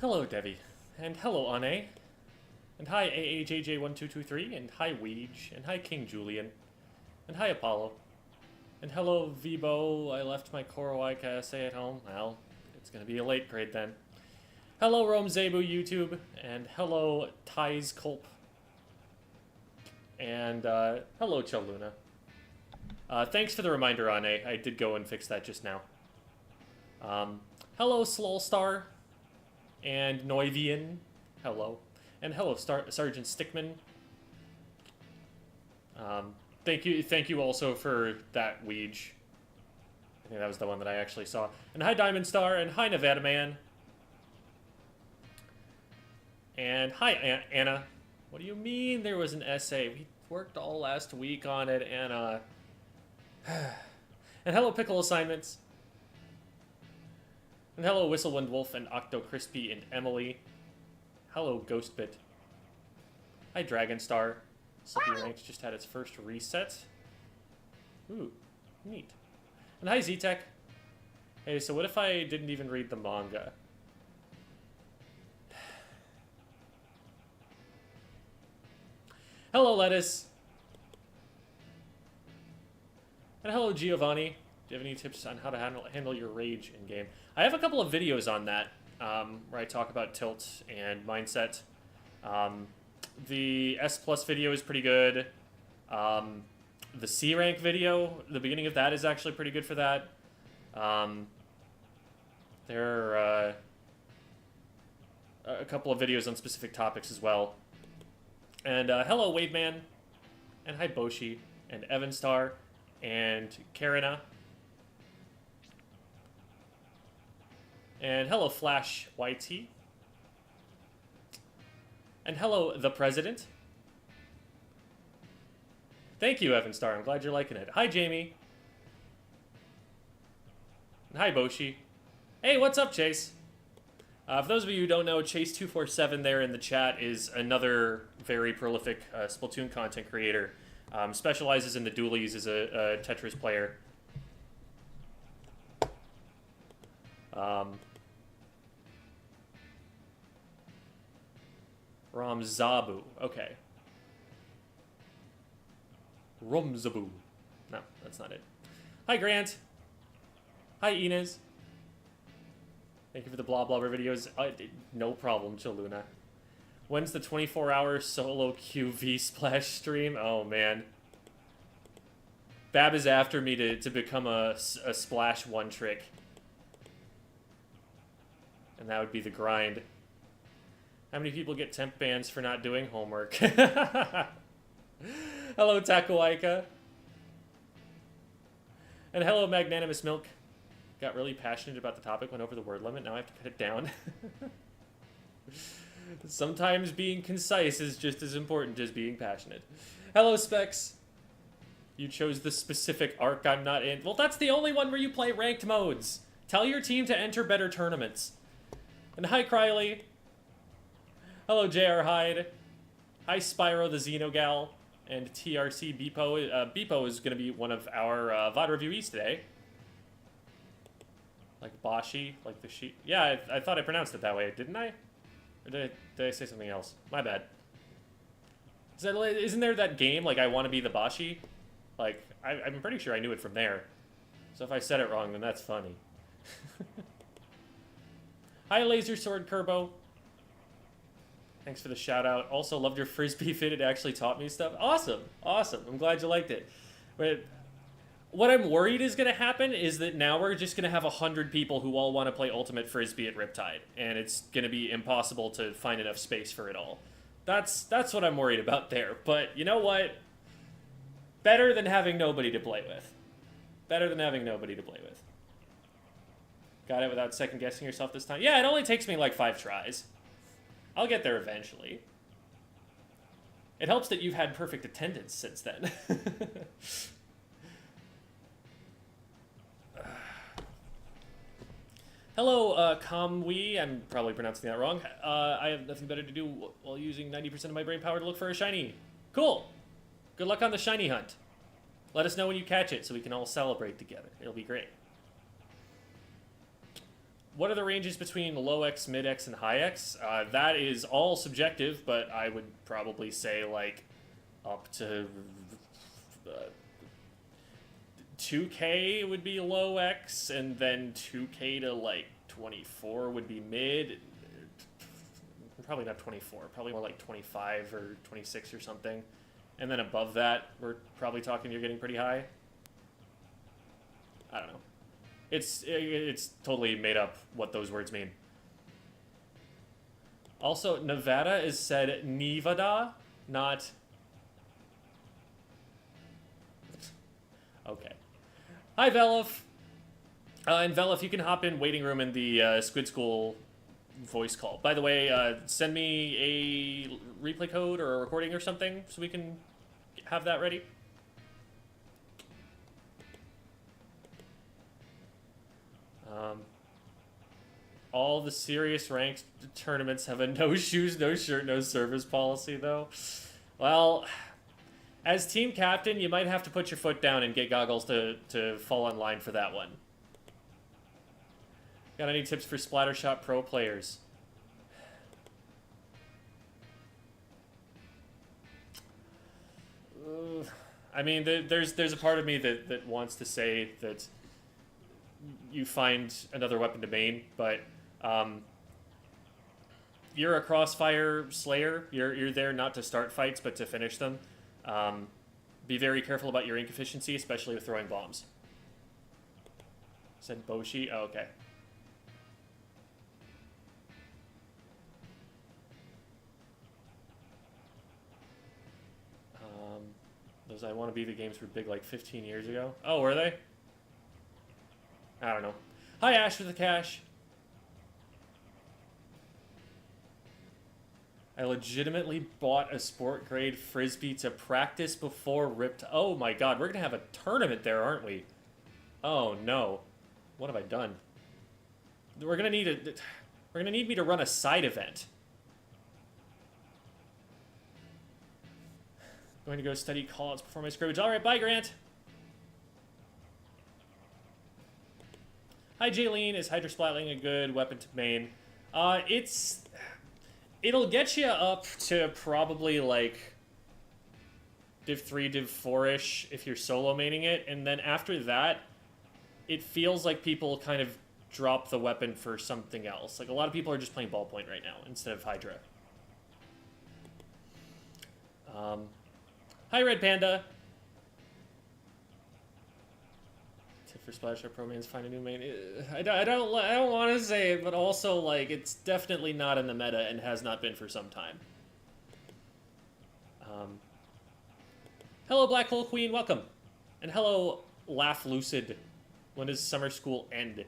hello, Devi. And hello, Ane. And hi, AAJJ1223. And hi, Weege. And hi, King Julian. And hi, Apollo. And hello, Vibo. I left my Coroika essay at home. Well, it's going to be a late grade then. Hello, Rome Zebu YouTube. And hello, Ties Culp. And hello, Chaluna. Thanks for the reminder, Ane. I did go and fix that just now. Hello, Slolstar. And Noivian. Hello. And hello, Sergeant Stickman. Thank you also for that Weege. I think that was the one that I actually saw. And hi, Diamond Star, and hi, Nevada Man. And hi, Anna. What do you mean there was an essay? We worked all last week on it, Anna. And hello, Pickle Assignments. And hello, Whistlewind Wolf and Octo Crispy and Emily. Hello, Ghostbit. Hi, Dragonstar. Slippy Ranks just had its first reset. Ooh, neat. And hi, Z-Tech. Hey, so what if I didn't even read the manga? Hello, Lettuce. And hello, Giovanni. Do you have any tips on how to handle your rage in-game? I have a couple of videos on that, where I talk about tilt and mindset. The S Plus video is pretty good. The C rank video, the beginning of that is actually pretty good for that. There are a couple of videos on specific topics as well. And hello, Waveman, and hi, Boshi, and Evanstar, and Karina. And hello, Flash YT. And hello, the President. Thank you, Evanstar. I'm glad you're liking it. Hi, Jamie. And hi, Boshi. Hey, what's up, Chase? For those of you who don't know, Chase247 there in the chat is another very prolific Splatoon content creator. Specializes in the dualies as a Tetris player. Ramzabu. Okay. Rumzabu. No, that's not it. Hi, Grant. Hi, Inez. Thank you for the blah blubber videos. No problem, Chaluna. When's the 24-hour solo QV splash stream? Oh, man. Bab is after me to become a splash one trick. And that would be the grind. How many people get temp bans for not doing homework? Hello, Takoaika. And hello, Magnanimous Milk. Got really passionate about the topic, went over the word limit, now I have to cut it down. Sometimes being concise is just as important as being passionate. Hello, Specs. You chose the specific arc I'm not in. Well, that's the only one where you play ranked modes. Tell your team to enter better tournaments. And hi, Criley. Hello, JR Hyde. Hi, Spyro the Xenogal. And TRC Beepo. Beepo is going to be one of our VOD reviewees today. Like Boshi, like the sheep. Yeah, I thought I pronounced it that way, didn't I? Or did I say something else? My bad. Isn't there that game, like, I Want to Be the Boshi? Like, I'm pretty sure I knew it from there. So if I said it wrong, then that's funny. Hi, Laser Sword Kerbo. Thanks for the shout out. Also, loved your Frisbee fit. It actually taught me stuff. Awesome. Awesome. I'm glad you liked it. But what I'm worried is going to happen is that now we're just going to have 100 people who all want to play Ultimate Frisbee at Riptide. And it's going to be impossible to find enough space for it all. That's what I'm worried about there. But you know what? Better than having nobody to play with. Better than having nobody to play with. Got it without second guessing yourself this time? Yeah, it only takes me like 5 tries. I'll get there eventually. It helps that you've had perfect attendance since then. Hello, Kamwi. I'm probably pronouncing that wrong. I have nothing better to do while using 90% of my brain power to look for a shiny. Cool. Good luck on the shiny hunt. Let us know when you catch it so we can all celebrate together. It'll be great. what are the ranges between low X, mid X, and high X? That is all subjective, but I would probably say like up to 2K would be low X, and then 2K to like 24 would be mid. Probably not 24, probably more like 25 or 26 or something. And then above that, we're probably talking you're getting pretty high. I don't know. It's totally made up what those words mean. Also, Nevada is said Nevada, not... Okay. Hi, Velif. And Velif, you can hop in waiting room in the Squid School voice call. By the way, send me a replay code or a recording or something so we can have that ready. All the serious ranked tournaments have a no shoes, no shirt, no service policy, though. Well, as team captain, you might have to put your foot down and get goggles to fall in line for that one. Got any tips for Splattershot Pro players? I mean, there's a part of me that wants to say that you find another weapon to main, but you're a Crossfire Slayer. You're there not to start fights, but to finish them. Be very careful about your ink efficiency, especially with throwing bombs. Said Boshi? Oh, okay. Those I Want to Be the games were big like 15 years ago. Oh, were they? I don't know. Hi, Ash with the cash. I legitimately bought a sport grade frisbee to practice before ripped. Oh my god, we're gonna have a tournament there, aren't we? Oh no, what have I done? We're gonna need me to run a side event. Going to go study callouts before my scrimmage. All right, bye, Grant. Hi, Jaylene. Is Hydra Splatling a good weapon to main? It'll get you up to probably like Div 3, Div 4-ish if you're solo maining it, and then after that, it feels like people kind of drop the weapon for something else. Like a lot of people are just playing ballpoint right now instead of Hydra. Hi, Red Panda. Tip for Splattershot Pro mains, find a new main. I don't want to say it, but also like it's definitely not in the meta and has not been for some time. Hello, Black Hole Queen, welcome, and hello, Laugh Lucid. When does summer school end?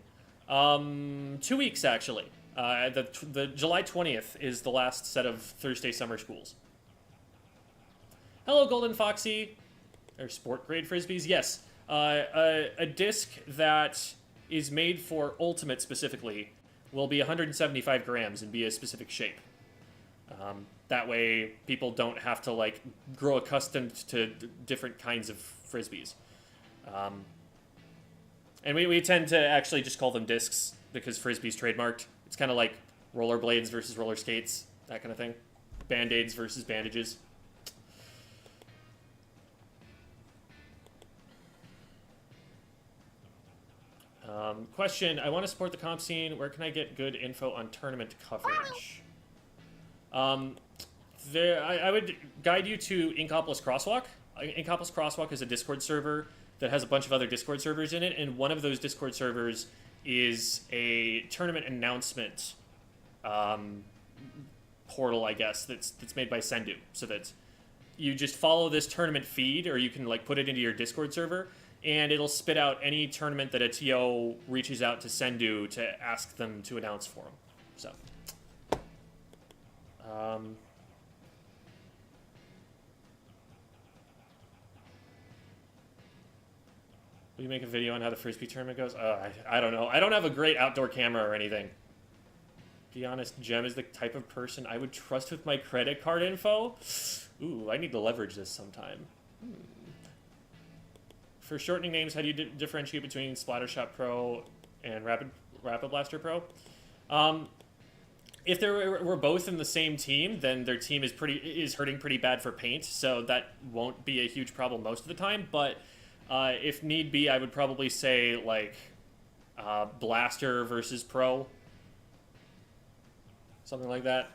2 weeks actually. The July 20th is the last set of Thursday summer schools. Hello, Golden Foxy. Or sport grade frisbees? Yes. A disc that is made for Ultimate specifically will be 175 grams and be a specific shape. That way, people don't have to like grow accustomed to different kinds of frisbees. And we tend to actually just call them discs because frisbee's trademarked. It's kind of like rollerblades versus roller skates, that kind of thing. Band-aids versus bandages. Question, I want to support the comp scene. Where can I get good info on tournament coverage? I would guide you to Inkopolis Crosswalk. Inkopolis Crosswalk is a Discord server that has a bunch of other Discord servers in it, and one of those Discord servers is a tournament announcement portal, I guess, that's made by Sendu, so that you just follow this tournament feed, or you can like put it into your Discord server, and it'll spit out any tournament that a TO reaches out to Sendu to ask them to announce for them. So, will you make a video on how the Frisbee tournament goes? I don't know. I don't have a great outdoor camera or anything. Be honest, Jem is the type of person I would trust with my credit card info. Ooh, I need to leverage this sometime. For shortening names, how do you differentiate between Splattershot Pro and Rapid Blaster Pro. If they were both in the same team, then their team is hurting pretty bad for paint, so that won't be a huge problem most of the time. But if need be, I would probably say like Blaster versus Pro, something like that.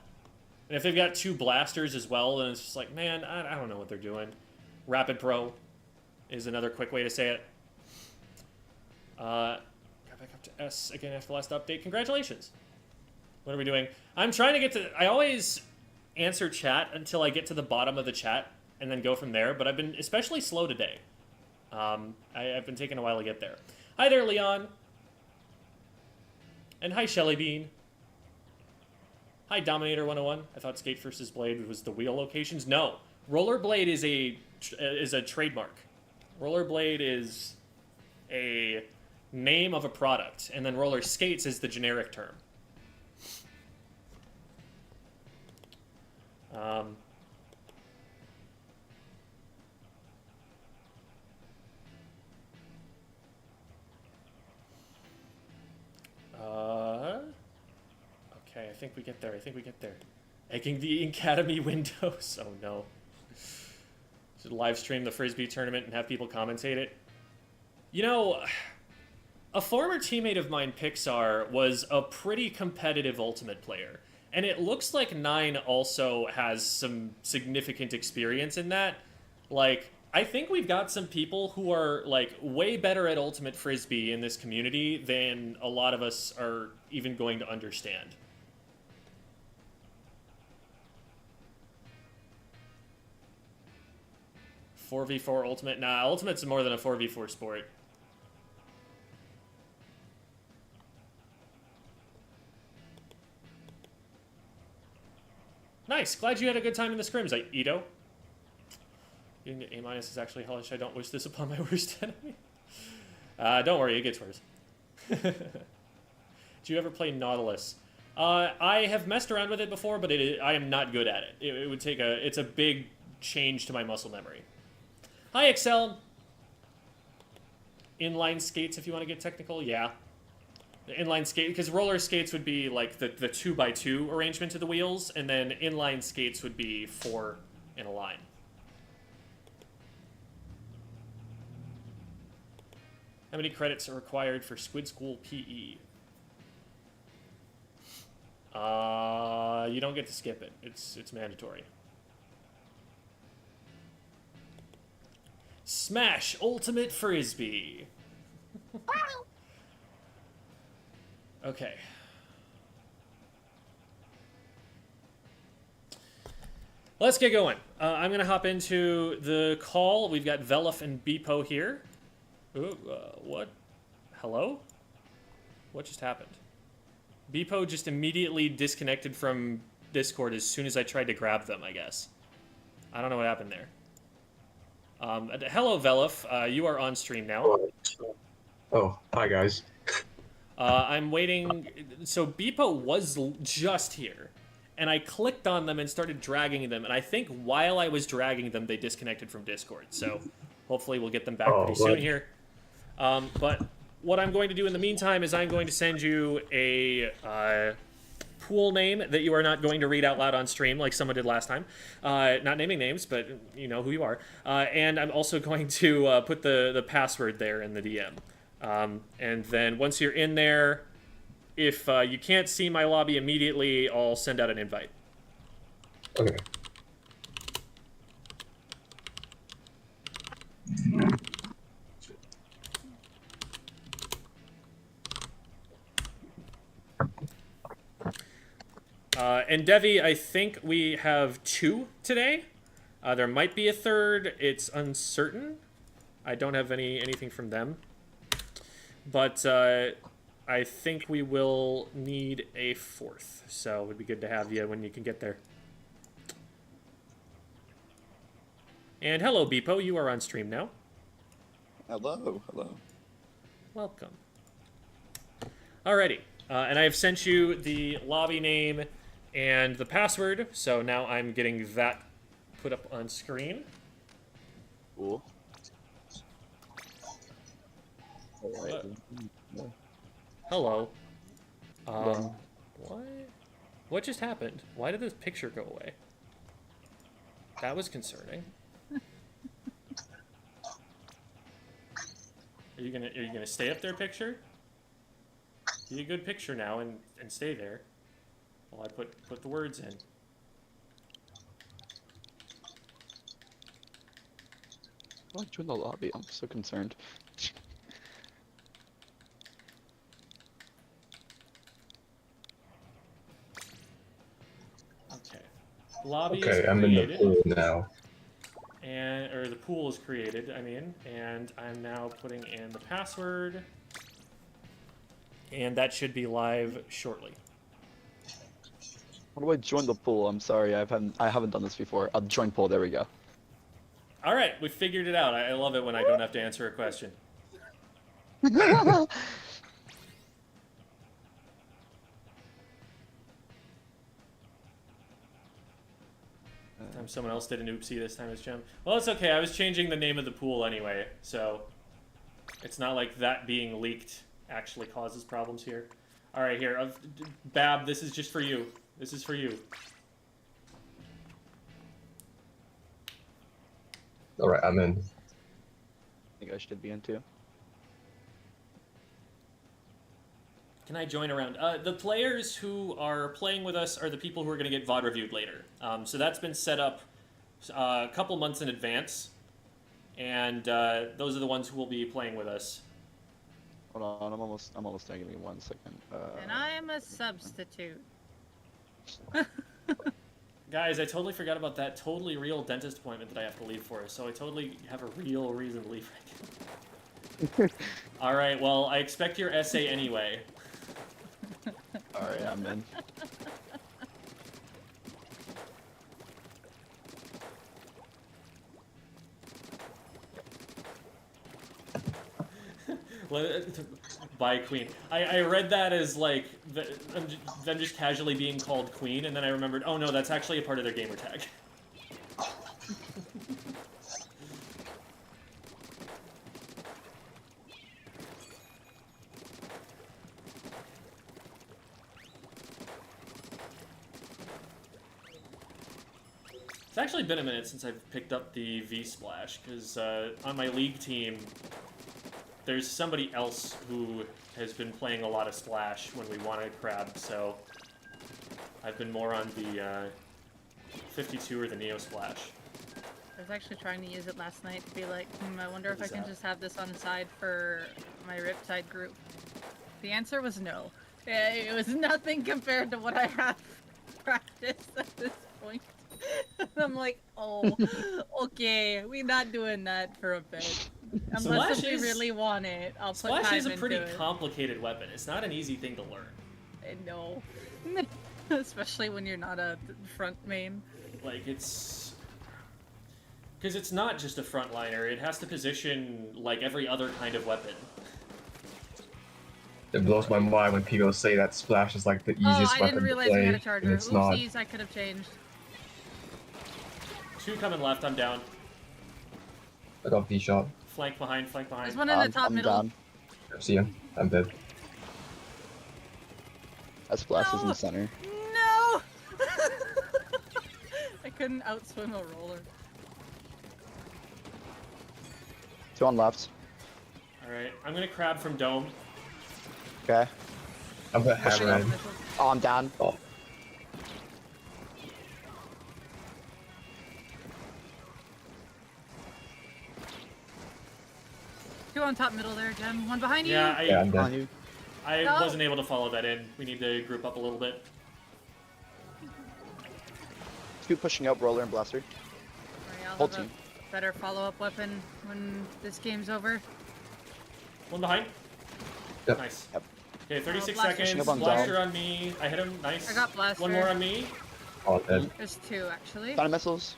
And if they've got two Blasters as well, then it's just like, man, I don't know what they're doing. Rapid Pro is another quick way to say it. Got back up to S again after the last update. Congratulations. What are we doing? I'm trying to get to... I always answer chat until I get to the bottom of the chat and then go from there, but I've been especially slow today. I've been taking a while to get there. Hi there, Leon. And hi, Shelly Bean. Hi, Dominator 101. I thought Skate versus Blade was the wheel locations. No. Rollerblade is a trademark. Rollerblade is a name of a product, and then roller skates is the generic term. Okay, I think we get there. Egging the Academy windows. Oh no. Should live stream the Frisbee tournament and have people commentate it. You know, a former teammate of mine, Pixar, was a pretty competitive Ultimate player. And it looks like Nine also has some significant experience in that. Like, I think we've got some people who are, like, way better at Ultimate Frisbee in this community than a lot of us are even going to understand. "4v4 Ultimate"? Nah, Ultimate's more than a 4v4 sport. Nice. Glad you had a good time in the scrims, Ito. Getting to A- is actually hellish. I don't wish this upon my worst enemy. Don't worry, it gets worse. Did you ever play Nautilus? I have messed around with it before, but I am not good at it. It would take it's a big change to my muscle memory. Hi, Excel. Inline skates, if you want to get technical, yeah. The inline skate, because roller skates would be like the 2x2 arrangement of the wheels, and then inline skates would be 4 in a line. How many credits are required for Squid School PE? You don't get to skip it. It's mandatory. Smash Ultimate Frisbee. Okay. Let's get going. I'm going to hop into the call. We've got Veluf and Beepo here. Ooh, what? Hello? What just happened? Beepo just immediately disconnected from Discord as soon as I tried to grab them, I guess. I don't know what happened there. Hello, Veluf. You are on stream now. Oh, hi, guys. I'm waiting. So Beepo was just here, and I clicked on them and started dragging them, and I think while I was dragging them, they disconnected from Discord. So hopefully we'll get them back pretty soon here. But what I'm going to do in the meantime is I'm going to send you a pool name that you are not going to read out loud on stream like someone did last time. Not naming names, but you know who you are. And I'm also going to put the password there in the DM. And then once you're in there, if you can't see my lobby immediately, I'll send out an invite. Okay. And Devi, I think we have 2 today. There might be a third. It's uncertain. I don't have anything from them. But I think we will need a 4th. So it would be good to have you when you can get there. And hello, Beepo. You are on stream now. Hello, hello. Welcome. Alrighty. And I have sent you the lobby name and the password. So now I'm getting that put up on screen. Cool. All right. Hello. What? What just happened? Why did this picture go away? That was concerning. Are you gonna stay up there, picture? Be a good picture now and stay there. While I put the words in. Why join the lobby? I'm so concerned. Okay. Lobby Okay, is I'm in the created. pool now. Or the pool is created, I mean, and I'm now putting in the password. And that should be live shortly. How do I join the pool? I'm sorry, I haven't done this before. I'll join pool. There we go. All right, we figured it out. I love it when I don't have to answer a question. Someone else did an oopsie this time as Gem. Well, it's okay. I was changing the name of the pool anyway, so it's not like that being leaked actually causes problems here. All right, here, Bab. This is just for you. This is for you. All right, I'm in. I think I should be in too. Can I join around? The players who are playing with us are the people who are going to get VOD reviewed later. So that's been set up a couple months in advance, and those are the ones who will be playing with us. Hold on, I'm almost done. Give me 1 second. And I am a substitute. Guys, I totally forgot about that totally real dentist appointment that I have to leave for, so I totally have a real reason to leave right now. All right, well, I expect your essay anyway. Alright, I'm in. By Queen. I read that as like them just casually being called Queen, and then I remembered, oh no, that's actually a part of their gamer tag. It's actually been a minute since I've picked up the V-Splash, because on my league team, there's somebody else who has been playing a lot of Splash when we wanted Crab, so I've been more on the 52 or the Neo Splash. I was actually trying to use it last night to be like, I wonder if I is can that? just have this on the side for my Riptide group. The answer was no. It was nothing compared to what I have practiced at this point. And I'm like, oh, okay, we're not doing that for a bit. Unless if we really want it, I'll put Splash time is a pretty into it. complicated weapon. It's not an easy thing to learn. No. Especially when you're not a front main. Like, it's... Because it's not just a frontliner, it has to position like every other kind of weapon. It blows my mind when people say that Splash is like the easiest I weapon didn't to realize we play, had a and charger. it's not. Oopsies, I could have changed. 2 coming left, I'm down. I got V-shot. Flank behind, flank behind. There's one in the top I'm middle. down. See him. I'm dead. That splash is in No. the center. No! I couldn't outswim a roller. 2 on left. Alright, I'm gonna crab from Dome. Okay. I'm gonna Pushing hammer up. in. Oh, I'm down. Oh, Two on top middle there, Jem. One behind you. Yeah, yeah, I'm On dead. you. I No. wasn't able to follow that in. We need to group up a little bit. 2 pushing up, roller and blaster. Alright, I'll Whole have a team. better follow-up weapon when this game's over. One behind. Yep. Nice. Yep. Okay, 36 Blaster. seconds. Pushing up on Blaster Dome. on me. I hit him. Nice. I got Blaster. One more on me. Oh, dead. There's 2 actually. Down missiles.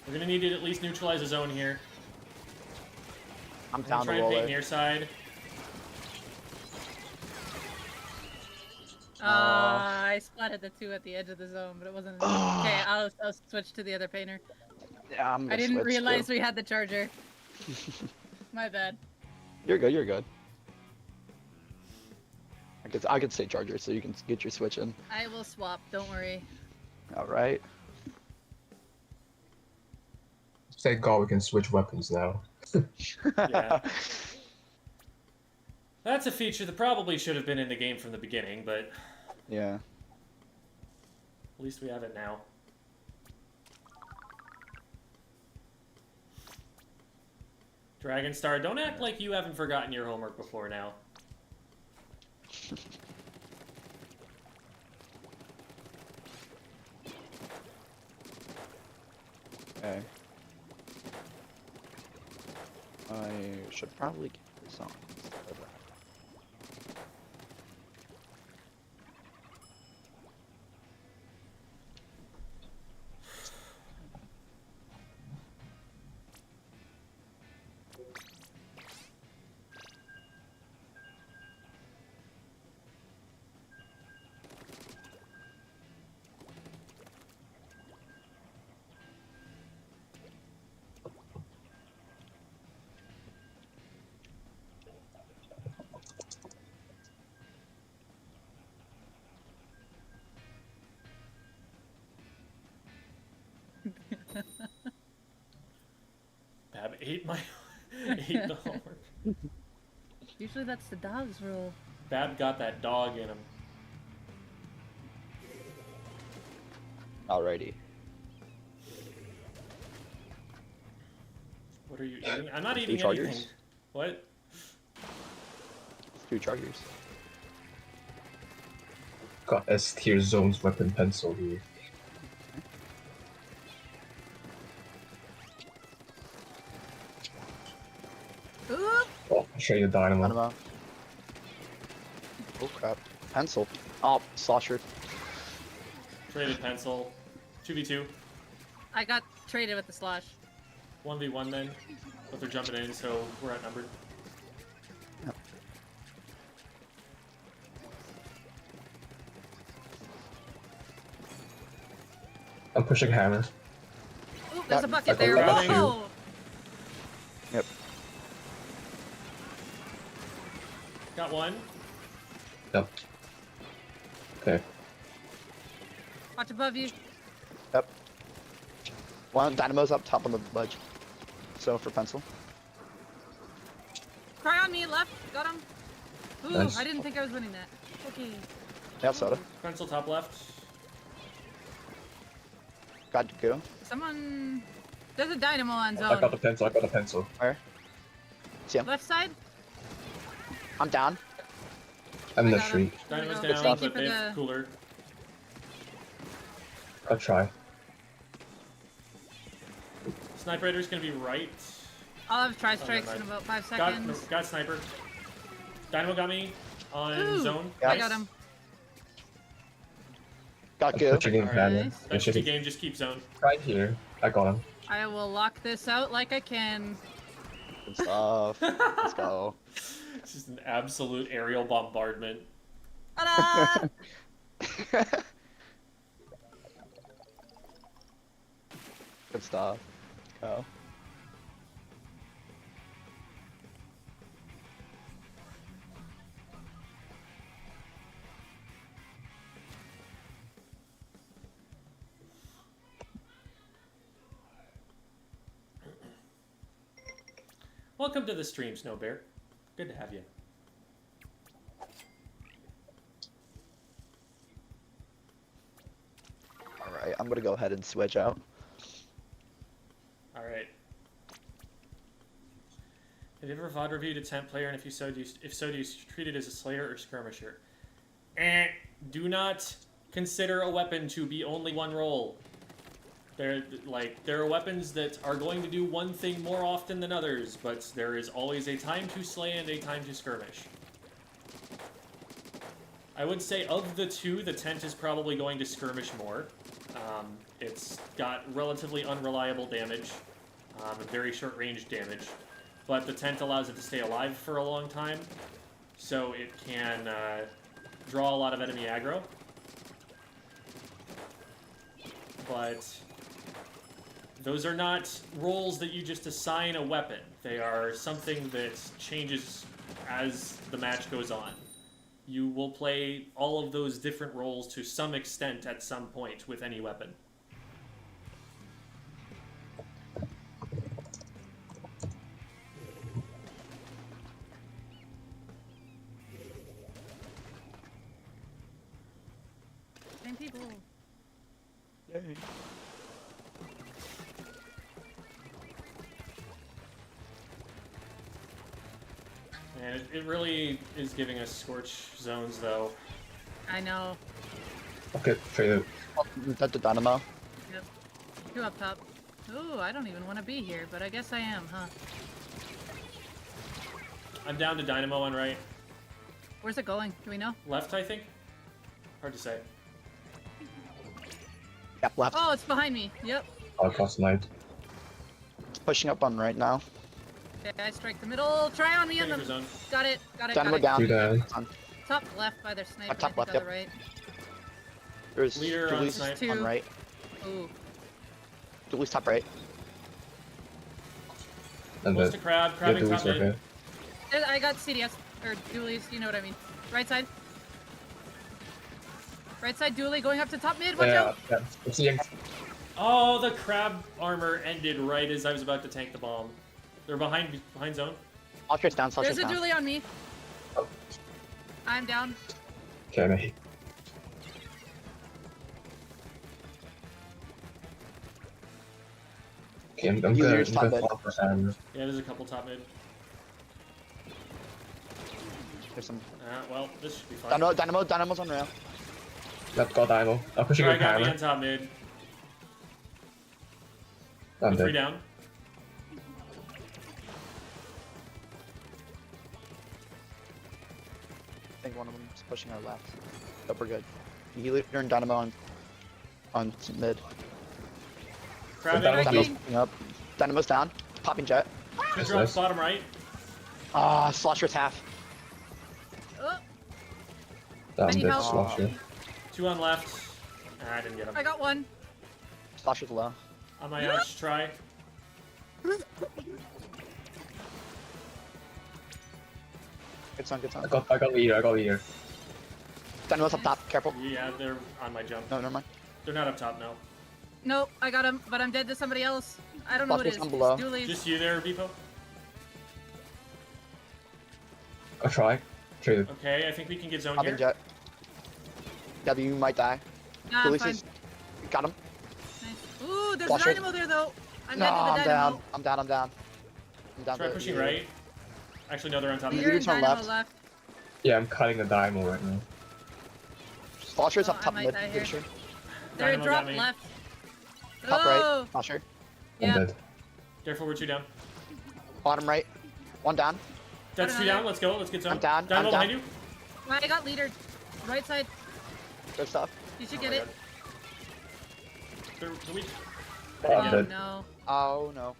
We're gonna need to at least neutralize a zone here. I'm I'm down trying the to paint roller. near side. I splatted the 2 at the edge of the zone, but it wasn't. Okay, I'll switch to the other painter. Yeah, I'm I gonna didn't switch realize too. we had the charger. My bad. You're good. You're good. I could stay charger so you can get your switch in. I will swap. Don't worry. All right. Thank God we can switch weapons now. Yeah. That's a feature that probably should have been in the game from the beginning, but Yeah. at least we have it now. Dragon Star, don't act like you haven't forgotten your homework before now. Okay. I should probably get this on instead of that. Bab ate my ate the homework. Usually that's the dog's rule. Bab got that dog in him. Alrighty. What are you eating? I'm not eating chargers? anything. What? 2 chargers. Got S tier zones weapon pencil here. Oop! Oh, I'll show you the dynamo. Dynamo. Oh crap. Pencil. Oh, slosher. Traded pencil. 2v2. I got traded with the slosh. 1v1 then. But they're jumping in, so we're outnumbered. I'm pushing hammer. Ooh, there's a That- bucket I there. got you. Whoa! Yep. Got one. Yep. Okay. Watch above you. Yep. One dynamo's up top on the ledge. So for pencil. Cry on me, left. Got him. Ooh, Nice. I didn't think I was winning that. Okay. Yeah, soda. Pencil top left. Got go. Someone. There's a dynamo on I got zone. the pencil. I got the pencil. Where? See him. Left side. I'm down. I'm in I the got him. street. There we Dynamo's go. down, Thank you but for they have the. cooler. I'll try. Sniper Raider's gonna be right. I'll have tri Oh, strikes never in mind. about 5 Got, seconds. got sniper. Dynamo got me on Ooh, zone. Yeah. I got him. Got I'm go. pushing in Alright. hammer. Nice. Yeah, That's should the be game, just keep zone. right here. I got him. I will lock this out like I can. Good stuff. Let's go. It's just an absolute aerial bombardment. Ta-da! Good stuff. Go. Welcome to the stream, Snow Bear. Good to have you. Alright, I'm gonna go ahead and switch out. All right. Have you ever VOD reviewed a tent player, and if so, do you treat it as a slayer or skirmisher? Do not consider a weapon to be only one role. There are weapons that are going to do one thing more often than others, but there is always a time to slay and a time to skirmish. I would say of the two, the tent is probably going to skirmish more. It's got relatively unreliable damage, and very short range damage, but the tent allows it to stay alive for a long time, so it can draw a lot of enemy aggro. But those are not roles that you just assign a weapon. They are something that changes as the match goes on. You will play all of those different roles to some extent at some point with any weapon. Same people. Yay. And it really is giving us scorch zones, though. I know. Okay, trade out. That's the dynamo. Yep. 2 up top. Ooh, I don't even want to be here, but I guess I am, huh? I'm down to Dynamo on right. Where's it going? Do we know? Left, I think? Hard to say. Yep, left. Oh, it's behind me. Yep. I'll cross night. Pushing up on right now. Okay, I strike the middle. Try on me on Waiting for the. zone. Got it. Got it. Dynamo got it. down. Two down. On. Top left by their sniper. Top I think left, on yep. the right. There's Leader on Julie's snipe. on right. Ooh. Julie's top right. And Close then to crab. yeah, Crabbing Dewey's top mid. okay. I got CDS or dualies. You know what I mean. Right side. Right side dually going up to top mid. Watch Yeah, out. yeah. I'm seeing. Oh, the crab armor ended right as I was about to tank the bomb. They're behind zone. Slashers down, slashers There's a down. dually on me. Oh, I'm down. okay, mate. Okay, I'm You gonna lose top mid. fall for Yeah, there's a couple top mid. There's some. Well, this should be fine. Dynamo's on rail. Yep, got Dynamo. I'm pushing Try with got me on hammer. top mid. I'm Three dead. down. I think one of them is pushing our left. But we're good. You're in Dynamo on mid. Crab Dynamo in. Dynamo's- Dynamo's picking up. Dynamo's down. Popping jet. Good Nice, drop, nice. bottom right. Ah, Slosher's half. Oh, I'm I need dead, help. slasher. 2 on left. I didn't get him. I got one. Slosher's low. On my ouch, try. Good song, good song. I got leader. Dynamo's up top. Careful. Yeah, they're on my jump. No, never mind. They're not up top, no. Nope, I got him, but I'm dead to somebody else. I don't know what it is. Down below. It's dualies. Just you there, Beepo? I'll try. Trade. Okay, I think we can get zone Popping here. jet. W might die. Nah, I'm Julie's fine. is. Got him. Nice. Ooh, there's Flusher. a dynamo there though. I'm No, dead to the I'm dynamo. down. I'm down. I'm down. I'm down. Try to pushing you. right. Actually, no, they're on top mid. Leader and Leader's on dynamo left. left. Yeah, I'm cutting the Dynamo right now. Slosher's Oh, up I top might mid. die Pretty here. sure. They're Dynamo drop got me. left. Top Oh, right. Slosher. I'm yeah. dead. Careful, we're 2 down. Bottom right. One down. That's 2 Another. down, let's go, let's get zone. I'm down, Dynamo I'm down. behind you. I got leader. Right side. Good stuff. You should Oh get my it. God. They're weak. I'm Oh dead. no. Oh no.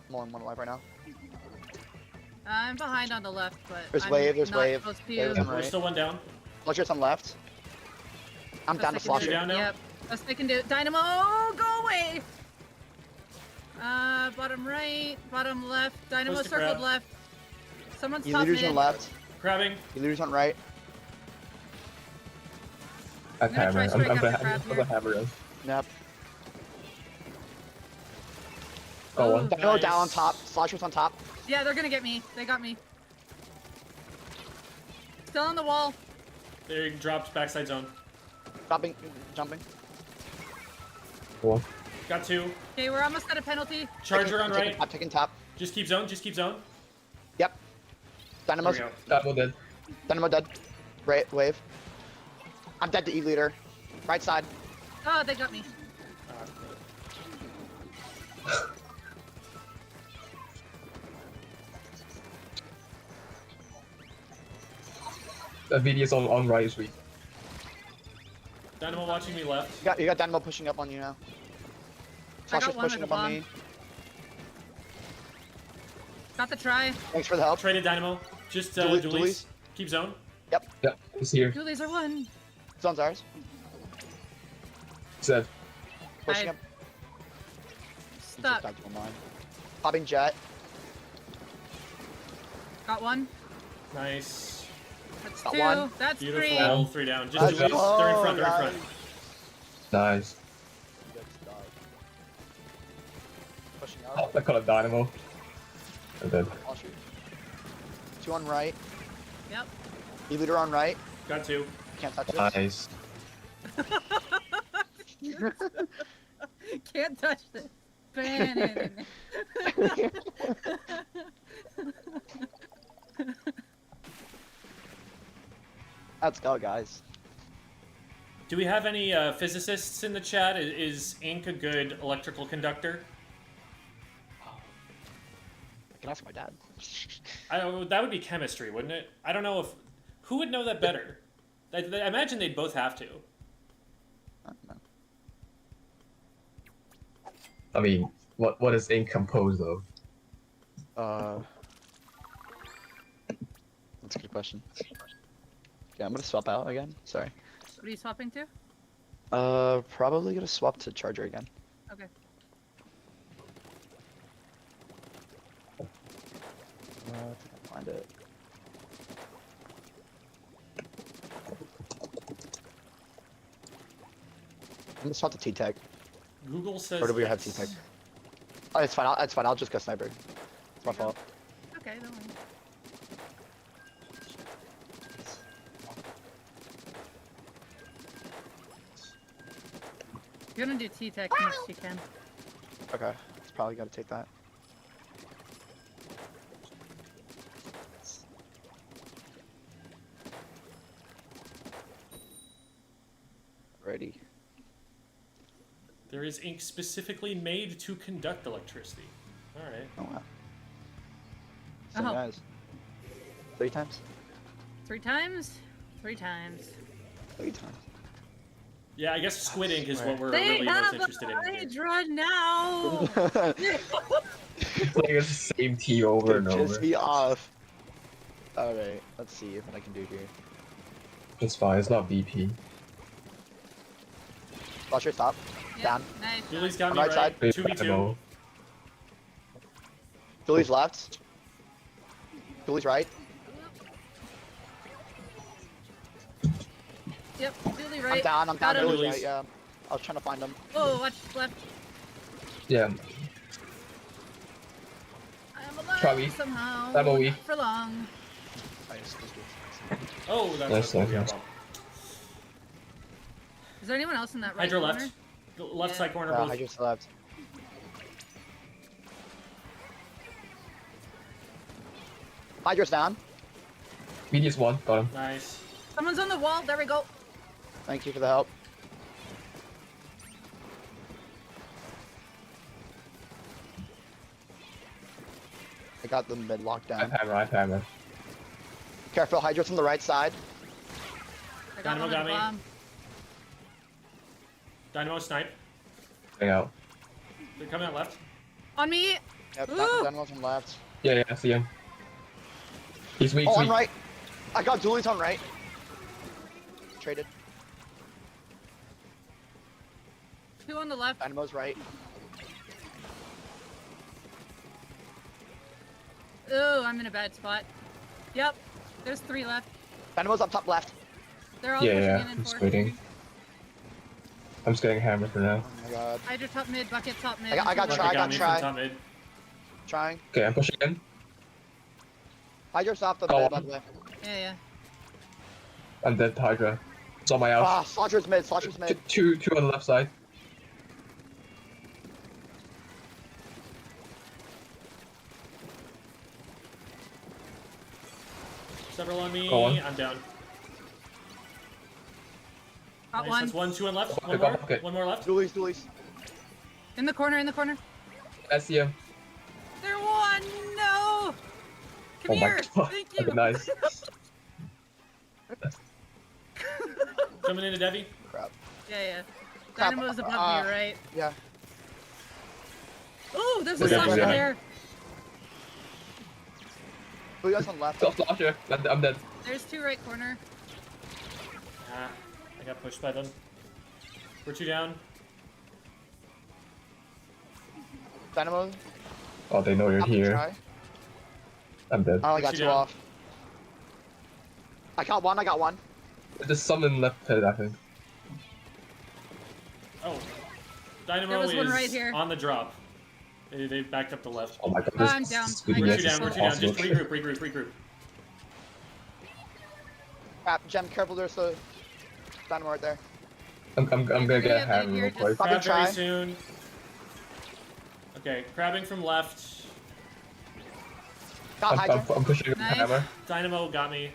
I'm only one alive right now. I'm behind on the left, but There's I'm wave, there's not wave. close to Wave you. is on We're right. still 1 down. Slosher's on left. I'm down to Best I can do. Slosher. down now? Yep. Best I can do. Dynamo, oh, go away. Bottom right, bottom left. Dynamo Close to circled crab. left. Someone's You top leaders mid. on left. Crabbing. You leaders on right. I'm gonna try hammer. strike I'm after crab I'm here. a hammer. Yep. Got Oh. one. Dynamo Nice. down on top. Slosher's on top. Yeah, they're gonna get me. They got me. Still on the wall. They dropped backside zone. Dropping, jumping. One. Got 2. Okay, we're almost at a penalty. Charger on right. I'm taking top. Just keep zone, just keep zone. Yep. There we Dynamo's go. Dynamo dead. Dynamo dead. Right, wave. I'm dead to E leader. Right side. Oh, they got me. The VD is on right is weak. Dynamo watching me left. You got Dynamo pushing up on you now. I got Slosher's one with pushing a up on bomb. me. Got the try. Thanks for the help. Traded Dynamo. Just Dualies. dualies. Keep zone. Yeah, he's here. Dualies are one. Zone's ours. He's dead. Pushing I up. up. Back to mine. Popping jet. Got one. Nice. That's Got 2. one. That's Beautiful. 3. 3 down. Just Let's Luis. go, They're in front. They're in guys. front. Nice. Good stuff. Pushing Oh, up. I caught a dynamo. I'm dead. I'll shoot. 2 on right. Yep. E-leader on right. Got 2. Can't touch it. Nice. Can't touch this. Ban. Let's go, guys. Do we have any physicists in the chat? Is ink a good electrical conductor? I can ask my dad. That would be chemistry, wouldn't it? I don't know if... Who would know that better? I imagine they'd both have to. I don't know. I mean, what is ink composed of? That's a good question. Yeah, I'm gonna swap out again. Sorry. What are you swapping to? Probably gonna swap to charger again. Okay. Can't find it. I'm gonna swap to T-Tech. Google says Or do we have yes. T-Tech? Oh, it's fine. It's fine. I'll just go sniper. It's my fault. Okay, don't worry. You're gonna do T-Tech next you can. Okay. It's probably gotta take that. Ready. There is ink specifically made to conduct electricity. Alright. Oh wow. So Oh. guys. 3 times? 3 times? 3 times. 3 times. Yeah, I guess squid ink is what we're They really most have interested a in here. Hydra now! It's like it's the same team over and Piss over. me off. Alright, let's see what I can do here. It's fine, it's not BP. Flusher, stop. Yep, Down. Nice. Julie's got On me right right. side. 2v2. Dynamo. Julie's left. Julie's right. Yep, Julie I'm right. down, I'm down. Got him. Julie's Julie's. right, yeah. I was trying to find him. Oh, watch left. Yeah, I am alive Try me. somehow. I'm a wee. Not for long. Nice. Oh, that's Nice, a nice, yeah, nice. well. Is there anyone else in that right Hydra corner? left. Left Yeah. side corner, I both. just left. Hydra's down. media's one, got him. Nice. Someone's on the wall. There we go. Thank you for the help. I got the mid lockdown. I've hammer. Careful, Hydra's on the right side. I got Dynamo one got at the me. bomb. Dynamo snipe. Hang out. They're coming out left. On me. Yep, Ooh. Dynamos on left. Yeah, I see him. He's weak, Oh, on weak. right. I got Julie's on right. Traded. 2 on the left. Dynamo's right. Oh, I'm in a bad spot. Yep. There's 3 left. Dynamo's up top left. They're all Yeah, pushing yeah, in I'm and just forth. waiting. I'm just getting hammered for now. Oh my god. Hydra top mid, bucket top mid. I got Two try, left. I got me try. from top mid. Trying. Okay, I'm pushing in. Hydra's off the Oh. mid, by the way. Yeah. I'm dead to Hydra. It's on my house. Ah, Slaughter's mid, Slaughter's mid. Two on the left side. Several on me. Go on. I'm down. Got Nice. one. That's 1, 2 on left. Okay, One more. okay. One more left. Julie's. In the corner, in the corner. I see him. There one. No. Come Oh my here. god. Thank you. Nice. Coming into Devi. Crap. Yeah. Crap, Dynamo's above me, right? Yeah. Ooh, there's a We're good, slasher we're good. there. Julie's on left. Got Flasher. I'm dead. There's 2 right corner. Ah, I got pushed by them. We're 2 down. Dynamo. Oh, they know you're Popping here. try. I'm dead. Oh, I got Push two you down. off. I got one. There's someone left pit, I think. Oh. Dynamo There was one is right here. on the drop. They backed up the left. Oh my god, Oh, this I'm down. Squid I We're got two School down, we're is two down. impossible. Just regroup. Crap, Gem, careful, there's a Dynamo right there. I'm gonna We're get gonna a hammer here, real just- quick. Probably Crab very try. soon. Okay, crabbing from left. Got Hydra. I'm pushing with the Nice. hammer. Dynamo got me.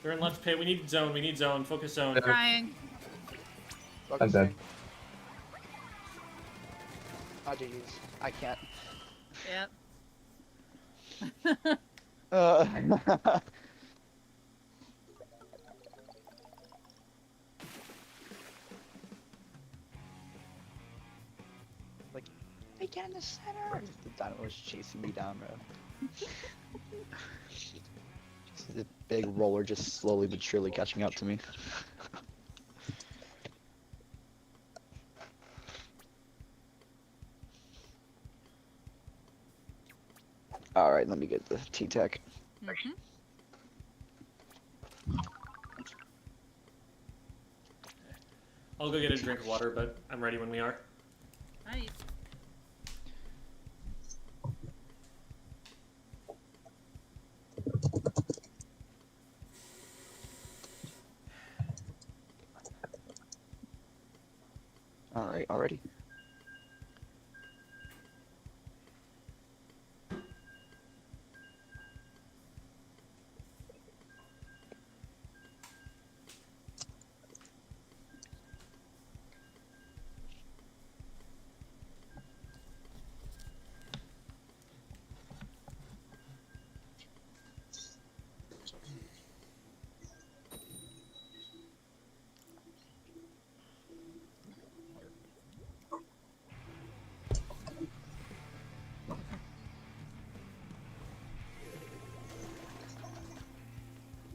They're in left pit. We need zone. Focus zone. Yeah. Trying. I'm dead. Oh, GG's. I can't. Yep. Like, hey, get in the center! The Dynamo was chasing me down, bro. Just the big roller just slowly but surely catching up to me. Alright, let me get the T-Tech. Mhm. I'll go get a drink of water, but I'm ready when we are. Nice. Alright, already.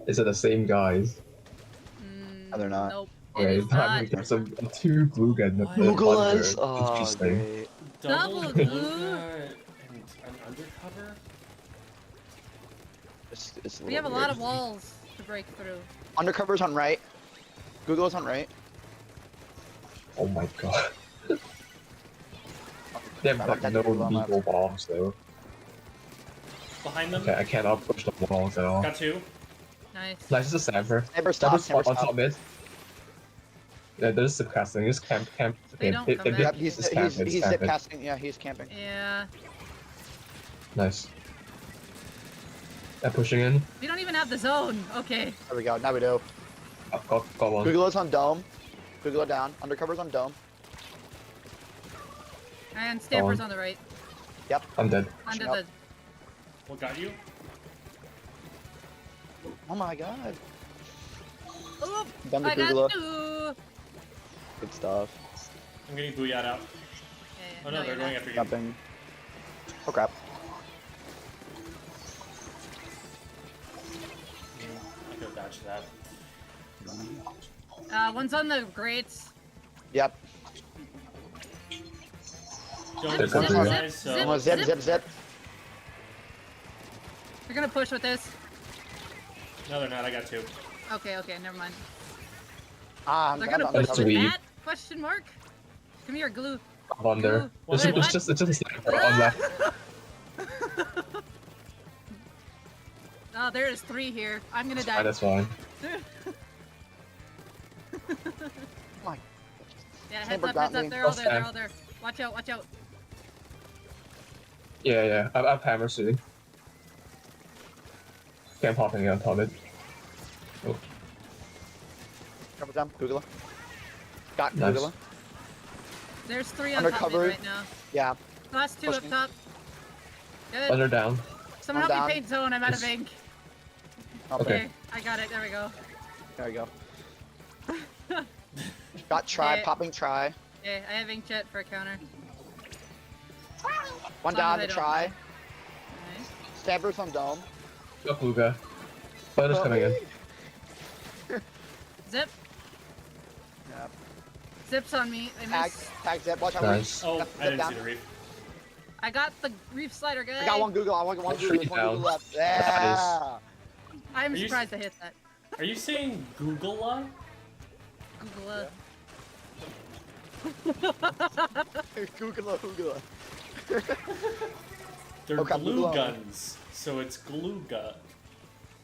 Is it the same guys? No, they're not. Nope. Okay, It is not. there's some two blue guys and a What? Google hunter. us! Oh, Interesting. great. Double Double glue glue? and an undercover? It's We have a lot of walls to break through. Undercover's on right. Google's on right. Oh my god. They have like That no dude on left. lethal bombs though. Behind them? Okay, I cannot push the walls at all. Got two. Nice. Nice, just a Sanford. Never stop, Sanford's never on top stop. mid. Yeah, there's zip casting. Just camp. They Okay, don't they come did back. Yep, he's camp, he's it's zip camping. casting. Yeah, he's camping. Yeah. Nice. They're pushing in. We don't even have the zone. Okay. There we go. Now we do. Got one. Google's on dome. Google down. Undercover's on dome. And Stamper's on. on the right. I'm dead. Under Yep. the. What got you? Oh my god. Oop! Done the I got Google. two. Good stuff. I'm getting booyah'd out. Yeah, Oh no, they're you're going not. after you. Jumping. Oh crap. I could have dodged that. One's on the grates. Yep. Don't Zip, zip, zip, guys, so Almost zip, zip, zip. You're gonna push with this. no, they're not. I got two. Okay, never mind. Ah, I'm They're I'm gonna undercover. push with sweet. that? Question mark? Come here, glue. I'm on there. What? It's just a sniper on left. Oh, there is three here. I'm gonna die. That's fine. My. Yeah, heads Sniper up, got heads up. me. They're all I'll there, they're stand. all there. Watch out, watch out. Yeah. I have hammer shooting. Okay, I'm popping it on top of it. Oh, Cover them. Google. Got Nice. Google. There's three on top Undercover. mid right now. Yeah. Last two Pushing. up top. Good. under down. Someone I'm help down. me paint zone. I'm out of Yes. ink. Okay. I got it. There we go. There we go. Got try. Okay. Popping try. Okay, I have inkjet for a counter. One As long down as to I don't try. die. Nice. Stabbers on dome. Got blue guy. Spider's coming in. Zip. Yep. Zips on me. I Tag, missed. tag zip. Watch out. Nice. Oh, Got I didn't down. see the reef. I got the reef slider, guy. I got one Google. I want one Google. There's one down. Google left. Yeah. I'm Are you surprised I hit that. Are you saying Google? Google. Google. Google. They're Okay, glue Google. guns, so it's gluga.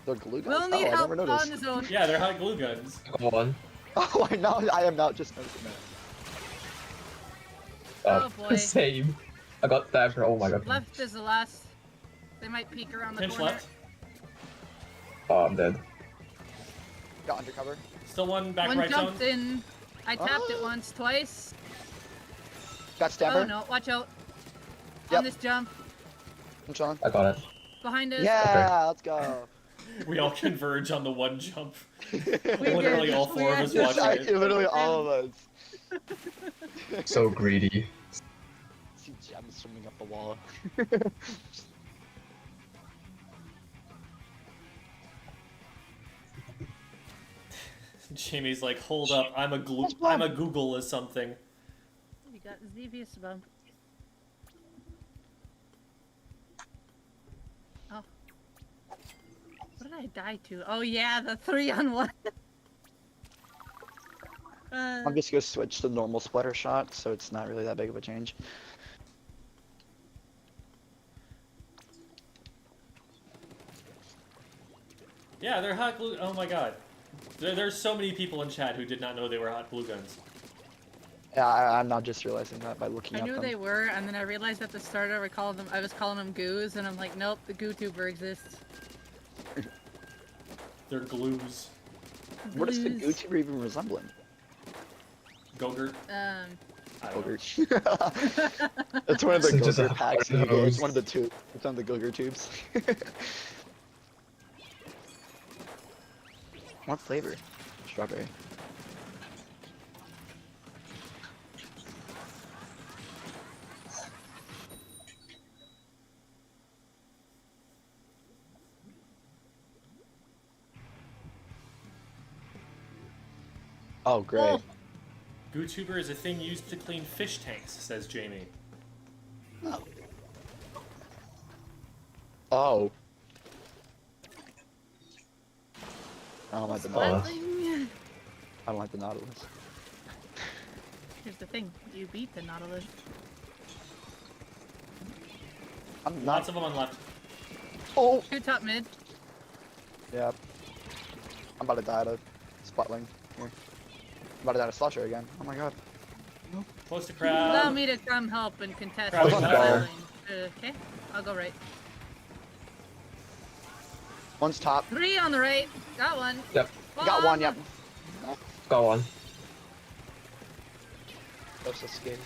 They're glue guns. We'll Oh, need I help never on noticed. the zone. Yeah, they're hot glue guns. Go on. Oh, I am not just noticing that. Oh, boy. Same. I got that for. Oh my god. Left is the last. They might peek around the Pinch corner. left. Oh, I'm dead. Got undercover. Still one back One right zone. jumped in. I tapped it once, twice. Got stamper. Oh no, watch out. Yep. On this jump. I'm chilling. I got it. Behind us. Yeah, let's go. We all converge on the one jump. We Literally did. all four of us We Yes, watching it. literally all of us. So greedy. See gems swimming up the wall. Jamie's like, hold up, I'm a Google or something. You got Xevious bump. Oh. What did I die to? Oh yeah, the 3-on-1. I'm just gonna switch to normal splitter shot, so it's not really that big of a change. Yeah, they're hot glue. Oh my god. There's so many people in chat who did not know they were hot glue guns. Yeah, I'm not just realizing that by looking I at knew them. they were, and then I realized at the start I was calling them goos, and I'm like, nope, the goo tuber exists. They're glues. What is the Glues. YouTuber even resembling? Gogurt. Oh, I don't know. Ogre. It's one of the It's just Gogurt a packs. hard You get. It's nose. one of the two. It's on the Gogurt tubes. What flavor? Strawberry. Oh, great. Oh. GooTuber is a thing used to clean fish tanks, says Jamie. Oh. Oh. I don't like the Nautilus. Splatling. I don't like the Nautilus. Here's the thing, you beat the Nautilus. I'm not. Lots of them on left. Oh. Two top mid. Yep. I'm about to die to Splatling. Here. I'm about to die to Slusher again. Oh my god. Close to Allow crab. me to come help and contest. Crab the is splatling. Okay, I'll go right. One's top. 3 on the right. Got one. Yep. Got one, yep. Go on. That's a skin.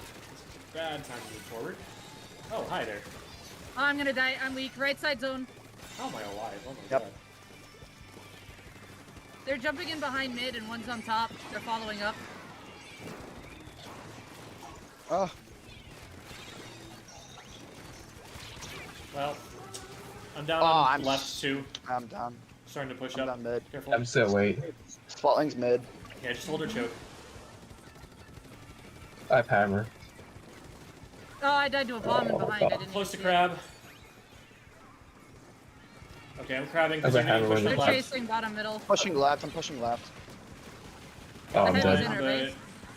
Bad time to move forward. Oh, hi there. Oh, I'm gonna die. I'm weak. Right side zone. How am I alive? Oh my Yep. god. They're jumping in behind mid and one's on top. They're following up. Oh. Well, I'm down Oh, on I'm left too. I'm down. Starting to push I'm up. down mid. Careful. I'm still wait. Splatling's mid. Yeah, just hold her choke. I have hammer. Oh, I died to a bomb in behind. I didn't Close to even see it. crab. Okay, I'm crabbing because Okay, you're getting hammer pushed wins. to They're the left. chasing bottom middle. Pushing left. I'm pushing left. Oh, I'm The heavy's dead. in her But base.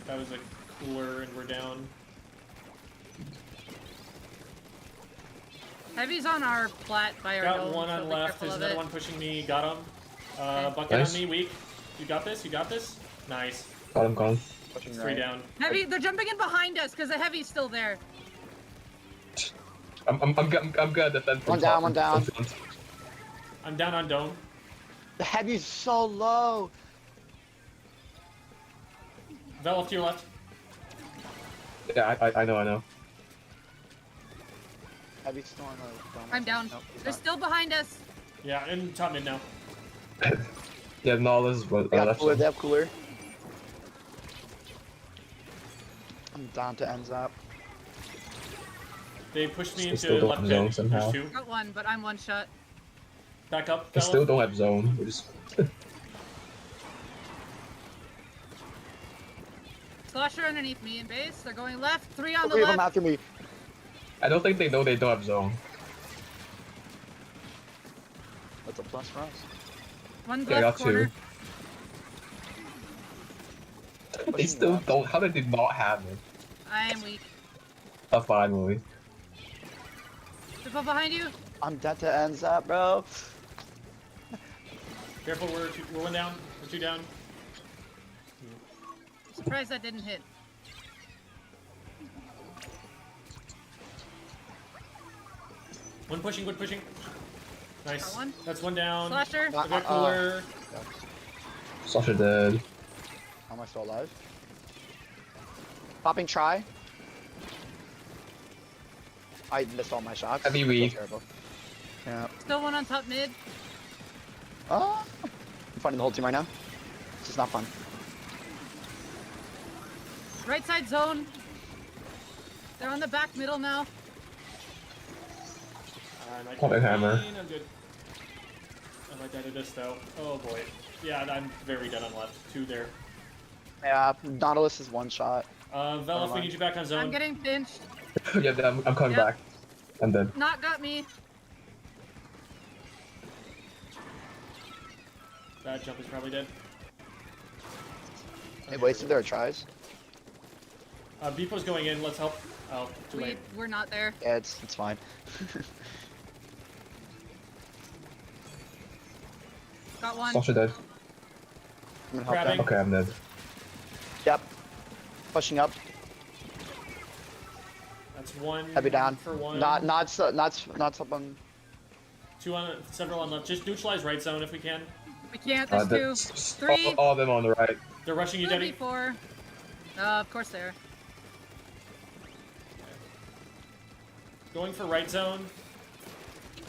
that was a cooler and we're down. Heavy's on our plat by our Got dome, one so on be left. careful There's of another it. one pushing me. Got him. Okay. Bucket Nice. on me. Weak. You got this? You got this? Nice. Got him, got him. Pushing Three right. down. Heavy, they're jumping in behind us because the heavy's still there. I'm good at that. One down, one down. I'm down on dome. The heavy's so low. Vel off to your left. Yeah, I know. Heavy's still on the dome. I'm down. Nope, he's They're not. still behind us. Yeah, in top mid now. Yeah, Nautilus is They got left. cooler. They have cooler. I'm down to ends up. They pushed me They into still don't left have mid. zone somehow. There's two. Got one, but I'm one shot. Back up, They Vel. still don't have zone. We just Slosher underneath me in base. They're going left. 3 on the Three of them left. after me. I don't think they know they don't have zone. That's a plus for us. 1 Yeah, I left got corner. 2. They still don't. How did they not have it? I am weak. Oh, finally. Triple behind you. I'm dead to end that, bro. Careful, we're 1 down. We're 2 down. Surprised that didn't hit. One pushing, one pushing. Nice. Got one. That's 1 down. Slosher. I got cooler. Sasha dead. How am I still alive? Popping try. I missed all my shots. Heavy That's weed. terrible. Yeah. Still 1 on top mid. I'm fighting the whole team right now. This is not fun. Right side zone. They're on the back middle now. Popping hammer. I'm good. I might die to this though. Oh boy. Yeah, I'm very dead on left. 2 there. Yeah, Nautilus is 1 shot. Velif, we need you back on zone. I'm getting pinched. Yeah, I'm coming Yep. back. I'm dead. Not got me. That jump is probably dead. They wasted their tries. Beepo's going in. Let's help. Oh, too late. We're not there. Yeah, it's fine. Got 1. Sasha dead. I'm gonna help Grabbing. them. Okay, I'm dead. Yep. Pushing up. That's 1. Heavy down. For 1. Not something. 2 on. Several on left. Just neutralize right zone if we can. We can't. There's 2. 3. All of them on the right. They're rushing you, Debbie. 4. Of course they are. Going for right zone.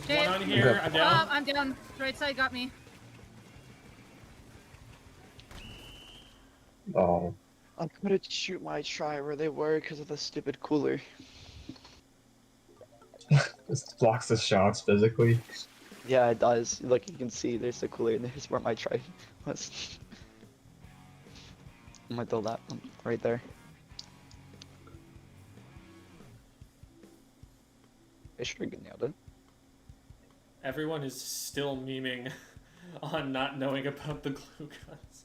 Okay. 1 on here. Okay. I'm down. I'm down. Right side got me. Oh. I couldn't shoot my try where they were because of the stupid cooler. This blocks the shots physically. Yeah, it does. Look, you can see there's the cooler and there's where my try was. I'm gonna throw that one right there. They should have nailed it. Everyone is still memeing on not knowing about the glue guns.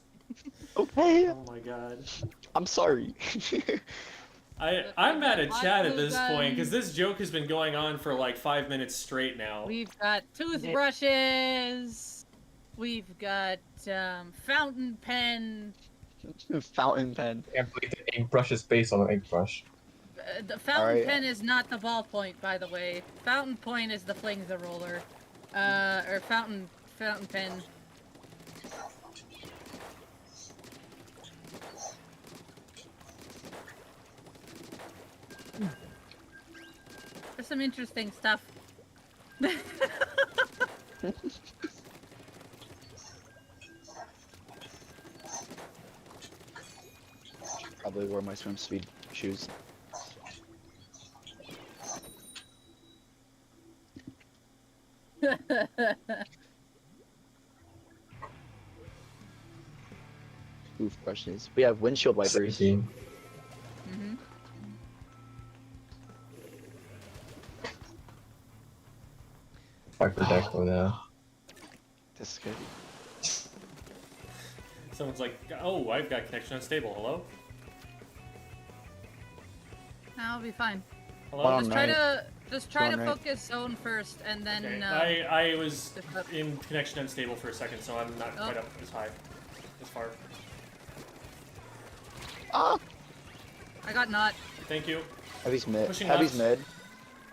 Okay, Oh my god. I'm sorry. I'm mad at Chad at Glue this point gun. because this joke has been going on for like 5 minutes straight now. We've got toothbrushes. We've got fountain pen. Fountain pen. Can't believe the ink brush is based on an ink brush. The fountain Alright. pen is not the ballpoint, by the way. Fountain point is the fling the roller. Or fountain pen. There's some interesting stuff. Probably wear my swim speed shoes. Toothbrushes. We have windshield wipers. 17. Mhm. Fight for Deco now. This is good. Someone's like, oh, I've got connection unstable. Hello? I'll be fine. Hello? Just try to Going right. focus zone first, and then. Okay. I was just up. in connection unstable for a second, so I'm not Oh. quite up as high, as far. Ah! I got not. Thank you. Heavy's mid. Pushing Heavy's left. mid.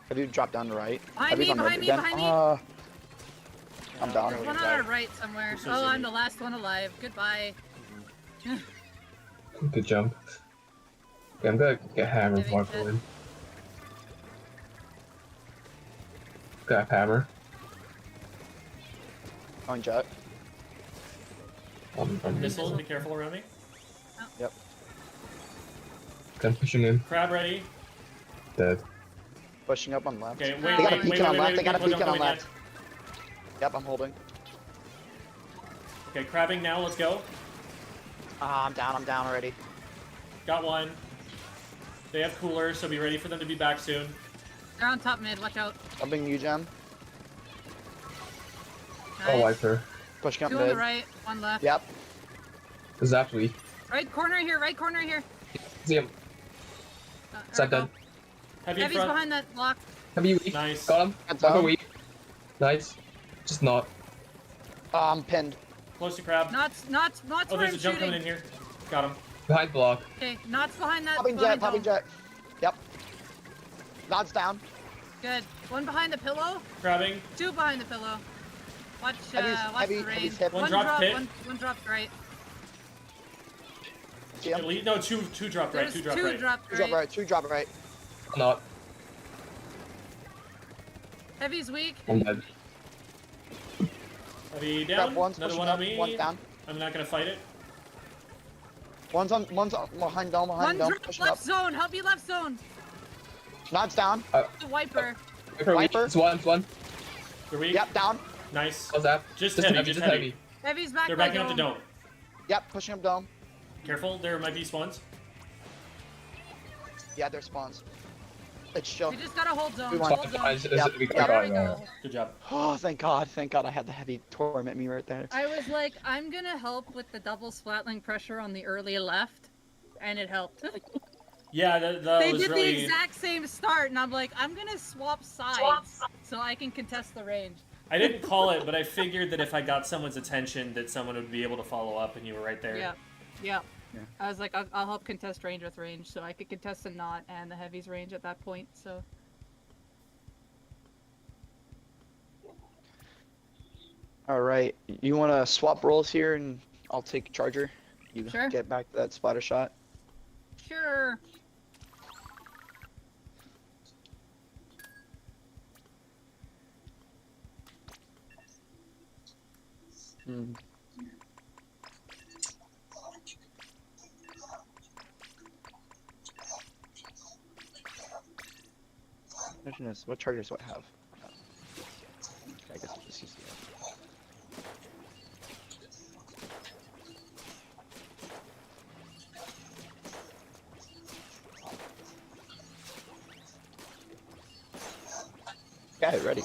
Heavy drop down to right. Behind Heavy's me, on behind mid me, again. behind me. I'm Yeah, down. barely One on died. our right somewhere. I'm so Oh, I'm silly. the last one alive. Goodbye. Good jump. Okay, I'm gonna get hammer Living before I set. go in. Got hammer. On jet. Missile, be careful around me. Yep. Okay, I'm pushing in. Crab ready. Dead. Pushing up on left. Okay, They wait, got a wait, wait, beacon wait, on wait, left. wait, They got a people don't beacon go on in left. yet. Yep, I'm holding. Okay, crabbing now, let's go. Ah, I'm down already. Got one. They have coolers, so be ready for them to be back soon. They're on top mid. Watch out. Jumping you, Gem. Nice. Oh, wiper. Pushing up Two mid. on the right, one left. Yep. Exactly. Right corner here. Right corner here. See him. Side Ergo. dead. Heavy in Heavy's front. behind that block. Heavy weak. Nice. Got him. That's Wiper down. weak. Nice. Just not. I'm pinned. Close to crab. Knots Oh, where there's I'm a jump shooting. coming in here. Got him. Behind block. Okay, Knots behind that. Popping behind jet, popping dome. jet. Yep. Nods down. Good. One behind the pillow. Crabbing. Two behind the pillow. Watch, Heavy's- watch the heavy's range. hip. One dropped pit. One dropped right. See him? Elite. No, two dropped right. There's Two dropped two right. dropped Two drop right. right. Two drop right. Not. Heavy's weak. I'm dead. Heavy Grab down. one's Another pushing one up. on me. One's down. I'm not gonna fight it. One's behind dome. One Behind dome. drop Pushing up. left zone. Help me left zone. Nods down. The wiper. Wiper weak. Wiper. It's one. It's one. They're weak. Yep. Down. Nice. How's that? Just heavy. Just heavy. Heavy's back They're by backing up the dome. dome. Yep. Pushing up dome. Careful. There might be spawns. Yeah, there's spawns. It's chill. We just gotta hold zone. We want- Hold Fine, zone. Yeah, we yeah. There we got go. Good job. Oh, thank God. Thank God I had the heavy torment me right there. I was like, I'm gonna help with the double splatling pressure on the early left, and it helped. Yeah, that They was did really. the exact same start, and I'm like, I'm gonna swap sides so I can contest the range. I didn't call it, but I figured that if I got someone's attention, that someone would be able to follow up, and you were right there. Yeah, yeah. Yeah. I was like, I'll help contest range with range, so I could contest the knot and the heavy's range at that point. So All right. You want to swap roles here, and I'll take charger. You Sure. get back to that splatter shot. sure. Hmm. Question is, what chargers do I have? Okay, I guess I'll just use the Okay, ready.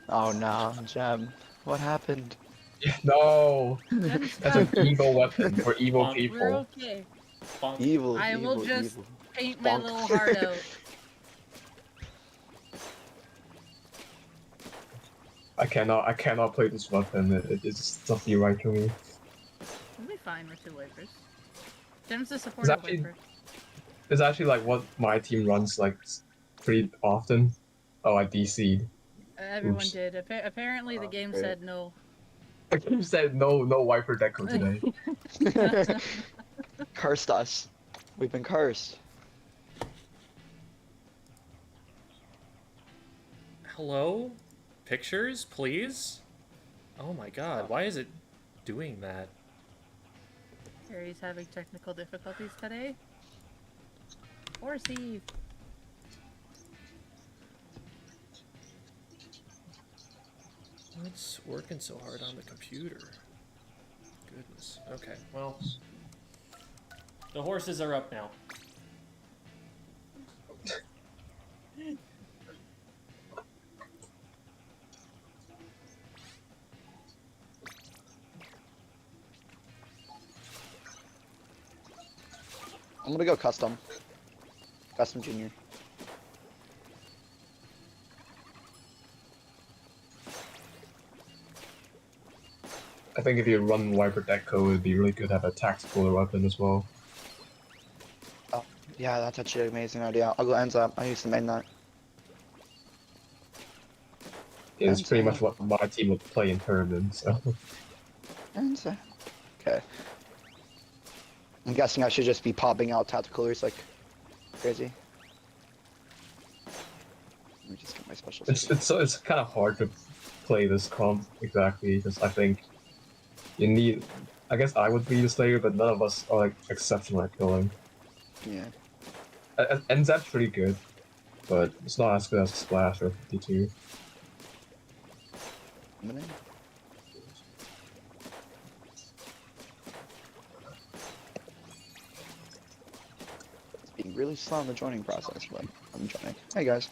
Oh no, Gem. What happened? No. That's That's an evil weapon for evil We're We're people. okay. Bonk. Evil, I evil, will just evil. paint my Bonk. little heart out. I cannot play this weapon. It just doesn't feel right to me. We'll be fine with two wipers. Gem's the supportive actually- wiper. It's actually like what my team runs like pretty often. Oh, I DC'd. Everyone Oops. did. Apparently, the game Okay. said no. The game said no wiper deco today. Cursed us. We've been cursed. Hello? Pictures, please? Oh my god, why is it doing that? Harry's having technical difficulties today. Or Steve. What's working so hard on the computer? Goodness. Okay, well. The horses are up now. I'm gonna go custom. Custom junior. I think if you run wiper deco, it'd be really good to have a tactical weapon as well. Yeah, that's actually an amazing idea. I'll go ends up. I used to main that. It's pretty much what my team would play in tournaments. So. Ends up. Okay. I'm guessing I should just be popping out tacticalers like crazy. Let me just get my special. It's kind of hard to play this comp exactly because I think you need. I guess I would be the Slayer, but none of us are like exceptional at killing. Yeah. NZ's pretty good, but it's not as good as Splash or 52. I'm gonna- really slow in the joining process, but I'm joining. Hey guys.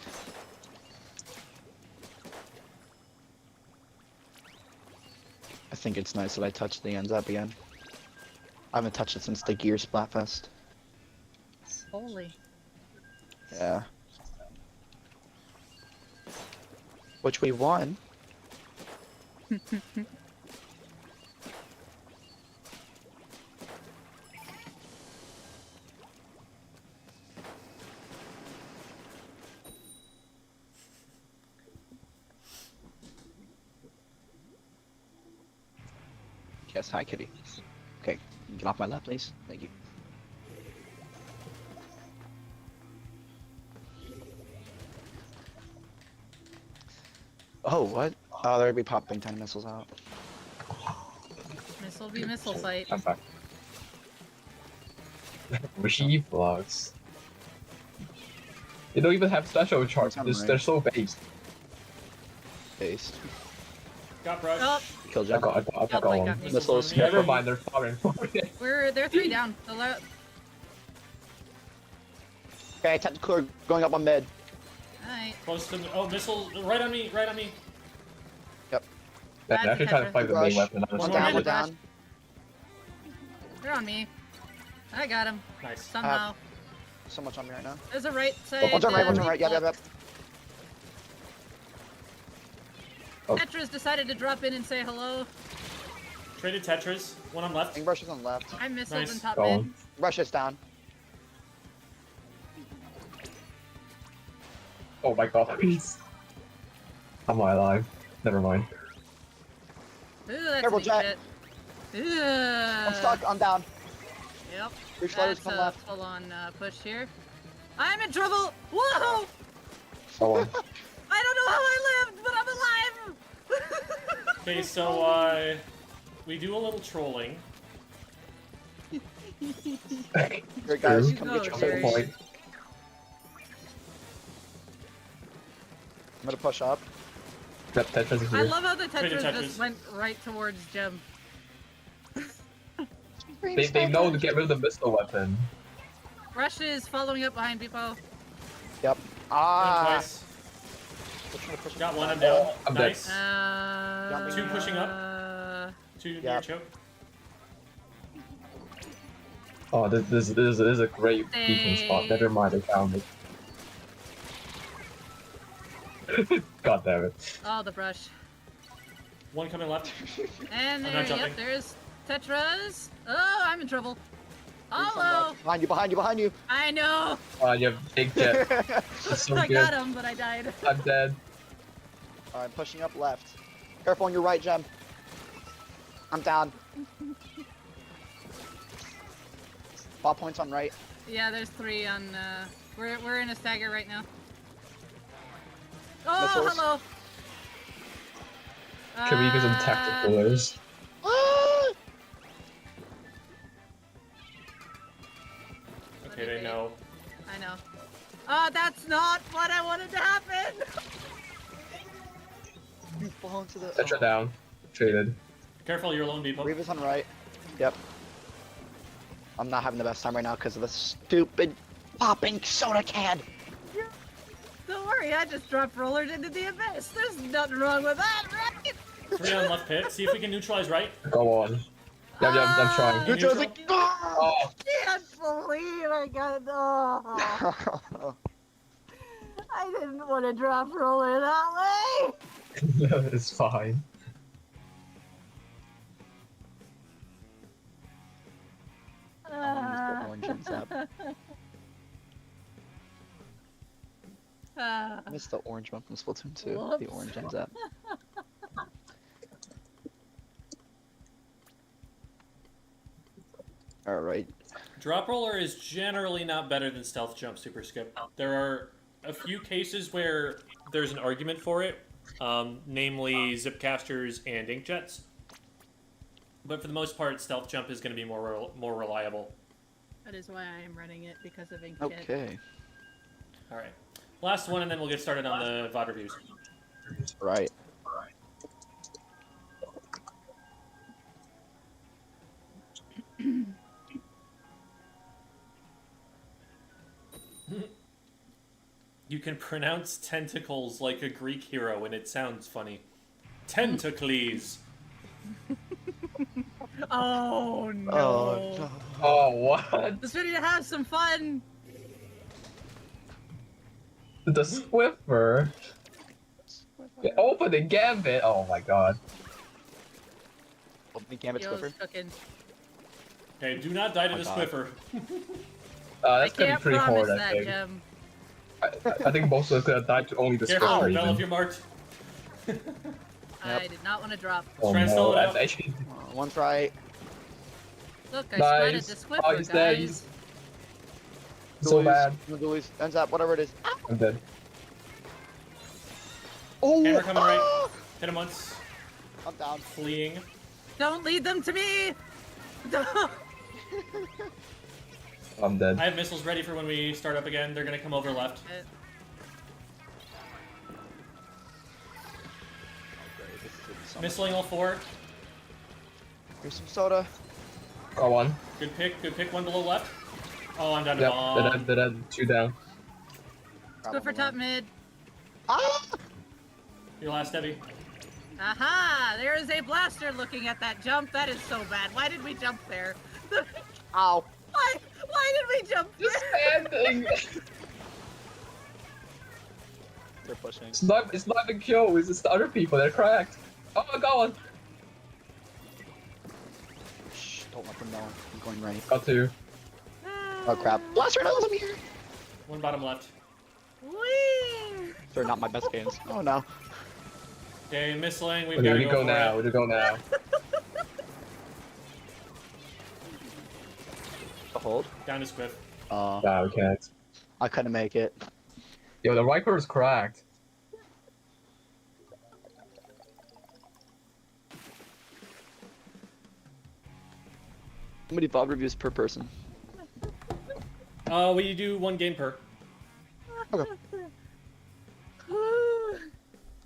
I think it's nice that I touched the ends up again. I haven't touched it since the Gear Splatfest. Holy. Yeah. Which we won. Yes, hi kitty. Okay, get off my lap, please. Thank you. Oh, what? Oh, they're gonna be popping 10 missiles out. Missile be missile fight. I'm back. Receive blocks. They don't even have special charts. They're so based. Based. Got brush. Oh, Kill I jump. got Like, one. got me. Missiles. Never mind, they're firing for it. they're 3 down. Okay, tactical going up on mid. Alright. Close to me. Oh, missile. Right on me. Right on me. They're actually trying to fight the main Rush. weapon. One One more down, minute. one down. They're on me. I got him. Nice. Somehow. So much on me right now. There's a right side. One's on right, one's on right. Yep, yep, yep. Oh. Petra's decided to drop in and say hello. Traded Tetris. One on left. Ink brush is on left. I'm missiled Nice. in top Go mid. on. Brush is down. Oh my god, please. Am I alive? Never mind. Ooh, that's Careful, neat Jack. shit. Ooh. I'm stuck, I'm down. Yep. Reach letters That's come a left. full-on push here. I'm in trouble! Whoa! Go on. I don't know how I lived, but I'm alive! Okay, so we do a little trolling. Here, guys, True. come You get go, your Jerry. Fair point. I'm gonna push up. That Tetris is I here. love how the Traded Tetris Tetris. just went right towards Gem. They know to get rid of the missile weapon. Rush is following up behind Beepo. Yep. Went Ah. twice. We're trying to push Got up. one. I'm down. I'm dead. Nice. Jumping. Two pushing up. Two near Yep. choke. Oh, this is a great beacon spot. Never mind, I found it. God damn it. Oh, the brush. One coming left. And I'm there, not jumping. yep, there's Tetras. Oh, I'm in trouble. Reach some Hello! left. Behind you, behind you, behind you. I know! Oh, you have big jet. That's so I good. got him, but I died. I'm dead. Alright, pushing up left. Careful on your right, Gem. I'm down. 5 points on right. Yeah, there's 3 on, we're in a stagger right now. Oh, Missiles. hello! Can we get some tacticalers? Okay, they know. I know. Oh, that's not what I wanted to happen! You fall into the. Tetra down. Traded. Careful, you're alone, people. Reva's on right. Yep. I'm not having the best time right now because of the stupid popping soda can. Don't worry, I just dropped rollers into the abyss. There's nothing wrong with that, right? 3 on left pit. See if we can neutralize right. Go on. Yeah, I'm trying. You Neutral is neutral? like. Oh! Oh, Can't believe I got oh, I didn't want to drop roller that way. it's fine. Mr. Orange ends up. Missed the orange one from Splatoon 2. The Whoops. orange ends up. Alright. Drop roller is generally not better than stealth jump super skip. There are a few cases where there's an argument for it, namely zipcasters and inkjets. But for the most part, stealth jump is going to be more reliable. That is why I am running it, because of Inkjet. Okay. All right, last one, and then we'll get started on the VOD reviews. Right. You can pronounce tentacles like a Greek hero, and it sounds funny. Tentacles. Oh no. Oh, no. Oh, what? Just ready to have some fun. The Swiffer. The opening gambit. Oh my god. Opening Gambit Yo's Swiffer. cooking. Okay, do not die to Oh the my God. Swiffer. That's I gonna be can't pretty promise hard, I that, think. Gem. I think most of us could have died to only the Careful, Swiffer. Bell, if even. you're marked. I did not want to drop. Oh Try and no, stall it that's out. actually One's right. Look, I nice. spotted the Squiffer, Oh, he's dead. guys. So bad. Dooley's ends up, whatever it is. I'm dead. Oh! Hammer coming right. ah! Hit him once. I'm down. Fleeing. Don't lead them to me. Don't. I'm dead. I have missiles ready for when we start up again. They're gonna come over left. Missiling all 4. Here's some soda. Got one. Good pick. Good pick. 1 below left. Oh, I'm down to Yep, bomb. dead. 2 down. Squiffer top mid. Ah! Your last heavy. Aha! There is a blaster looking at that jump. That is so bad. Why did we jump there? Ow. Why did we jump there? Standing. They're pushing. It's not even kill. It's just the other people. They're cracked. Oh, I got one. Shh, don't let them know. I'm going right. Got 2. Oh crap. Blaster knows I'm here! 1 bottom left. Whee! They're not my best games. Oh no. Okay, missiling. We've Okay, got to we go go for now. it. We go now. The hold. Down to Squiff. Nah, we can't. I couldn't make it. Yo, the Viper is cracked. How many VOD reviews per person? We do 1 game per. Okay.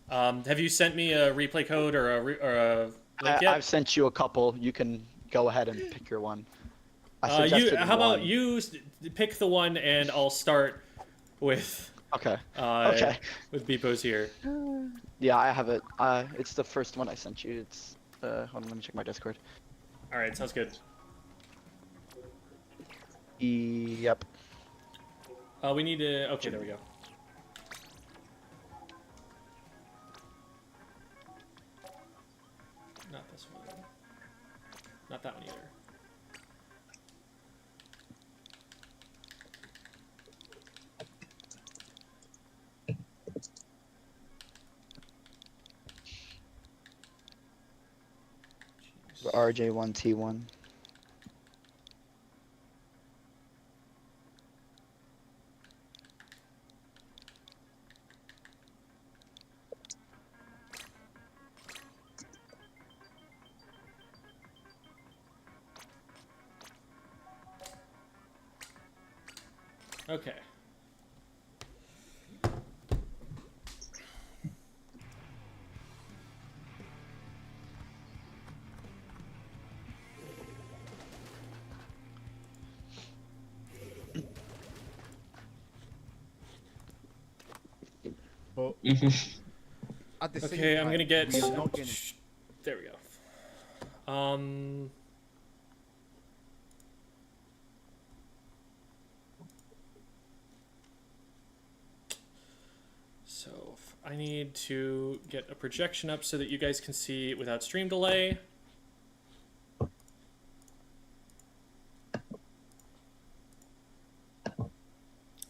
Have you sent me a replay code or a link yet? I've sent you a couple. You can go ahead and pick your one. I suggested how about one. you pick the one and I'll start with Okay. Okay. with Beepos here. Yeah, I have it. It's the first one I sent you. It's hold on, let me check my Discord. All right, sounds good. Yep. We need to. Okay, there we go. Not this one. Not that one either. The RJ1T1. Okay. But at the same Okay, I'm time, gonna get. you're not gonna- There we go. So I need to get a projection up so that you guys can see without stream delay.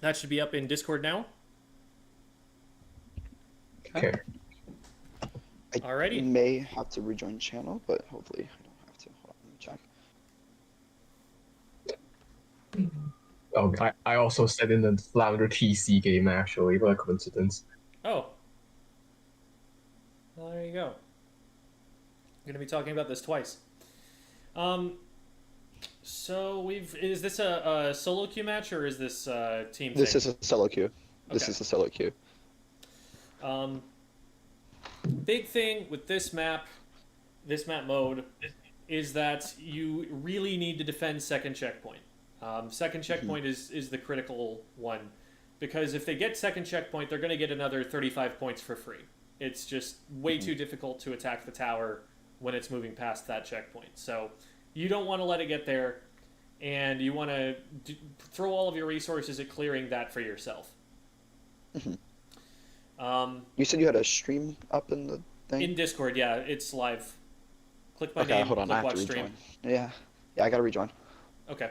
That should be up in Discord now. Okay. I Alrighty. may have to rejoin channel, but hopefully I don't have to. Hold on, let me check. Oh, I also said in the Flounder TC game actually. What a coincidence. Oh. Well, there you go. I'm gonna be talking about this twice. So is this a solo queue match or is this team? This thing? is a solo queue. This Okay. is a solo queue. Big thing with this map mode, is that you really need to defend second checkpoint. Second checkpoint is the critical one because if they get second checkpoint, they're going to get another 35 points for free. It's just way too difficult to attack the tower when it's moving past that checkpoint. So you don't want to let it get there, and you want to throw all of your resources at clearing that for yourself. You said you had a stream up in the thing? In Discord, yeah, it's live. Click my Okay, name, hold on, I click have to watch rejoin. stream. Yeah, I gotta rejoin. Okay.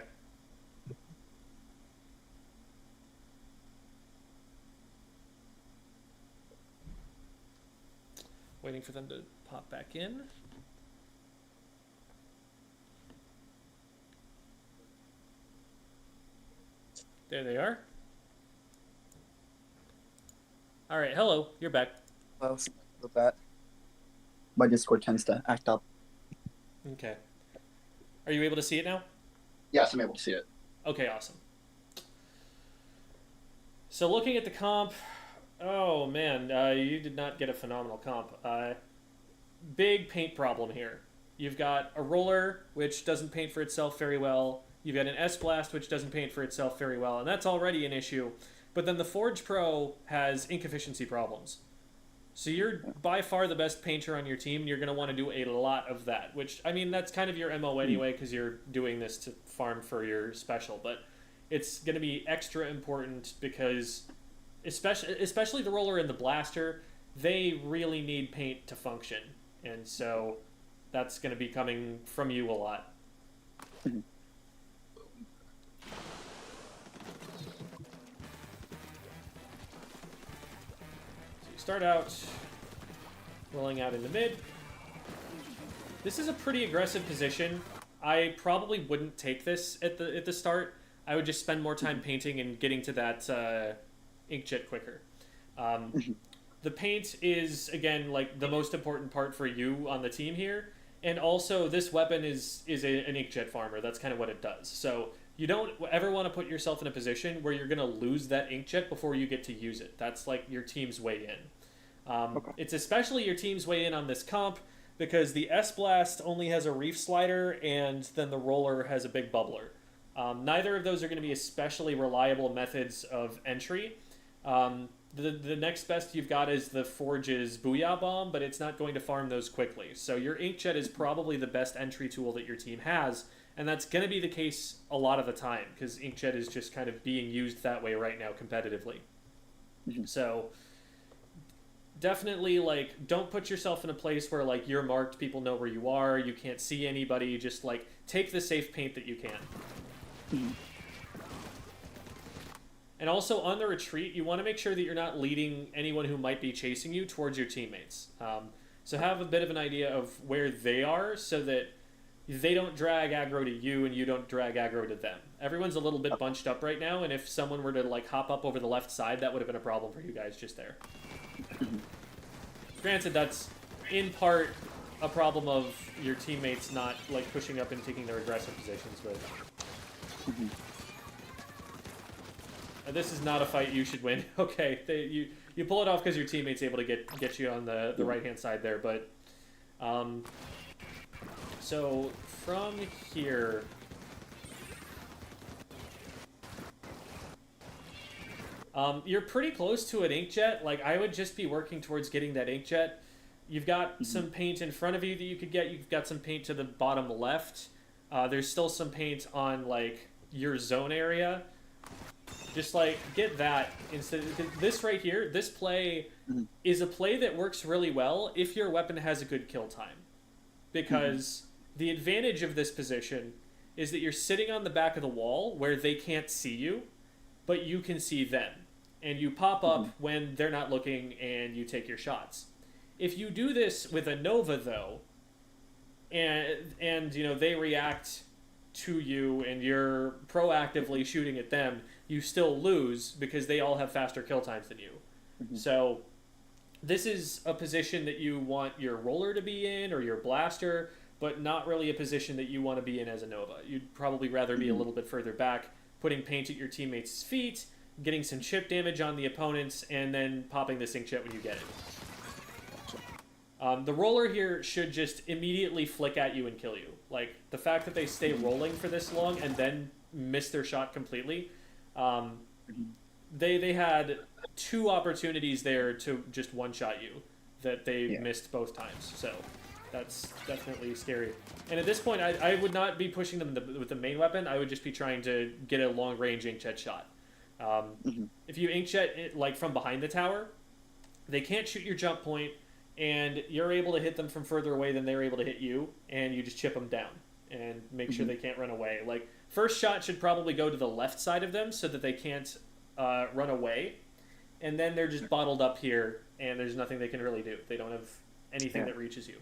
Waiting for them to pop back in. There they are. All right, hello, you're back. Well, with that, my Discord tends to act up. Okay. Are you able to see it now? Yes, I'm able to see it. Okay, awesome. So looking at the comp, oh man, you did not get a phenomenal comp. Big paint problem here. You've got a roller, which doesn't paint for itself very well. You've got an S-Blast, which doesn't paint for itself very well, and that's already an issue. But then the Forge Pro has ink efficiency problems. So you're by far the best painter on your team, and you're going to want to do a lot of that, which, I mean, that's kind of your MO anyway, because you're doing this to farm for your special. But it's going to be extra important because, especially the roller and the blaster, they really need paint to function. And so that's going to be coming from you a lot. Start out rolling out in the mid. This is a pretty aggressive position. I probably wouldn't take this at the start. I would just spend more time painting and getting to that inkjet quicker. The paint is, again, like the most important part for you on the team here. And also, this weapon is an inkjet farmer. That's kind of what it does. So you don't ever want to put yourself in a position where you're going to lose that inkjet before you get to use it. That's like your team's way in. Okay. It's especially your team's way in on this comp because the S-Blast only has a reef slider and then the roller has a big bubbler. Neither of those are going to be especially reliable methods of entry. The next best you've got is the Forge's Booyah Bomb, but it's not going to farm those quickly. So your inkjet is probably the best entry tool that your team has, and that's going to be the case a lot of the time because inkjet is just kind of being used that way right now competitively. So definitely, like, don't put yourself in a place where, like, you're marked, people know where you are, you can't see anybody. Just, like, take the safe paint that you can. And also, on the retreat, you want to make sure that you're not leading anyone who might be chasing you towards your teammates. So have a bit of an idea of where they are so that they don't drag aggro to you and you don't drag aggro to them. Everyone's a little bit bunched up right now, and if someone were to, like, hop up over the left side, that would have been a problem for you guys just there. Granted, that's in part a problem of your teammates not, like, pushing up and taking their aggressive positions, but this is not a fight you should win. Okay, you pull it off because your teammate's able to get you on the right hand side there, but so from here. You're pretty close to an inkjet. Like, I would just be working towards getting that inkjet. You've got some paint in front of you that you could get. You've got some paint to the bottom left. There's still some paint on, like, your zone area. Just, like, get that instead. This right here, this play is a play that works really well if your weapon has a good kill time. Because the advantage of this position is that you're sitting on the back of the wall where they can't see you, but you can see them. And you pop up when they're not looking and you take your shots. If you do this with a Nova, though, and you know, they react to you and you're proactively shooting at them, you still lose because they all have faster kill times than you. So this is a position that you want your roller to be in or your blaster, but not really a position that you want to be in as a Nova. You'd probably rather be a little bit further back, putting paint at your teammates' feet, getting some chip damage on the opponents, and then popping this inkjet when you get it. The roller here should just immediately flick at you and kill you. Like, the fact that they stay rolling for this long and then miss their shot completely they had 2 opportunities there to just one-shot you that they Yeah. missed both times. So that's definitely scary. And at this point, I would not be pushing them with the main weapon. I would just be trying to get a long-range inkjet shot. If you inkjet it like from behind the tower, they can't shoot your jump point, and you're able to hit them from further away than they're able to hit you, and you just chip them down and make sure they can't run away. Like, first shot should probably go to the left side of them so that they can't run away, and then they're just bottled up here, and there's nothing they can really do. They don't have anything that reaches you.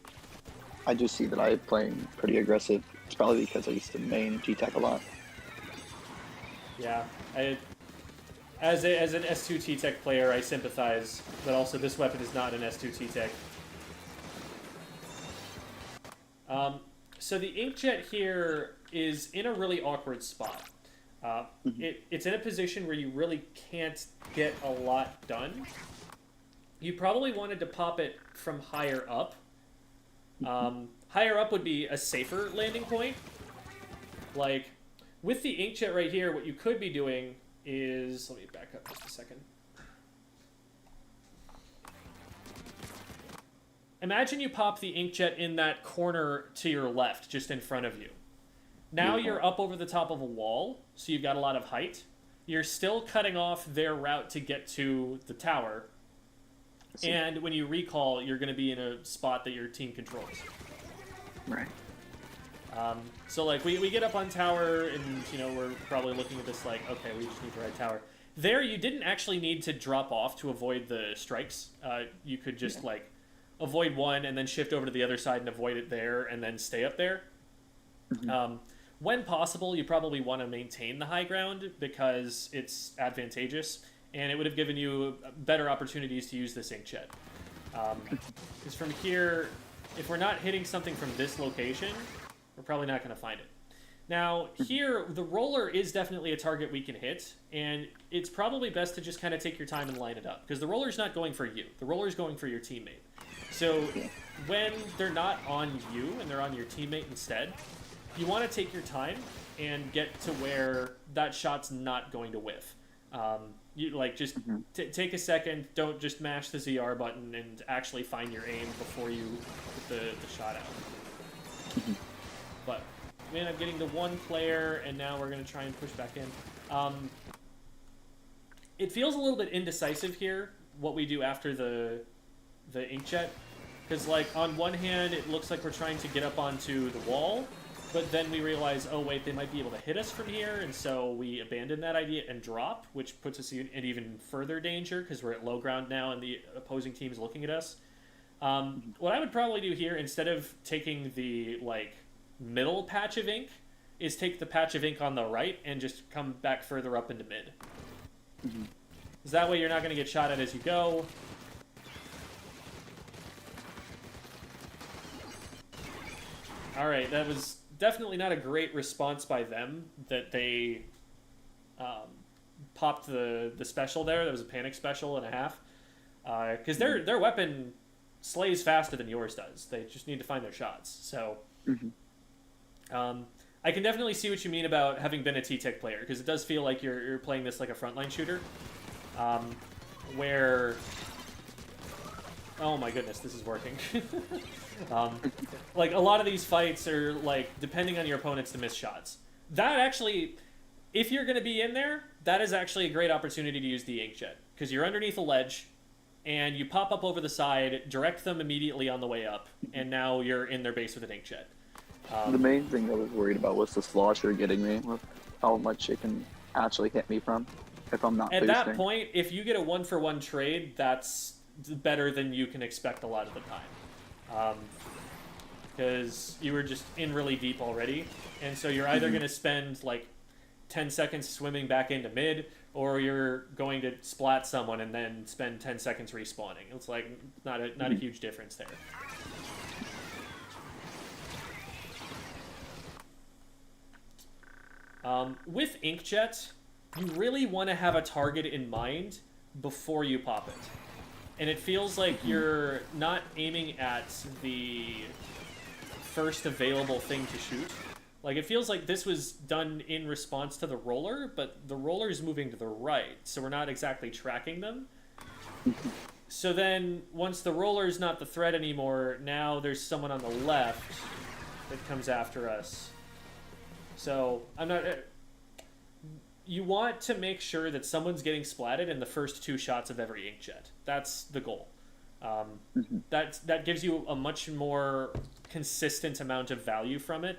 I just see that I'm playing pretty aggressive. It's probably because I used to main G-Tech a lot. Yeah, as an S2 T-Tech player, I sympathize, but also this weapon is not an S2 T-Tech. So the inkjet here is in a really awkward spot. It's in a position where you really can't get a lot done. You probably wanted to pop it from higher up. Higher up would be a safer landing point. Like, with the inkjet right here, what you could be doing is... Let me back up just a second. Imagine you pop the inkjet in that corner to your left, just in front of you. Now you're up over the top of a wall, so you've got a lot of height. You're still cutting off their route to get to the tower. And when you recall, you're going to be in a spot that your team controls. Right. So, like, we get up on tower, and, you know, we're probably looking at this like, okay, we just need the right tower. There, you didn't actually need to drop off to avoid the strikes. You could just, like, avoid one and then shift over to the other side and avoid it there and then stay up there. When possible, you probably want to maintain the high ground because it's advantageous, and it would have given you better opportunities to use this inkjet. Because from here, if we're not hitting something from this location, we're probably not going to find it. Now, here, the roller is definitely a target we can hit, and it's probably best to just kind of take your time and line it up, because the roller's not going for you. The roller's going for your teammate. So when they're not on you and they're on your teammate instead, you want to take your time and get to where that shot's not going to whiff. You like just take a second. Don't just mash the ZR button and actually find your aim before you put the shot out. But we end up getting the one player, and now we're going to try and push back in. It feels a little bit indecisive here what we do after the inkjet, because like on one hand it looks like we're trying to get up onto the wall, but then we realize, oh wait, they might be able to hit us from here, and so we abandon that idea and drop, which puts us in even further danger because we're at low ground now and the opposing team is looking at us. What I would probably do here, instead of taking the like middle patch of ink, is take the patch of ink on the right and just come back further up into mid. Because that way you're not going to get shot at as you go. Alright, that was definitely not a great response by them, that they popped the special there. That was a panic special and a half. Because their weapon slays faster than yours does. They just need to find their shots. So, I can definitely see what you mean about having been a T-Tech player, because it does feel like you're playing this like a frontline shooter. Where... Oh my goodness, this is working. Like, a lot of these fights are, like, depending on your opponents to miss shots. That actually, if you're going to be in there, that is actually a great opportunity to use the inkjet. Because you're underneath a ledge, and you pop up over the side, direct them immediately on the way up, and now you're in their base with an inkjet. The main thing I was worried about was the slosher getting me, with how much it can actually hit me from, if I'm not At boosting. that point, if you get a one-for-one trade, that's better than you can expect a lot of the time. Because you were just in really deep already, and so you're either going to spend like 10 seconds swimming back into mid, or you're going to splat someone and then spend 10 seconds respawning. It's like not a huge difference there. With inkjet, you really want to have a target in mind before you pop it. And it feels like you're not aiming at the first available thing to shoot. Like, it feels like this was done in response to the roller, but the roller is moving to the right, so we're not exactly tracking them. So then, once the roller is not the threat anymore, now there's someone on the left that comes after us. So, I'm not... You want to make sure that someone's getting splatted in the first 2 shots of every inkjet. That's the goal. That gives you a much more consistent amount of value from it,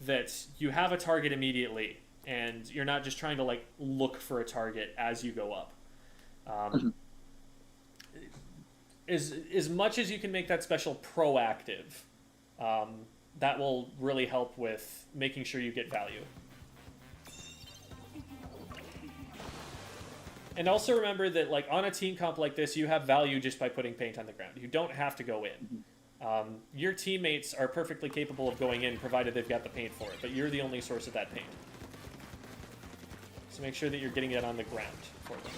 that you have a target immediately, and you're not just trying to, like, look for a target as you go up. As much as you can make that special proactive, that will really help with making sure you get value. And also remember that, like, on a team comp like this, you have value just by putting paint on the ground. You don't have to go in. Your teammates are perfectly capable of going in, provided they've got the paint for it, but you're the only source of that paint. So make sure that you're getting it on the ground for them.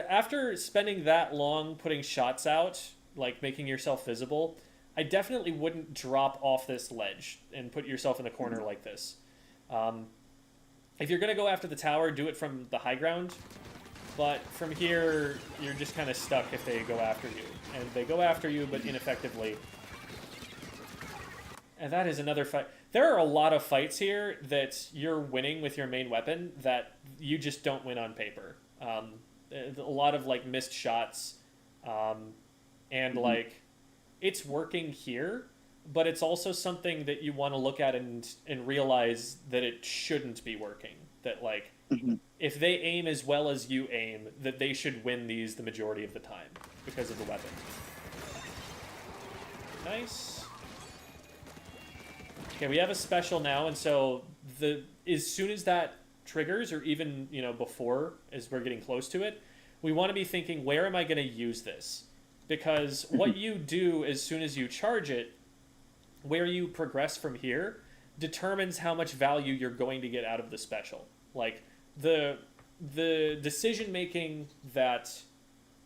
After spending that long putting shots out, like making yourself visible, I definitely wouldn't drop off this ledge and put yourself in the corner like this. If you're going to go after the tower, do it from the high ground. But from here, you're just kind of stuck if they go after you. And they go after you, but ineffectively. And that is another fight. There are a lot of fights here that you're winning with your main weapon that you just don't win on paper. A lot of, like, missed shots. And, like, it's working here, but it's also something that you want to look at and realize that it shouldn't be working. That, like, if they aim as well as you aim, that they should win these the majority of the time because of the weapon. Nice. Okay, we have a special now, and so as soon as that triggers, or even, you know, before, as we're getting close to it, we want to be thinking, where am I going to use this? Because what you do as soon as you charge it, where you progress from here, determines how much value you're going to get out of the special. Like, the decision making that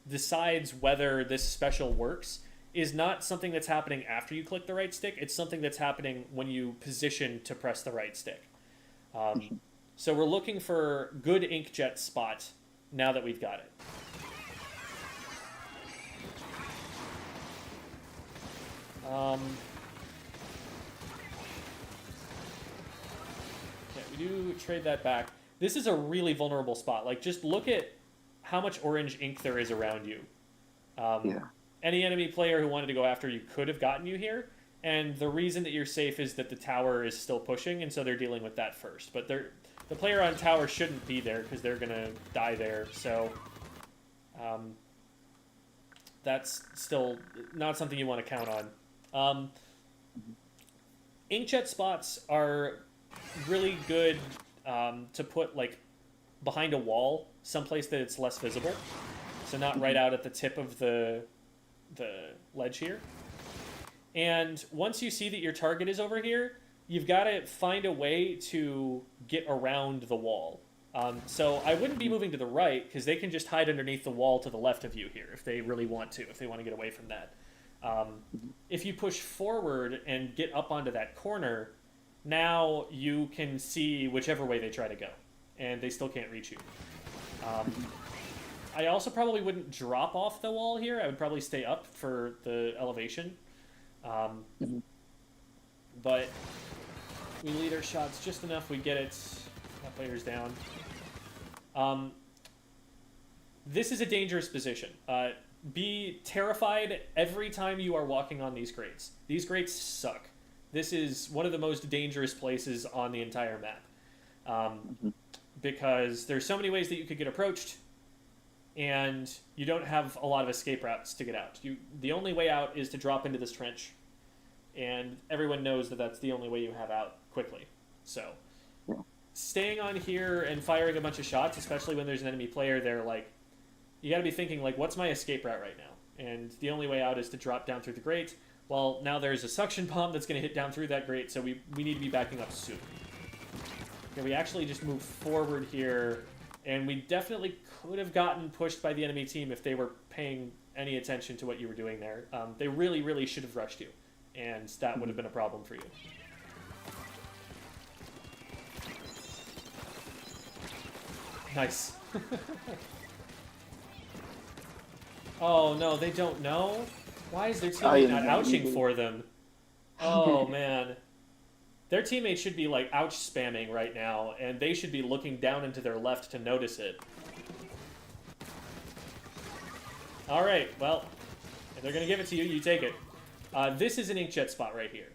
decides whether this special works is not something that's happening after you click the right stick. It's something that's happening when you position to press the right stick. So we're looking for good inkjet spot now that we've got it. Okay, we do trade that back. This is a really vulnerable spot. Like, just look at how much orange ink there is around you. Any enemy player who wanted to go after you could have gotten you here, and the reason that you're safe is that the tower is still pushing, and so they're dealing with that first. But the player on tower shouldn't be there, because they're going to die there, so that's still not something you want to count on. Inkjet spots are really good to put, like, behind a wall, someplace that it's less visible, so not right out at the tip of the ledge here. And once you see that your target is over here, you've got to find a way to get around the wall. So I wouldn't be moving to the right, because they can just hide underneath the wall to the left of you here if they really want to, if they want to get away from that. If you push forward and get up onto that corner, now you can see whichever way they try to go, and they still can't reach you. I also probably wouldn't drop off the wall here. I would probably stay up for the elevation. But we lead our shots just enough. We get it. That player's down. This is a dangerous position. Be terrified every time you are walking on these grates. These grates suck. This is one of the most dangerous places on the entire map. Because there's so many ways that you could get approached, and you don't have a lot of escape routes to get out. The only way out is to drop into this trench, and everyone knows that that's the only way you have out quickly. So, staying on here and firing a bunch of shots, especially when there's an enemy player there, like, you got to be thinking, like, what's my escape route right now? And the only way out is to drop down through the grate. Well, now there's a suction bomb that's going to hit down through that grate, so we need to be backing up soon. Okay, we actually just moved forward here, and we definitely could have gotten pushed by the enemy team if they were paying any attention to what you were doing there. They really, really should have rushed you, and that would have been a problem for you. Nice. Oh no, they don't know? Why is their teammate not ouching for them? Oh man. Their teammate should be like ouch spamming right now, and they should be looking down into their left to notice it. Alright, well, if they're gonna give it to you, you take it. This is an inkjet spot right here.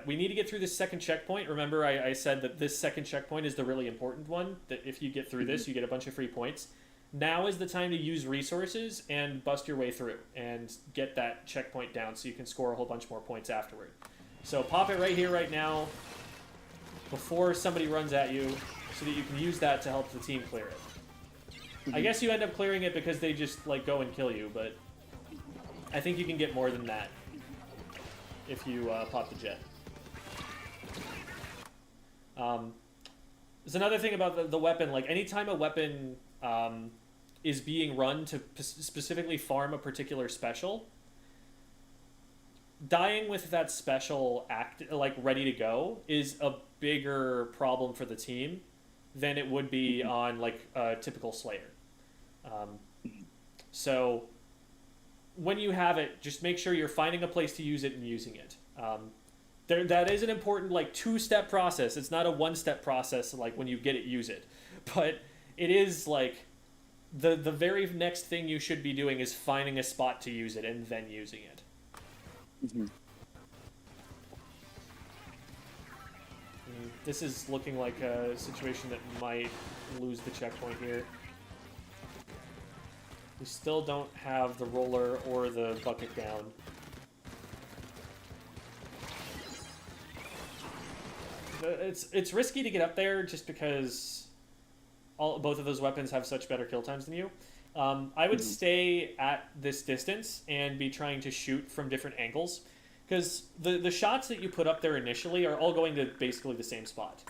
We need to get through this second checkpoint. Remember, I said that this second checkpoint is the really important one, that if you get through this, you get a bunch of free points. Now is the time to use resources and bust your way through and get that checkpoint down so you can score a whole bunch more points afterward. So pop it right here, right now, before somebody runs at you, so that you can use that to help the team clear it. I guess you end up clearing it because they just, like, go and kill you, but I think you can get more than that if you pop the jet. There's another thing about the weapon. Like, anytime a weapon is being run to specifically farm a particular special, dying with that special ready to go is a bigger problem for the team than it would be on, like, a typical Slayer. So when you have it, just make sure you're finding a place to use it and using it. That is an important, like, two-step process. It's not a one-step process, like, when you get it, use it. But it is, like, the very next thing you should be doing is finding a spot to use it and then using it. This is looking like a situation that might lose the checkpoint here. We still don't have the roller or the bucket down. It's risky to get up there just because both of those weapons have such better kill times than you. I would stay at this distance and be trying to shoot from different angles, because the shots that you put up there initially are all going to basically the same spot.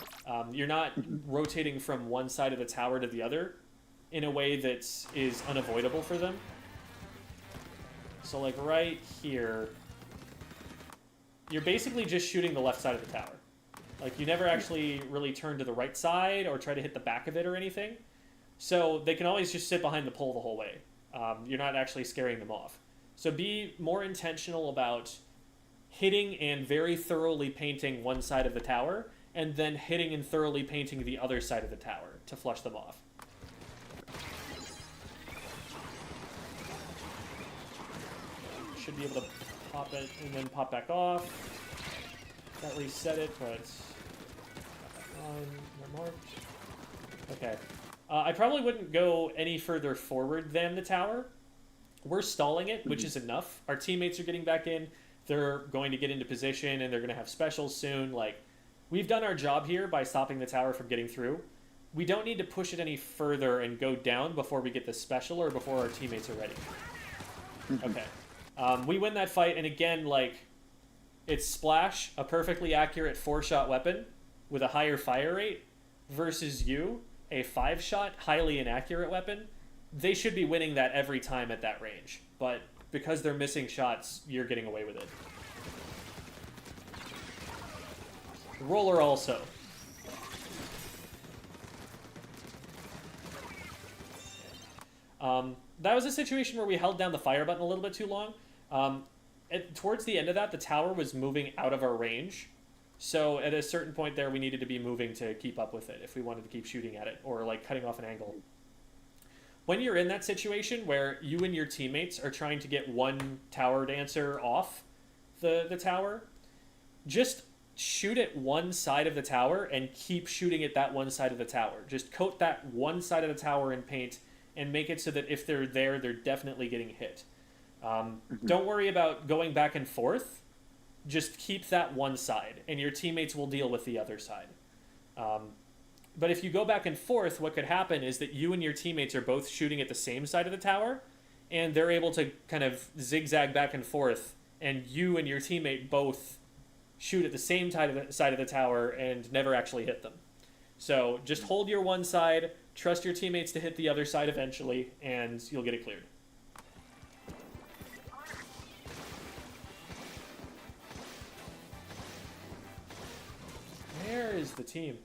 You're not rotating from one side of the tower to the other in a way that is unavoidable for them. So, like, right here, you're basically just shooting the left side of the tower. Like, you never actually really turn to the right side or try to hit the back of it or anything. So they can always just sit behind the pole the whole way. You're not actually scaring them off. So be more intentional about hitting and very thoroughly painting one side of the tower, and then hitting and thoroughly painting the other side of the tower to flush them off. Should be able to pop it and then pop back off. Can't reset it, but not marked. Okay. I probably wouldn't go any further forward than the tower. We're stalling it, which is enough. Our teammates are getting back in. They're going to get into position, and they're going to have specials soon. Like, we've done our job here by stopping the tower from getting through. We don't need to push it any further and go down before we get the special or before our teammates are ready. Okay. We win that fight, and again, like, it's Splash, a perfectly accurate 4-shot weapon with a higher fire rate, versus you, a 5-shot, highly inaccurate weapon. They should be winning that every time at that range, but because they're missing shots, you're getting away with it. Roller also. That was a situation where we held down the fire button a little bit too long. Towards the end of that, the tower was moving out of our range. So at a certain point there, we needed to be moving to keep up with it if we wanted to keep shooting at it, or like cutting off an angle. When you're in that situation where you and your teammates are trying to get one tower dancer off the tower, just shoot at one side of the tower and keep shooting at that one side of the tower. Just coat that one side of the tower in paint and make it so that if they're there, they're definitely getting hit. Don't worry about going back and forth. Just keep that one side, and your teammates will deal with the other side. But if you go back and forth, what could happen is that you and your teammates are both shooting at the same side of the tower, and they're able to kind of zigzag back and forth, and you and your teammate both shoot at the same side of the tower and never actually hit them. So just hold your one side, trust your teammates to hit the other side eventually, and you'll get it cleared. Where is the team?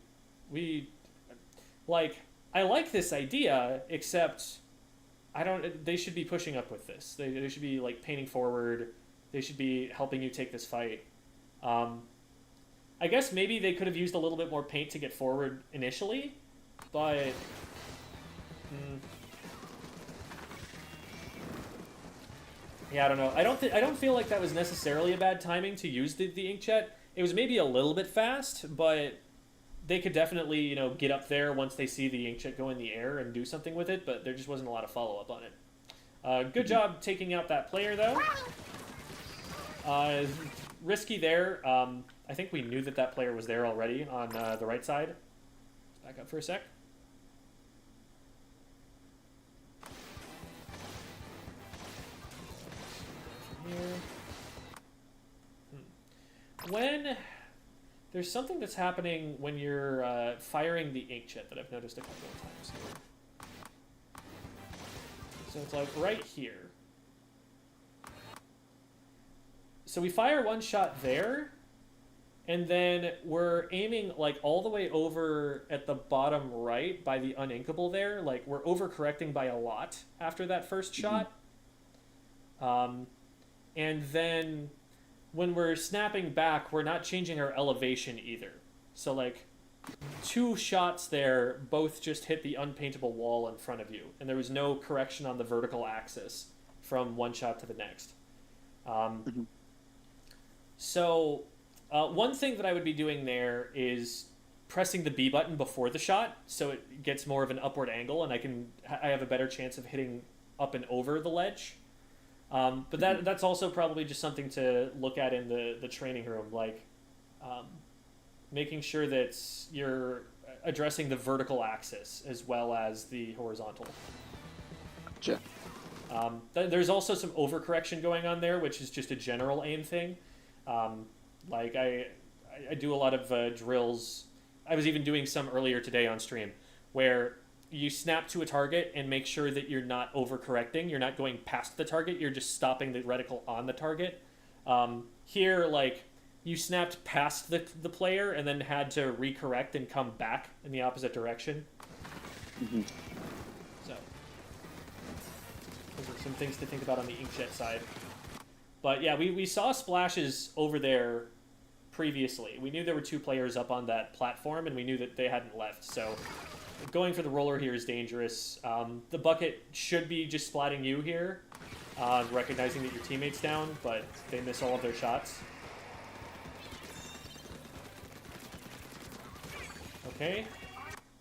I like this idea, except they should be pushing up with this. They should be, like, painting forward. They should be helping you take this fight. I guess maybe they could have used a little bit more paint to get forward initially, but... Yeah, I don't know. I don't feel like that was necessarily a bad timing to use the inkjet. It was maybe a little bit fast, but they could definitely, you know, get up there once they see the inkjet go in the air and do something with it, but there just wasn't a lot of follow-up on it. Good job taking out that player, though. Risky there. I think we knew that player was there already on the right side. Let's back up for a sec. When there's something that's happening when you're firing the inkjet that I've noticed a couple of times here. So it's like right here. So we fire one shot there, and then we're aiming like all the way over at the bottom right by the uninkable there. Like we're overcorrecting by a lot after that first shot. And then when we're snapping back, we're not changing our elevation either. So like 2 shots there both just hit the unpaintable wall in front of you, and there was no correction on the vertical axis from one shot to the next. So one thing that I would be doing there is pressing the B button before the shot, so it gets more of an upward angle, and I have a better chance of hitting up and over the ledge. But that's also probably just something to look at in the training room, like making sure that you're addressing the vertical axis as well as the horizontal. Gotcha. There's also some overcorrection going on there, which is just a general aim thing. Like I do a lot of drills. I was even doing some earlier today on stream where you snap to a target and make sure that you're not overcorrecting. You're not going past the target. You're just stopping the reticle on the target. Here, like, you snapped past the player and then had to recorrect and come back in the opposite direction. So, those are some things to think about on the inkjet side. But yeah, we saw splashes over there previously. We knew there were 2 players up on that platform, and we knew that they hadn't left, so going for the roller here is dangerous. The bucket should be just splatting you here, recognizing that your teammate's down, but they miss all of their shots. Okay.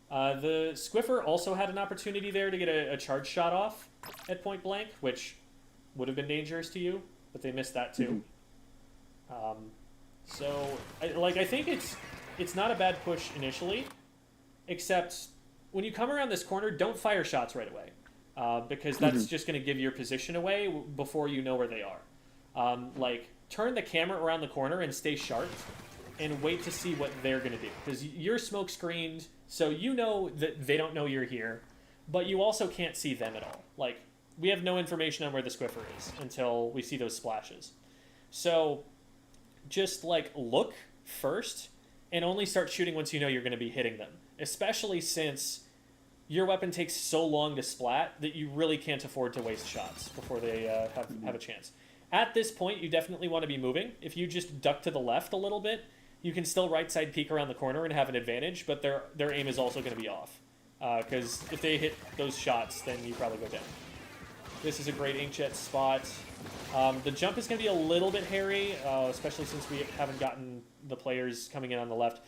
The Squiffer also had an opportunity there to get a charge shot off at point blank, which would have been dangerous to you, but they missed that too. So, I think it's not a bad push initially, except when you come around this corner, don't fire shots right away, because that's just going to give your position away before you know where they are. Like, turn the camera around the corner and stay sharp, and wait to see what they're going to do, because you're smoke screened, so you know that they don't know you're here, but you also can't see them at all. Like, we have no information on where the Squiffer is until we see those splashes. So, just, like, look first, and only start shooting once you know you're going to be hitting them. Especially since your weapon takes so long to splat that you really can't afford to waste shots before they have a chance. At this point, you definitely want to be moving. If you just duck to the left a little bit, you can still right side peek around the corner and have an advantage, but their aim is also going to be off. Because if they hit those shots, then you probably go down. This is a great inkjet spot. The jump is going to be a little bit hairy, especially since we haven't gotten the players coming in on the left.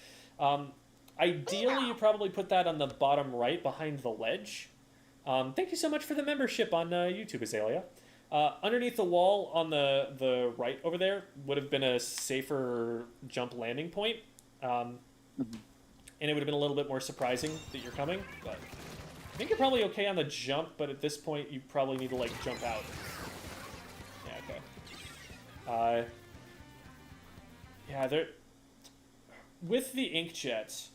Ideally, you probably put that on the bottom right behind the ledge. Thank you so much for the membership on YouTube, Azalea. Underneath the wall on the right over there would have been a safer jump landing point. And it would have been a little bit more surprising that you're coming. But I think you're probably okay on the jump, but at this point, you probably need to, like, jump out. Yeah, okay. Yeah, with the inkjet,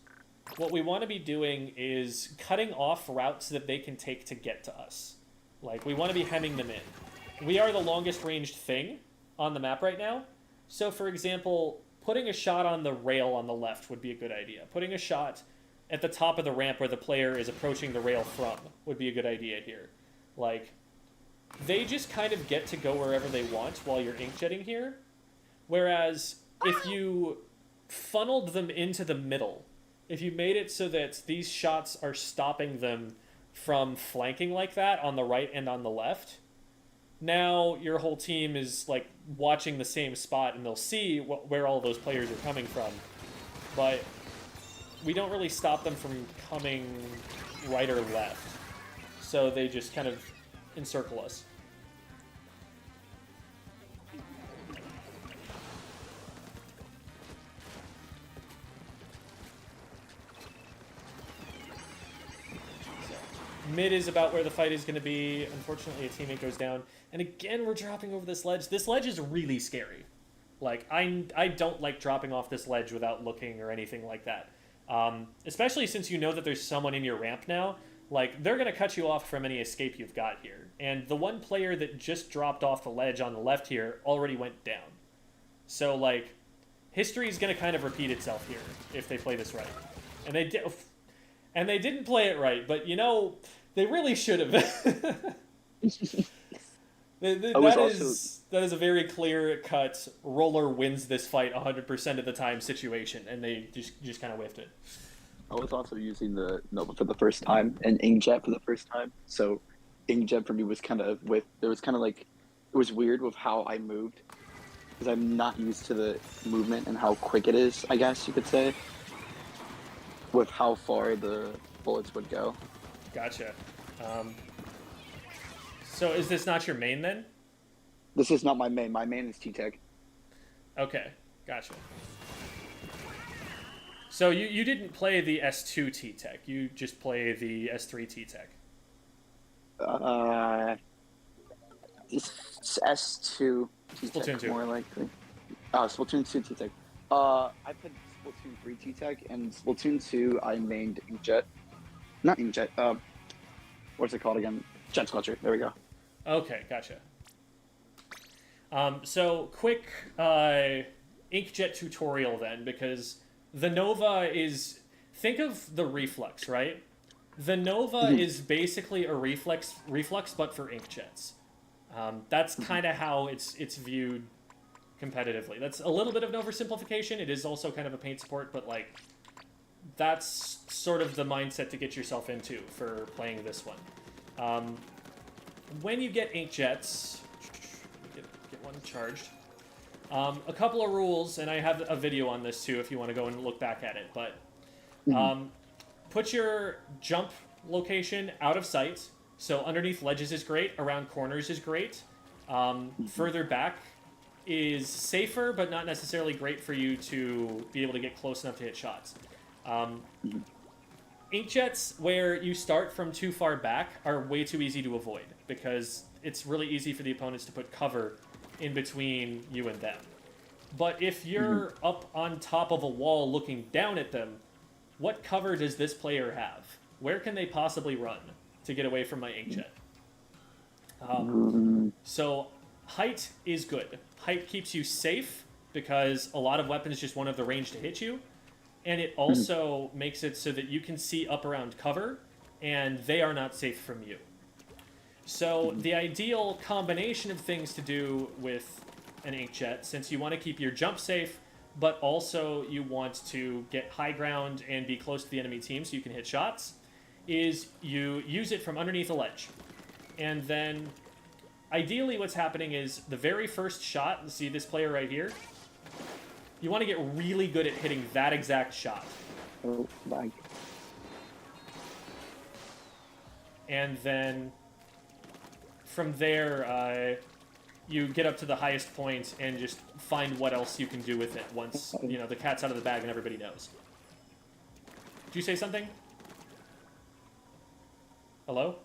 what we want to be doing is cutting off routes that they can take to get to us. Like, we want to be hemming them in. We are the longest ranged thing on the map right now. So, for example, putting a shot on the rail on the left would be a good idea. Putting a shot at the top of the ramp where the player is approaching the rail from would be a good idea here. Like, they just kind of get to go wherever they want while you're inkjetting here. Whereas if you funneled them into the middle, if you made it so that these shots are stopping them from flanking like that on the right and on the left, now your whole team is like watching the same spot and they'll see where all those players are coming from. But we don't really stop them from coming right or left. So they just kind of encircle us. Mid is about where the fight is going to be. Unfortunately, a teammate goes down. And again, we're dropping over this ledge. This ledge is really scary. Like, I don't like dropping off this ledge without looking or anything like that. Especially since you know that there's someone in your ramp now. Like, they're going to cut you off from any escape you've got here. And the one player that just dropped off the ledge on the left here already went down. So, like, history is going to kind of repeat itself here if they play this right. And they did... And they didn't play it right, but, you know, they really should have. That is a very clear-cut, roller wins this fight 100% of the time situation, and they just kind of whiffed it. I was also using the Nova for the first time and Inkjet for the first time. So Inkjet for me was kind of it was weird with how I moved because I'm not used to the movement and how quick it is, I guess you could say, with how far the bullets would go. Gotcha. So is this not your main then? This is not my main. My main is T-Tech. Okay, gotcha. So you didn't play the S2 T-Tech. You just play the S3 T-Tech. It's S2 T-Tech more likely. Splatoon 2 T-Tech. I played Splatoon 3 T-Tech, and Splatoon 2 I named Inkjet. Not Inkjet, what's it called again? Jet Squelcher, there we go. Okay, gotcha. So, quick Inkjet tutorial then, because the Nova is... Think of the Reflex, right? The Nova is basically a Reflex but for Inkjets. That's kind of how it's viewed competitively. That's a little bit of an oversimplification. It is also kind of a paint sport, but like that's sort of the mindset to get yourself into for playing this one. When you get Inkjets, get one charged. A couple of rules, and I have a video on this too if you want to go and look back at it, but put your jump location out of sight. So underneath ledges is great, around corners is great. Further back is safer, but not necessarily great for you to be able to get close enough to hit shots. Inkjets, where you start from too far back, are way too easy to avoid because it's really easy for the opponents to put cover in between you and them. But if you're up on top of a wall looking down at them, what cover does this player have? Where can they possibly run to get away from my Inkjet? So height is good. Height keeps you safe because a lot of weapons just won't have the range to hit you. And it also makes it so that you can see up around cover and they are not safe from you. So the ideal combination of things to do with an Inkjet, since you want to keep your jump safe, but also you want to get high ground and be close to the enemy team so you can hit shots, is you use it from underneath a ledge. And then ideally what's happening is the very first shot, see this player right here? You want to get really good at hitting that exact shot. Oh, bye. And then from there, you get up to the highest point and just find what else you can do with it once, you know, the cat's out of the bag and everybody knows. Did you say something? Hello?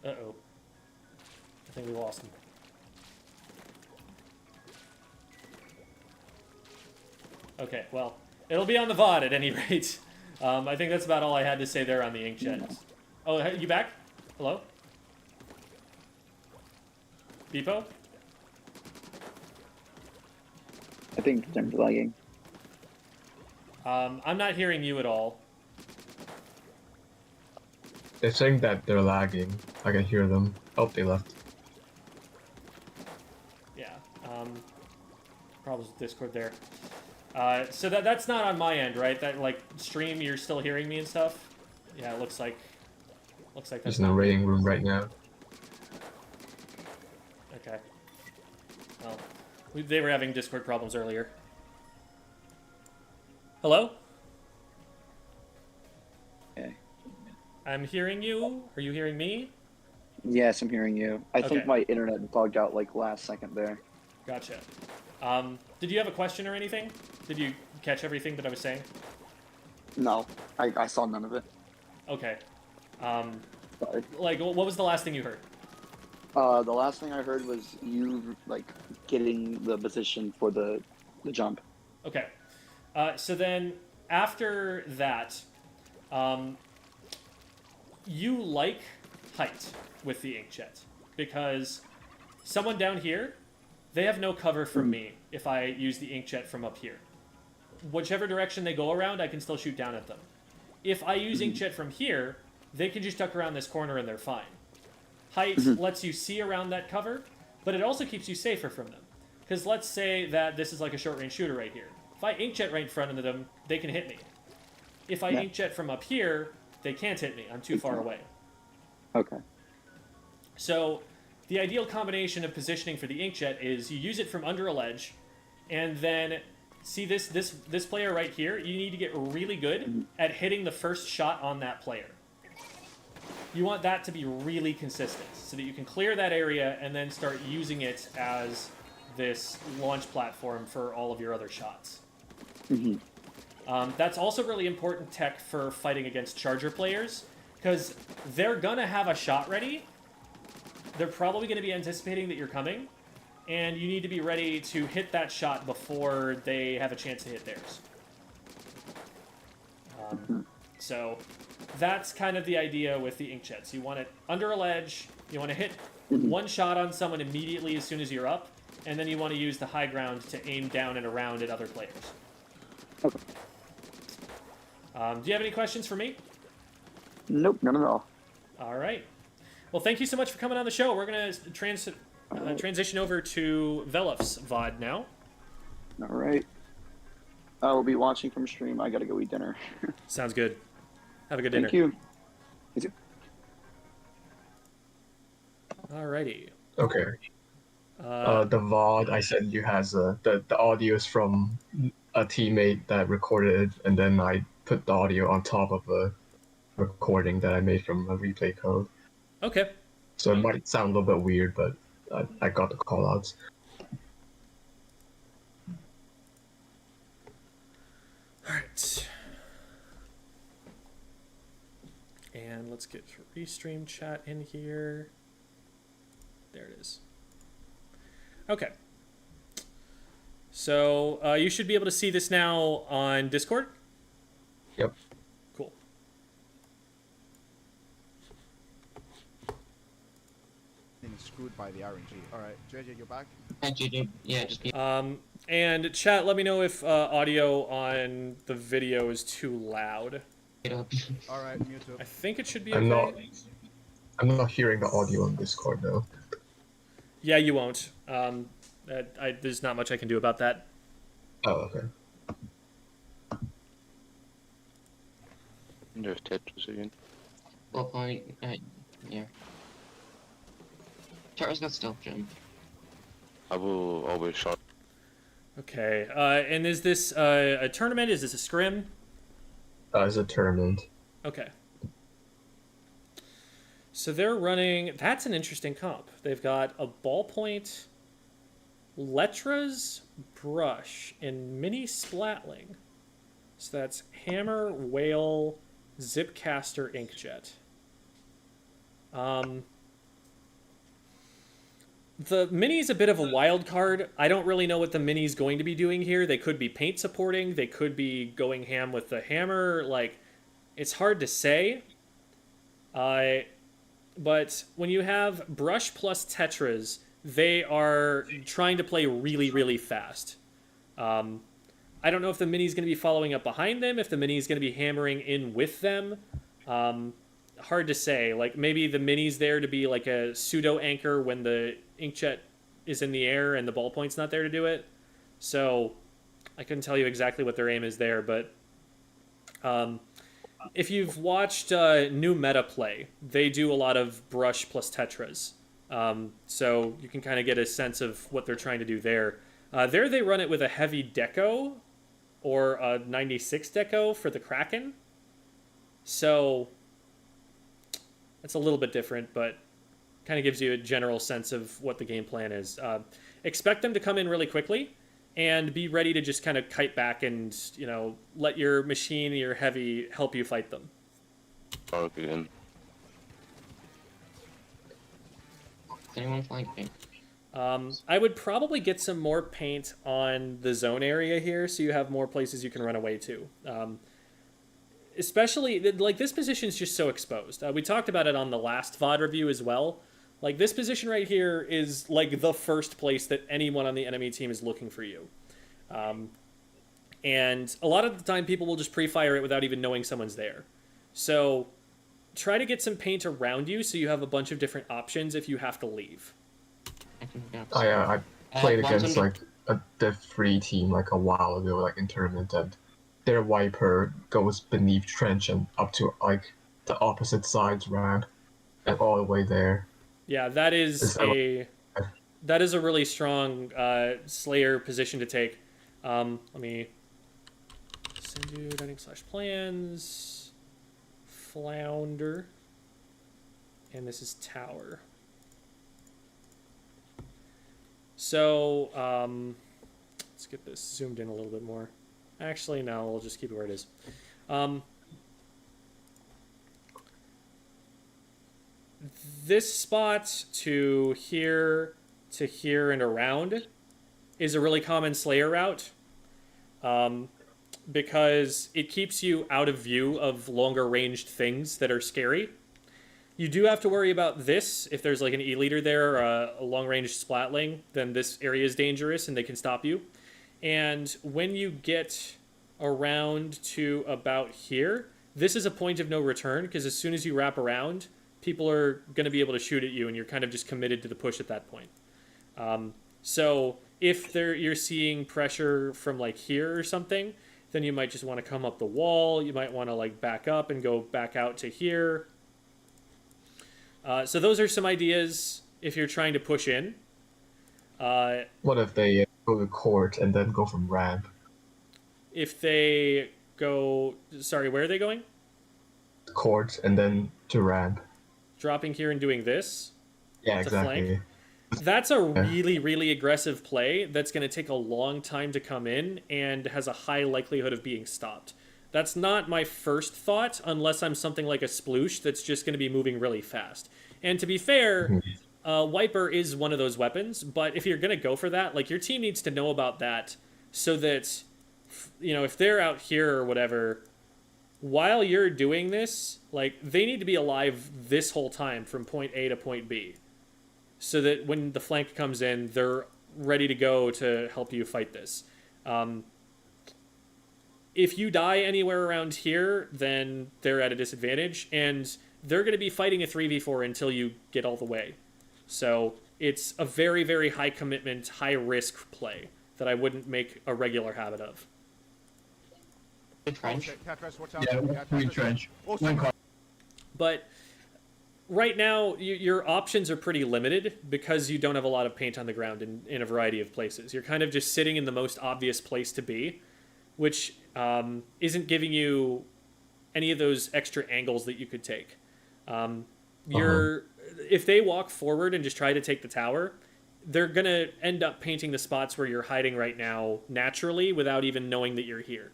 Uh-oh. I think we lost him. Okay, well, it'll be on the VOD at any rate. I think that's about all I had to say there on the Inkjet. Oh, you back? Hello? Beepo? I think they're lagging. I'm not hearing you at all. They're saying that they're lagging. I can hear them. Oh, they left. Yeah. Problems with Discord there. So that's not on my end, right? That like stream, you're still hearing me and stuff. Yeah, it looks like that's He's in the not me. raiding room right now. Okay. Well, they were having Discord problems earlier. Hello? Okay. I'm hearing you. Are you hearing me? Yes, I'm hearing you. I Okay. think my internet bugged out like last second there. Gotcha. Did you have a question or anything? Did you catch everything that I was saying? No, I saw none of it. Okay. Sorry. Like, what was the last thing you heard? The last thing I heard was you like getting the position for the jump. Okay. So then, after that, you like height with the inkjet because someone down here, they have no cover from me if I use the inkjet from up here. Whichever direction they go around, I can still shoot down at them. If I use inkjet from here, they can just duck around this corner and they're fine. Height lets you see around that cover, but it also keeps you safer from them. Because let's say that this is like a short-range shooter right here. If I inkjet right in front of them, they can hit me. If I inkjet from up here, they can't hit me. I'm too far away. Okay. So the ideal combination of positioning for the inkjet is you use it from under a ledge, and then see this player right here, you need to get really good at hitting the first shot on that player. You want that to be really consistent so that you can clear that area and then start using it as this launch platform for all of your other shots. That's also really important tech for fighting against charger players because they're gonna have a shot ready. They're probably going to be anticipating that you're coming, and you need to be ready to hit that shot before they have a chance to hit theirs. So that's kind of the idea with the inkjets. You want it under a ledge, you want to hit one shot on someone immediately as soon as you're up, and then you want to use the high ground to aim down and around at other players. Okay. Do you have any questions for me? Nope, none at all. All right. Well, thank you so much for coming on the show. We're going to transition over to Velof's VOD now. All right. I will be watching from stream. I gotta go eat dinner. Sounds good. Have a good dinner. Thank you. You too. Alrighty. Okay. The VOD I sent you has the audio is from a teammate that recorded it, and then I put the audio on top of a recording that I made from a replay code. Okay. So it might sound a little bit weird, but I got the callouts. Alright. And let's get restream chat in here. There it is. Okay. So you should be able to see this now on Discord. Yep. Cool. Screwed by the RNG. Alright, JJ, you're back? Hi, JJ. Yeah, just And chat, let me know if audio on the video is too loud. get up. Alright, mute I up. think it should be I'm okay. not hearing the audio on Discord though. Yeah, you won't. There's not much I can do about that. Oh, okay. There's Tetris again. Yeah. Charles got stealth gem. I will always shot. Okay. And is this a tournament? Is this a scrim? It's a tournament. Okay. So they're running... That's an interesting comp. They've got a ballpoint, Letra's brush, and mini splatling. So that's hammer, whale, zipcaster, inkjet. The mini's a bit of a wild card. I don't really know what the mini's going to be doing here. They could be paint supporting. They could be going ham with the hammer. Like, it's hard to say. But when you have brush plus tetras, they are trying to play really, really fast. I don't know if the mini's going to be following up behind them, if the mini's going to be hammering in with them. Hard to say. Like, maybe the mini's there to be like a pseudo anchor when the inkjet is in the air and the ballpoint's not there to do it. So I couldn't tell you exactly what their aim is there, but if you've watched New Meta play, they do a lot of brush plus tetras. So you can kind of get a sense of what they're trying to do there. There they run it with a heavy deco or a 96 deco for the Kraken. So it's a little bit different, but kind of gives you a general sense of what the game plan is. Expect them to come in really quickly and be ready to just kind of kite back and, you know, let your machine, your heavy help you fight them. Okay, then. Is anyone flying pink? I would probably get some more paint on the zone area here so you have more places you can run away to. Especially, like, this position is just so exposed. We talked about it on the last VOD review as well. Like, this position right here is, like, the first place that anyone on the enemy team is looking for you. And a lot of the time, people will just pre-fire it without even knowing someone's there. So try to get some paint around you so you have a bunch of different options if you have to leave. I played against like a Div 3 team like a while ago, like in tournament, and their wiper goes beneath trench and up to like the opposite side's ramp and all the way there. Yeah, that is a really strong Slayer position to take. Let me send you dining/plans, Flounder, and this is Tower. So let's get this zoomed in a little bit more. Actually, no, we'll just keep it where it is. This spot to here, and around is a really common Slayer route because it keeps you out of view of longer ranged things that are scary. You do have to worry about this. If there's like an E-leader there or a long-range splatling, then this area is dangerous and they can stop you. And when you get around to about here, this is a point of no return because as soon as you wrap around, people are going to be able to shoot at you and you're kind of just committed to the push at that point. So if you're seeing pressure from like here or something, then you might just want to come up the wall. You might want to like back up and go back out to here. So those are some ideas if you're trying to push in. What if they go to court and then go from ramp? If they go... Sorry, where are they going? Court and then to ramp. Dropping here and doing this? Yeah, exactly. Flank. That's a really, really aggressive play that's going to take a long time to come in and has a high likelihood of being stopped. That's not my first thought unless I'm something like a sploosh that's just going to be moving really fast. And to be fair, Wiper is one of those weapons, but if you're going to go for that, like your team needs to know about that so that, you know, if they're out here or whatever, while you're doing this, like they need to be alive this whole time from point A to point B so that when the flank comes in, they're ready to go to help you fight this. If you die anywhere around here, then they're at a disadvantage, and they're going to be fighting a 3v4 until you get all the way. So it's a very, very high commitment, high risk play that I wouldn't make a regular habit of. Trench. Tetris, watch out. Yeah, trench. But right now, your options are pretty limited because you don't have a lot of paint on the ground in a variety of places. You're kind of just sitting in the most obvious place to be, which isn't giving you any of those extra angles that you could take. If they walk forward and just try to take the tower, they're going to end up painting the spots where you're hiding right now naturally without even knowing that you're here.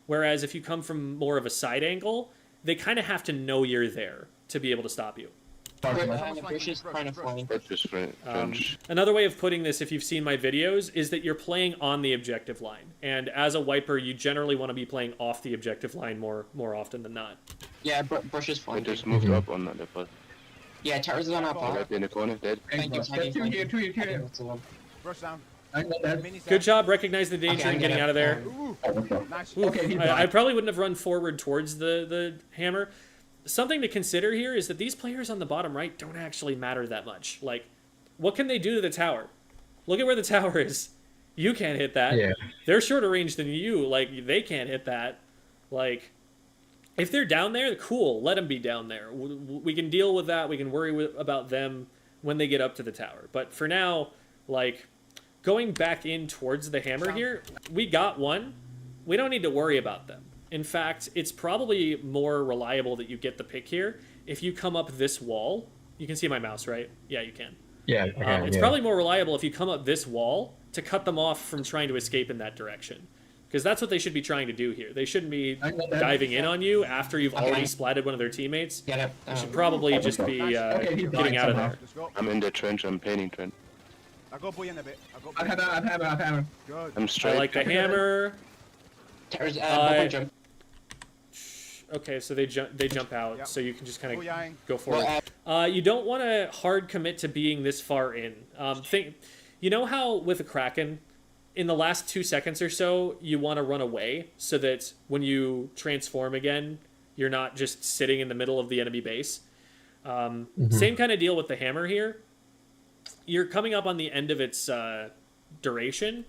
Whereas if you come from more of a side angle, they kind of have to know you're there to be able to stop you. Another way of putting this, if you've seen my videos, is that you're playing on the objective line. And as a wiper, you generally want to be playing off the objective line more often than not. Yeah, Brush is I flanking. just moved up on that level. Yeah, Towers is on our Right part. in the corner, dead. Thank you. Two here. Brush down. Minis Good there. job recognizing the danger Okay, and getting out of there. Ooh, Okay. nice. Ooh, Okay, he's I fine. probably wouldn't have run forward towards the hammer. Something to consider here is that these players on the bottom right don't actually matter that much. Like, what can they do to the tower? Look at where the tower is. You can't hit that. Yeah. They're shorter range than you. Like, they can't hit that. Like, if they're down there, cool. Let them be down there. We can deal with that. We can worry about them when they get up to the tower. But for now, like, going back in towards the hammer here, we got one. We don't need to worry about them. In fact, it's probably more reliable that you get the pick here if you come up this wall. You can see my mouse, right? Yeah, you can. Yeah, okay, It's yeah. probably more reliable if you come up this wall to cut them off from trying to escape in that direction. Because that's what they should be trying to do here. They shouldn't be diving in on you after you've already splatted one of their teammates. Get up. You should probably just be Okay, he's getting dying out of somehow. there. Let's go. I'm in the trench. I'm painting trench. I got boy in a bit. I got I boy. have hammer. Good. I'm I straight. like the hammer. Terra's Uh, bubble jump. Okay, so they jump out, Yep. so you can just kind of Booyahing. go forward. Well, You don't want to hard commit to being this far in. You know how with a Kraken, in the last 2 seconds or so, you want to run away so that when you transform again, you're not just sitting in the middle of the enemy base. Same kind of deal with the hammer here. You're coming up on the end of its duration,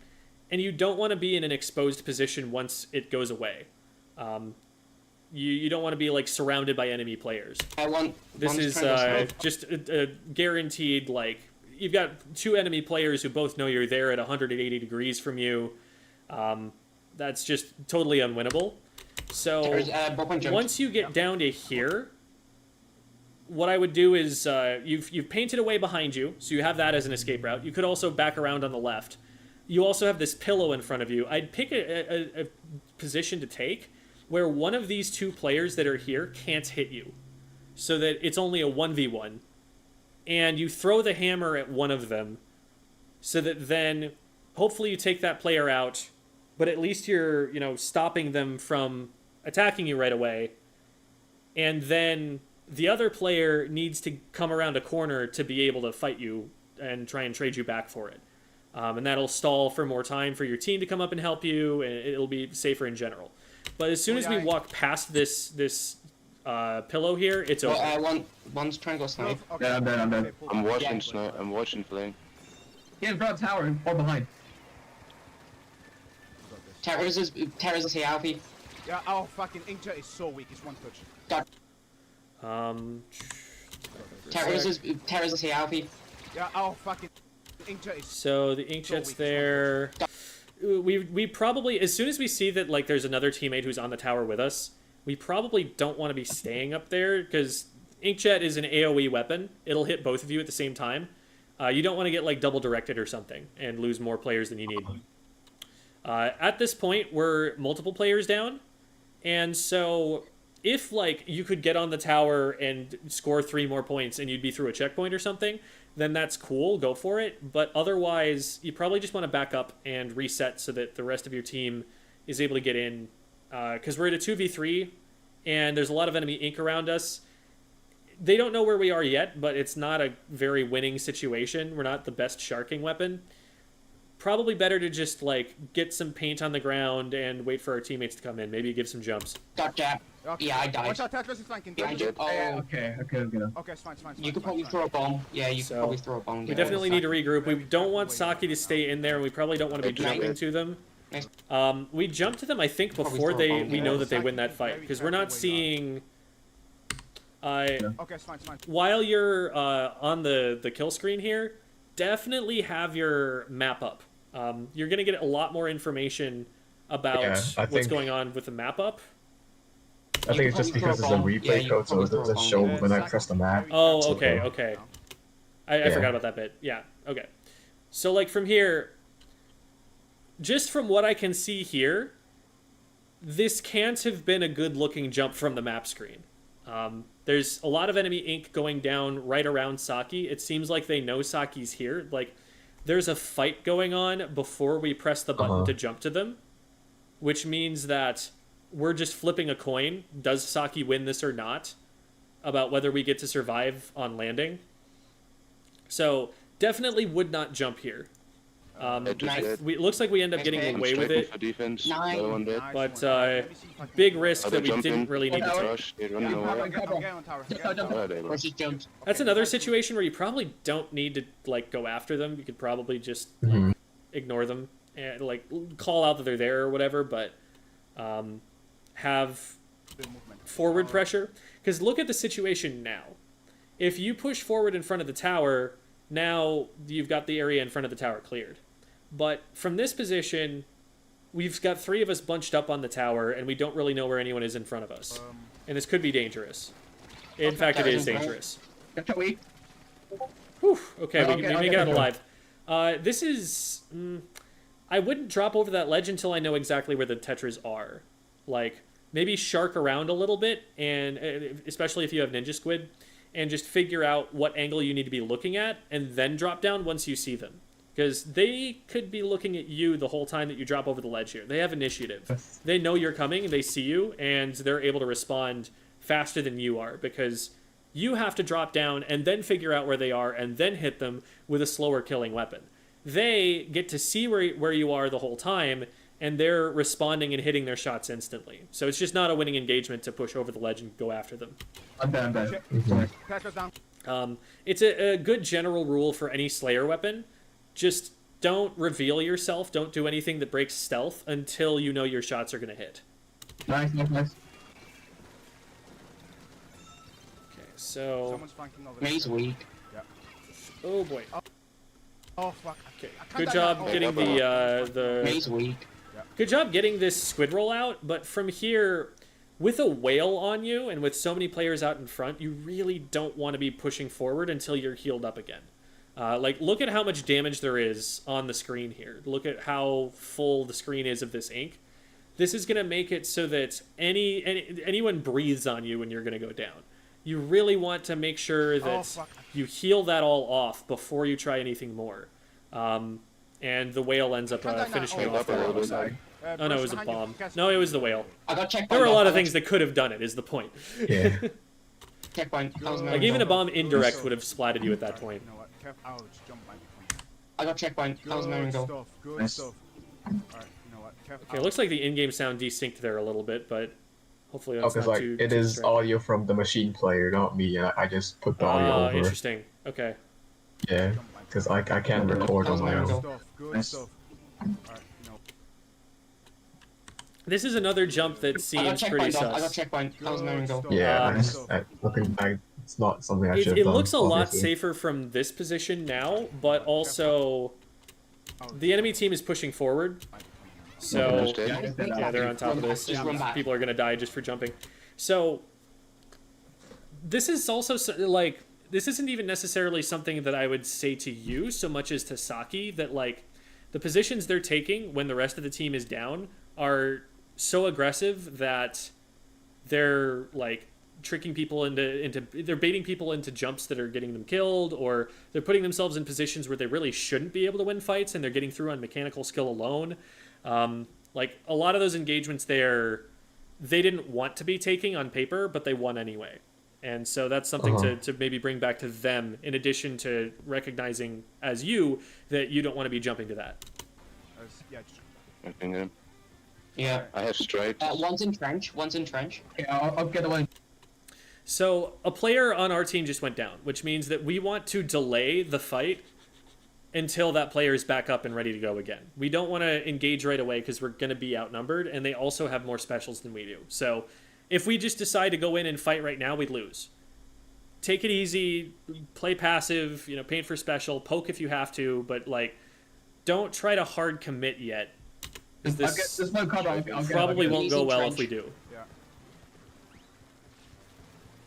and you don't want to be in an exposed position once it goes away. You don't want to be like surrounded by enemy players. This is just a guaranteed, like, you've got 2 enemy players who both know you're there at 180 degrees from you. That's just totally unwinnable. So once you get down to here, what I would do is you've painted away behind you, so you have that as an escape route. You could also back around on the left. You also have this pillow in front of you. I'd pick a position to take where one of these 2 players that are here can't hit you, so that it's only a 1v1. And you throw the hammer at one of them, so that then hopefully you take that player out, but at least you're, stopping them from attacking you right away. And then the other player needs to come around a corner to be able to fight you and try and trade you back for it. And that'll stall for more time for your team to come up and help you, and it'll be safer in general. But as soon as we walk past this pillow here, it's over. One's trying to go snipe. Okay. Yeah, I'm dead, I'm dead. Okay, pull I'm back. watching snipe. I'm watching flame. He in front of tower or behind. Terra's is here, Alfie. Yeah, our fucking inkjet is so weak. It's one touch. Terra's is here, Alfie. Yeah, our fucking inkjet is. So the inkjet's there. We probably, as soon as we see that like there's another teammate who's on the tower with us, we probably don't want to be staying up there, because inkjet is an AoE weapon. It'll hit both of you at the same time. You don't want to get like double directed or something and lose more players than you need. At this point, we're multiple players down, and so if like you could get on the tower and score 3 more points and you'd be through a checkpoint or something, then that's cool, go for it. But otherwise, you probably just want to back up and reset so that the rest of your team is able to get in, because we're at a 2v3 and there's a lot of enemy ink around us. They don't know where we are yet, but it's not a very winning situation. We're not the best sharking weapon. Probably better to just like get some paint on the ground and wait for our teammates to come in. Maybe give some jumps. Gotcha. Okay. Yeah, I died. Watch out, Tetris is flanking. Yeah, I Tetris did. is- Oh, Okay, Okay, it's fine, it's fine. It's you fine, could probably it's throw fine. a bomb. Yeah, you So, could probably throw a bomb. We Yeah. definitely need to regroup. We don't want Saki to stay in there, and we probably don't want to be Nice. jumping to them. Nice. We jump to them, I think, Probably before throw a bomb, we yeah. know that they win that fight, because we're not seeing. Okay, it's fine, it's fine. While you're on the kill screen here, definitely have your map up. You're gonna get a lot more information about Yeah, I what's think- going on with the map up. I think it's just because it's a replay code, so it doesn't show when I press the map. Oh, So, okay, okay. I Yeah. forgot about that bit. Yeah, okay. So, like, from here, just from what I can see here, this can't have been a good-looking jump from the map screen. There's a lot of enemy ink going down right around Saki. It seems like they know Saki's here. Like, there's a fight going on before we press the button to jump to them, which means that we're just flipping a coin. Does Saki win this or not? About whether we get to survive on landing. So definitely would not jump here. Tetris dead. It looks like we end up getting I'm I'm away with striking it, for defense. Nine. Another one dead. Nice but one. Let me see if I can- big risk Are that they we didn't jumping? really need to take. Rush. They're running I'm away. getting on tower. No, Get on tower. Where are they? Bro? Versus jumps. That's Okay, another nice one. situation where you probably don't need to like go after them. You could probably just Mhm. ignore them and like call out that they're there or whatever, but have Good movement. forward pressure. Because look at the situation now. If you push forward in front of the tower, now you've got the area in front of the tower cleared. But from this position, we've got 3 of us bunched up on the tower, and we don't really know where anyone is in front of us. And this could be dangerous. In fact, it is dangerous. Whew, okay, we make it out alive. This is... I wouldn't drop over that ledge until I know exactly where the Tetras are. Like, maybe shark around a little bit, and especially if you have Ninja Squid, and just figure out what angle you need to be looking at, and then drop down once you see them. Because they could be looking at you the whole time that you drop over the ledge here. They have initiative. They know you're coming, they see you, and they're able to respond faster than you are, because you have to drop down and then figure out where they are and then hit them with a slower killing weapon. They get to see where you are the whole time, and they're responding and hitting their shots instantly. So it's just not a winning engagement to push over the ledge and go after them. I'm dead. Tetris down. It's a good general rule for any Slayer weapon. Just don't reveal yourself, don't do anything that breaks stealth until you know your shots are going to hit. Nice. Okay, so... Someone's flanking over Maze there. weak. Oh boy. Oh fuck. Okay, I can't good die job now. getting the Maze weak. good job getting this squid roll out, but from here, with a whale on you and with so many players out in front, you really don't want to be pushing forward until you're healed up again. Like, look at how much damage there is on the screen here. Look at how full the screen is of this ink. This is going to make it so that anyone breathes on you and you're going to go down. You really want to make sure that you heal that all off before you try anything more. And the whale ends up finishing it off there on the side. Oh no, it was a bomb. No, it was the whale. I got checkpoint. There were a lot of things that could have done it, is the point. Yeah. Checkpoint. That was my Like, even a bomb indirect would have splatted you at that point. You know what? Kev, I'll just jump right between. I got checkpoint. That was my Good goal. stuff. Good Nice. stuff. Alright, you know what? Kev, Okay, it looks like the in-game sound desynced there a little bit, but hopefully that's Because not like too it too is strange. audio from the machine player, not me. And I just put the audio over. Interesting. Okay. Yeah, because I can't record on my Good own. stuff. Good Nice. stuff. Alright, you know. This is another jump that I got seems pretty checkpoint. I got sus. checkpoint. That was my Good goal. stuff. Yeah, Um, looking back, it's not something I should have It done. looks a lot obviously. safer from this position now, but also the enemy team is pushing forward. So Finish dead. yeah, they're on top of this. Just run back. People are gonna die just for jumping. So this is also like, this isn't even necessarily something that I would say to you so much as to Saki, that like the positions they're taking when the rest of the team is down are so aggressive that they're like tricking people into they're baiting people into jumps that are getting them killed, or they're putting themselves in positions where they really shouldn't be able to win fights and they're getting through on mechanical skill alone. Like a lot of those engagements they didn't want to be taking on paper, but they won anyway. And so that's something to maybe bring back to them, in addition to recognizing as you that you don't want to be jumping to that. Yeah, just I think Yeah. I have stripes. One's in trench. One's in trench. Yeah, I'll get the one. So a player on our team just went down, which means that we want to delay the fight until that player is back up and ready to go again. We don't want to engage right away because we're going to be outnumbered, and they also have more specials than we do. So if we just decide to go in and fight right now, we'd lose. Take it easy, play passive, paint for special, poke if you have to, but like, don't try to hard commit yet. 'Cause this probably won't go well if we do.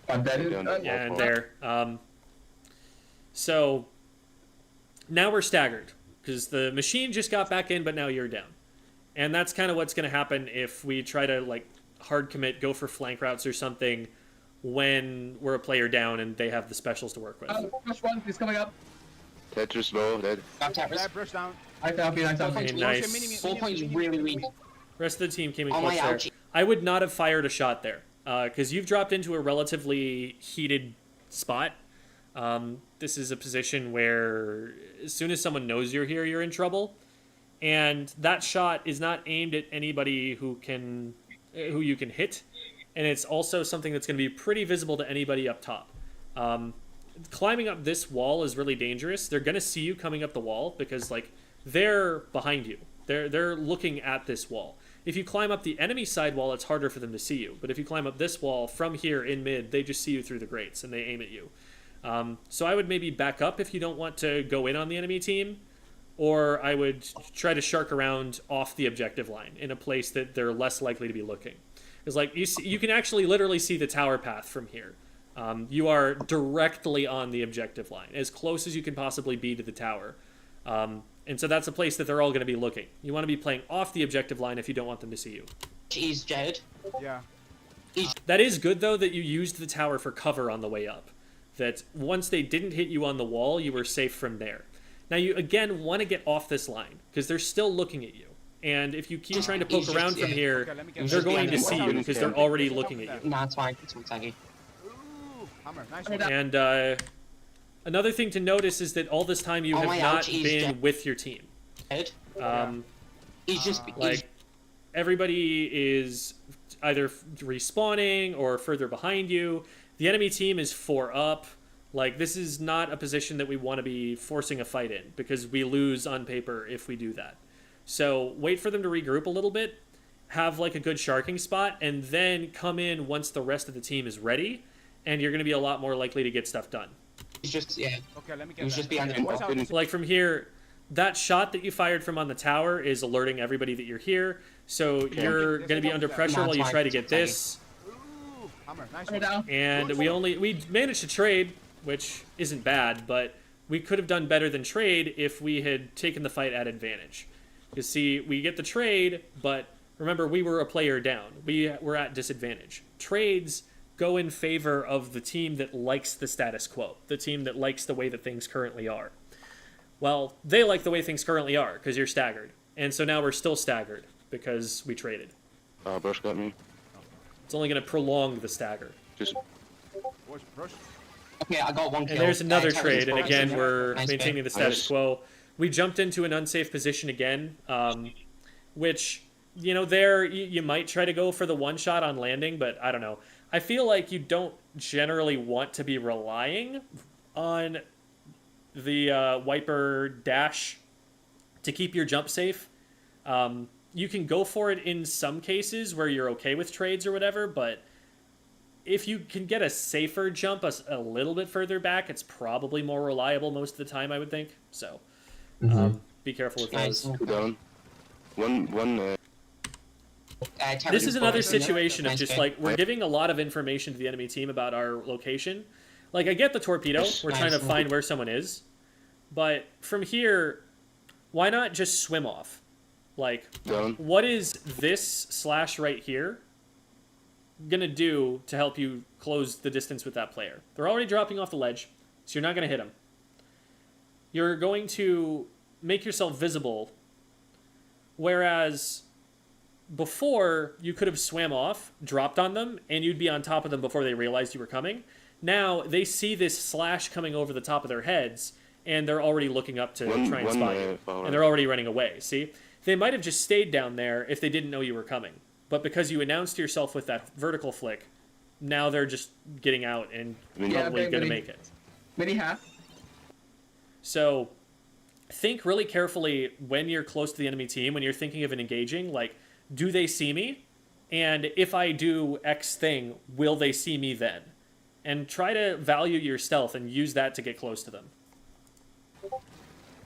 I'm Yeah, and there. So now we're staggered because the machine just got back in, but now you're down, and that's kind of what's going to happen if we try to like hard commit, go for flank routes or something when we're a player down and they have the specials to work with. Push one, he's coming up. Tetris low, dead. Got Tetris. that brush down. I found me, I found me. Okay, nice. 4 points really weak. Rest of the team came in Oh my close there. ouchie. I would not have fired a shot there because you've dropped into a relatively heated spot. This is a position where as soon as someone knows you're here, you're in trouble. And that shot is not aimed at anybody who you can hit. And it's also something that's going to be pretty visible to anybody up top. Climbing up this wall is really dangerous. They're going to see you coming up the wall because, like, they're behind you. They're looking at this wall. If you climb up the enemy side wall, it's harder for them to see you. But if you climb up this wall from here in mid, they just see you through the grates and they aim at you. So I would maybe back up if you don't want to go in on the enemy team, or I would try to shark around off the objective line in a place that they're less likely to be looking. Because, like, you can actually literally see the tower path from here. You are directly on the objective line, as close as you can possibly be to the tower. And so that's a place that they're all going to be looking. You want to be playing off the objective line if you don't want them to see you. He's dead. Yeah. That is good, though, that you used the tower for cover on the way up. That once they didn't hit you on the wall, you were safe from there. Now, you, again, want to get off this line, because they're still looking at you. And if you keep trying to poke around from here, they're going to see you, because they're already looking at you. Nah, it's fine. It's fine, Saggy. Ooh, hammer. Nice one. And another thing to notice is that all this time you have not been with your team. Dead. He's just like everybody is either respawning or further behind you. The enemy team is 4 up. Like, this is not a position that we want to be forcing a fight in, because we lose on paper if we do that. So wait for them to regroup a little bit, have like a good sharking spot, and then come in once the rest of the team is ready, and you're going to be a lot more likely to get stuff done. He's just, yeah. Okay, let me get He's that. just behind Okay, the watch wall. out. So, like, from here, that shot that you fired from on the tower is alerting everybody that you're here. So you're going to be under pressure while you try to get this. Ooh, hammer. Nice one. And we managed to trade, which isn't bad, but we could have done better than trade if we had taken the fight at advantage. You see, we get the trade, but remember, we were a player down. We were at disadvantage. Trades go in favor of the team that likes the status quo, the team that likes the way that things currently are. Well, they like the way things currently are, because you're staggered. And so now we're still staggered, because we traded. Brush got me. It's only going to prolong the stagger. Just Brush. Okay, I got one kill. And there's another Terry's trade, and fine. again, we're Nice maintaining the status Nice. quo. We jumped into an unsafe position again, which, you know, there you might try to go for the one shot on landing, but I don't know. I feel like you don't generally want to be relying on the wiper dash to keep your jump safe. You can go for it in some cases where you're okay with trades or whatever, but if you can get a safer jump a little bit further back, it's probably more reliable most of the time, I would think. So be careful with Nice. those. 2 down. One. This is another situation of Nice just game. like, we're giving a lot of information to the enemy team about our location. Like, I get the torpedo, we're trying to find where someone is, but from here, why not just swim off? Like, Down. what is this slash right here gonna do to help you close the distance with that player? They're already dropping off the ledge, so you're not gonna hit them. You're going to make yourself visible, whereas before you could have swam off, dropped on them, and you'd be on top of them before they realized you were coming. Now they see this slash coming over the top of their heads, and they're already looking up to try and spot you, and they're already running away. See, they might have just stayed down there if they didn't know you were coming, but because you announced yourself with that vertical flick, now they're just getting out and probably going to make it. Maybe half. So think really carefully when you're close to the enemy team, when you're thinking of an engaging, like, do they see me? And if I do X thing, will they see me then? And try to value your stealth and use that to get close to them.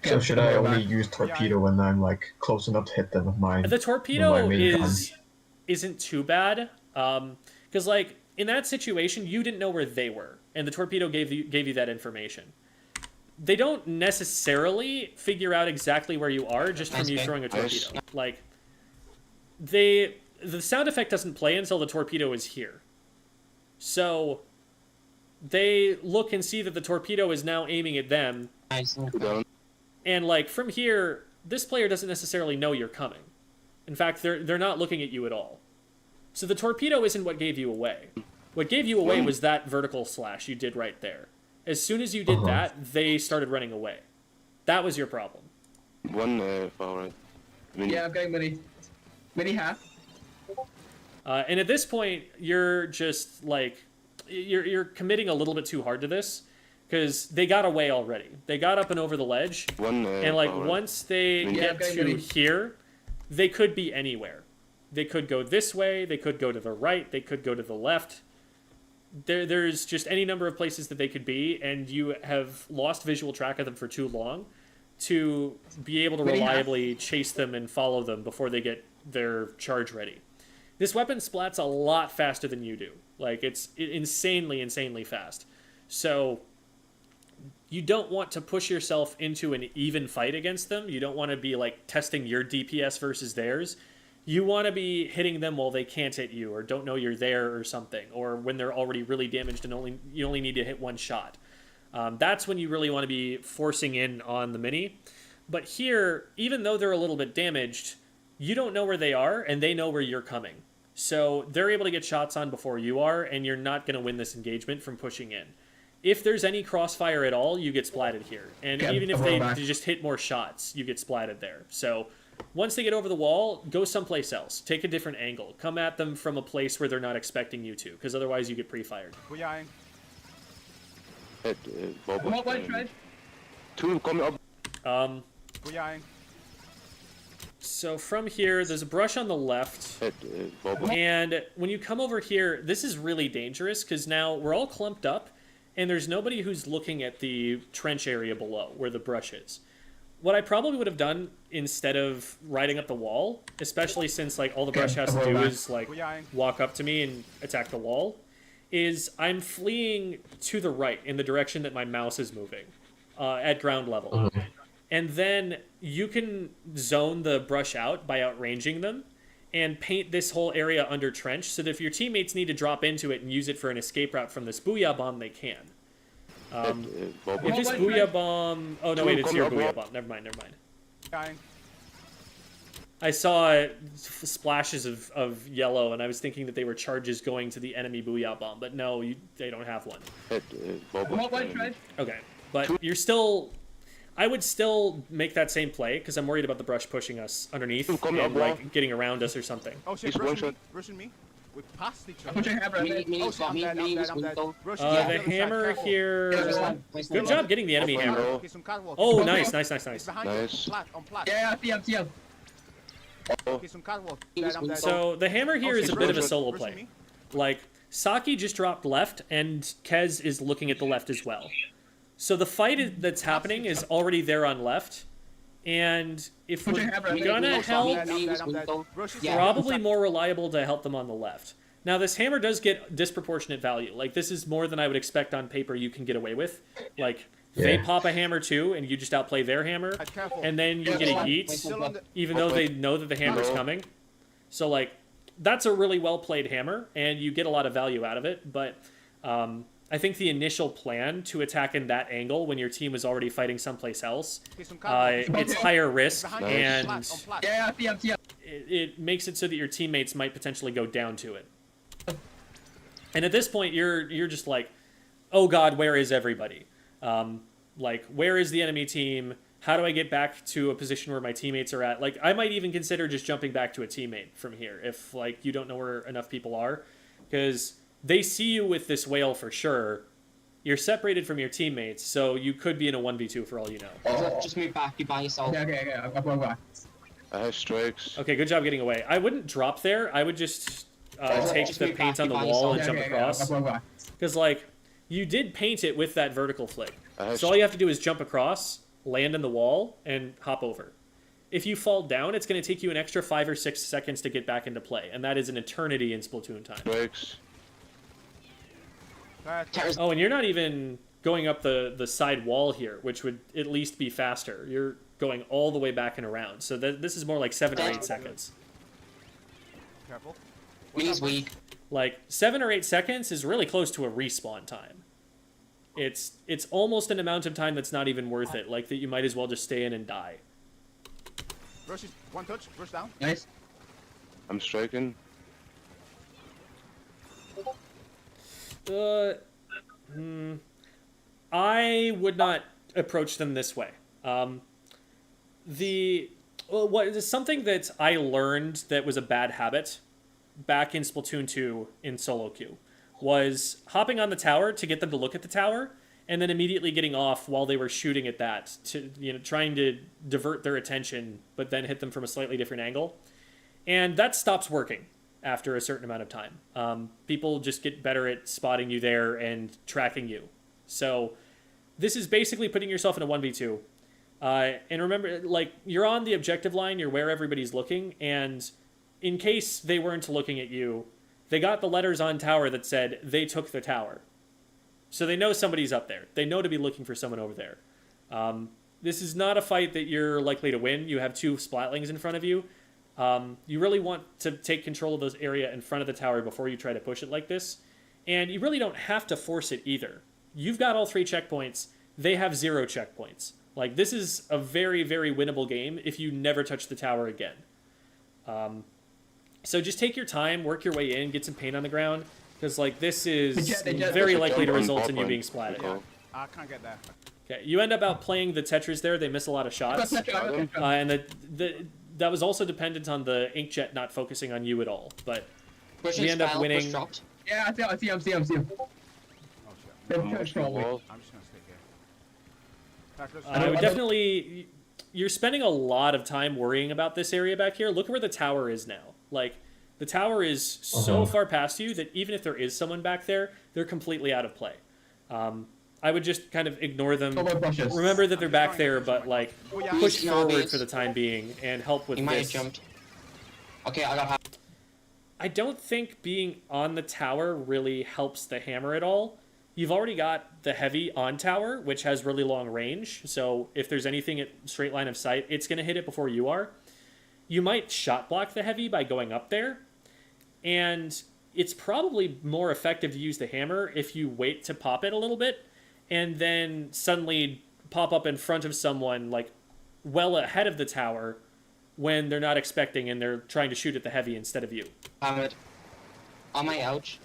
So should I only use torpedo when I'm like close enough to hit them with my? The torpedo main gun? isn't too bad, because like in that situation you didn't know where they were, and the torpedo gave you that information. They don't necessarily figure out exactly where you are just from you throwing a torpedo. Like, the sound effect doesn't play until the torpedo is here. So they look and see that the torpedo is now aiming at them. Nice. 2 down. And like from here, this player doesn't necessarily know you're coming. In fact, they're not looking at you at all. So the torpedo isn't what gave you away. What gave you away was that vertical slash you did right there. As soon as you did that, they started running away. That was your problem. One far right. Mini. Yeah, I'm going mini. Mini half. And at this point, you're just like, you're committing a little bit too hard to this, because they got away already. They got up and over the ledge, One and like far right. once they Yeah, get to here, they could be anywhere. They could go this way. They could go to the right. They could go to the left. There's just any number of places that they could be, and you have lost visual track of them for too long to be able to reliably chase them and follow them before they get their charge ready. This weapon splats a lot faster than you do. Like, it's insanely fast. So you don't want to push yourself into an even fight against them. You don't want to be, like, testing your DPS versus theirs. You want to be hitting them while they can't hit you or don't know you're there or something, or when they're already really damaged and you only need to hit one shot. That's when you really want to be forcing in on the mini. But here, even though they're a little bit damaged, you don't know where they are, and they know where you're coming. So they're able to get shots on before you are, and you're not going to win this engagement from pushing in. If there's any crossfire at all, you get splatted here. And even if they just hit more shots, you get splatted there. So once they get over the wall, go someplace else. Take a different angle. Come at them from a place where they're not expecting you to, because otherwise you get pre-fired. Booyahing. Hit Bob. What way, Fred? Two coming up. Booyahing. So from here, there's a brush on the left. Hit Bob. And when you come over here, this is really dangerous, because now we're all clumped up, and there's nobody who's looking at the trench area below, where the brush is. What I probably would have done instead of riding up the wall, especially since like all the brush has to do is like walk up to me and attack the wall, is I'm fleeing to the right in the direction that my mouse is moving at ground level. And then you can zone the brush out by outranging them and paint this whole area under trench so that if your teammates need to drop into it and use it for an escape route from this booyah bomb, they can. If this booyah bomb... Oh, no, wait, it's your booyah bomb. Never mind. I saw splashes of yellow, and I was thinking that they were charges going to the enemy booyah bomb, but no, they don't have one. Okay, but you're still... I would still make that same play, because I'm worried about the brush pushing us underneath and, like, getting around us or something. Oh shit, rushing me. We passed each other. Put your hammer. Oh shit, I'm dead. The hammer here... Good job getting the enemy hammer. Oh, nice. Nice. Yeah, TM. So the hammer here is a bit of a solo play. Like, Saki just dropped left, and Kez is looking at the left as well. So the fight that's happening is already there on left, and if we're gonna help, probably more reliable to help them on the left. Now this hammer does get disproportionate value. Like, this is more than I would expect on paper you can get away with. Like, they pop a hammer too, and you just outplay their hammer, and then you get a yeet, even though they know that the hammer's coming. So, like, that's a really well-played hammer, and you get a lot of value out of it, but I think the initial plan to attack in that angle when your team is already fighting someplace else, it's higher risk, and it makes it so that your teammates might potentially go down to it. And at this point, you're just like, oh god, where is everybody? Like, where is the enemy team? How do I get back to a position where my teammates are at? Like, I might even consider just jumping back to a teammate from here if, like, you don't know where enough people are. Because they see you with this whale for sure. You're separated from your teammates, so you could be in a 1v2 for all you know. Just move back, you by yourself. Okay, I'm going back. I have strikes. Okay, good job getting away. I wouldn't drop there. I would just take the paint on the wall and jump across. Because, like, you did paint it with that vertical flick. So all you have to do is jump across, land in the wall, and hop over. If you fall down, it's going to take you an extra 5 or 6 seconds to get back into play, and that is an eternity in Splatoon time. Strikes. Oh, and you're not even going up the side wall here, which would at least be faster. You're going all the way back and around, so this is more like 7 or 8 seconds. Careful. He's weak. Like, 7 or 8 seconds is really close to a respawn time. It's almost an amount of time that's not even worth it, like that you might as well just stay in and die. Rush is one touch, rush down. Nice. I'm striking. I would not approach them this way. Something that I learned that was a bad habit back in Splatoon 2 in solo queue was hopping on the tower to get them to look at the tower and then immediately getting off while they were shooting at that, to trying to divert their attention, but then hit them from a slightly different angle. And that stops working after a certain amount of time. People just get better at spotting you there and tracking you. So this is basically putting yourself in a 1v2. And remember, like, you're on the objective line, you're where everybody's looking, and in case they weren't looking at you, they got the letters on tower that said they took the tower. So they know somebody's up there. They know to be looking for someone over there. This is not a fight that you're likely to win. You have 2 splatlings in front of you. You really want to take control of those area in front of the tower before you try to push it like this. And you really don't have to force it either. You've got all 3 checkpoints. They have 0 checkpoints. Like, this is a very, very winnable game if you never touch the tower again. So just take your time, work your way in, get some paint on the ground, because, like, this is very likely to result in you being splatted. Yeah, I can't get there. Okay, you end up outplaying the Tetris there. They miss a lot of shots. And that was also dependent on the inkjet not focusing on you at all. But we end up winning. Yeah, I see him. Oh shit. I'm watching the wall. I'm just gonna stay here. I would definitely... You're spending a lot of time worrying about this area back here. Look where the tower is now. Like, the tower is so far past you that even if there is someone back there, they're completely out of play. I would just kind of ignore them. Remember that they're back there, but, like, push forward for the time being and help with He might have this. jumped. Okay, I got half. I don't think being on the tower really helps the hammer at all. You've already got the heavy on tower, which has really long range, so if there's anything at straight line of sight, it's going to hit it before you are. You might shot block the heavy by going up there, and it's probably more effective to use the hammer if you wait to pop it a little bit, and then suddenly pop up in front of someone, like, well ahead of the tower when they're not expecting and they're trying to shoot at the heavy instead of you. Hammered. On my ouch.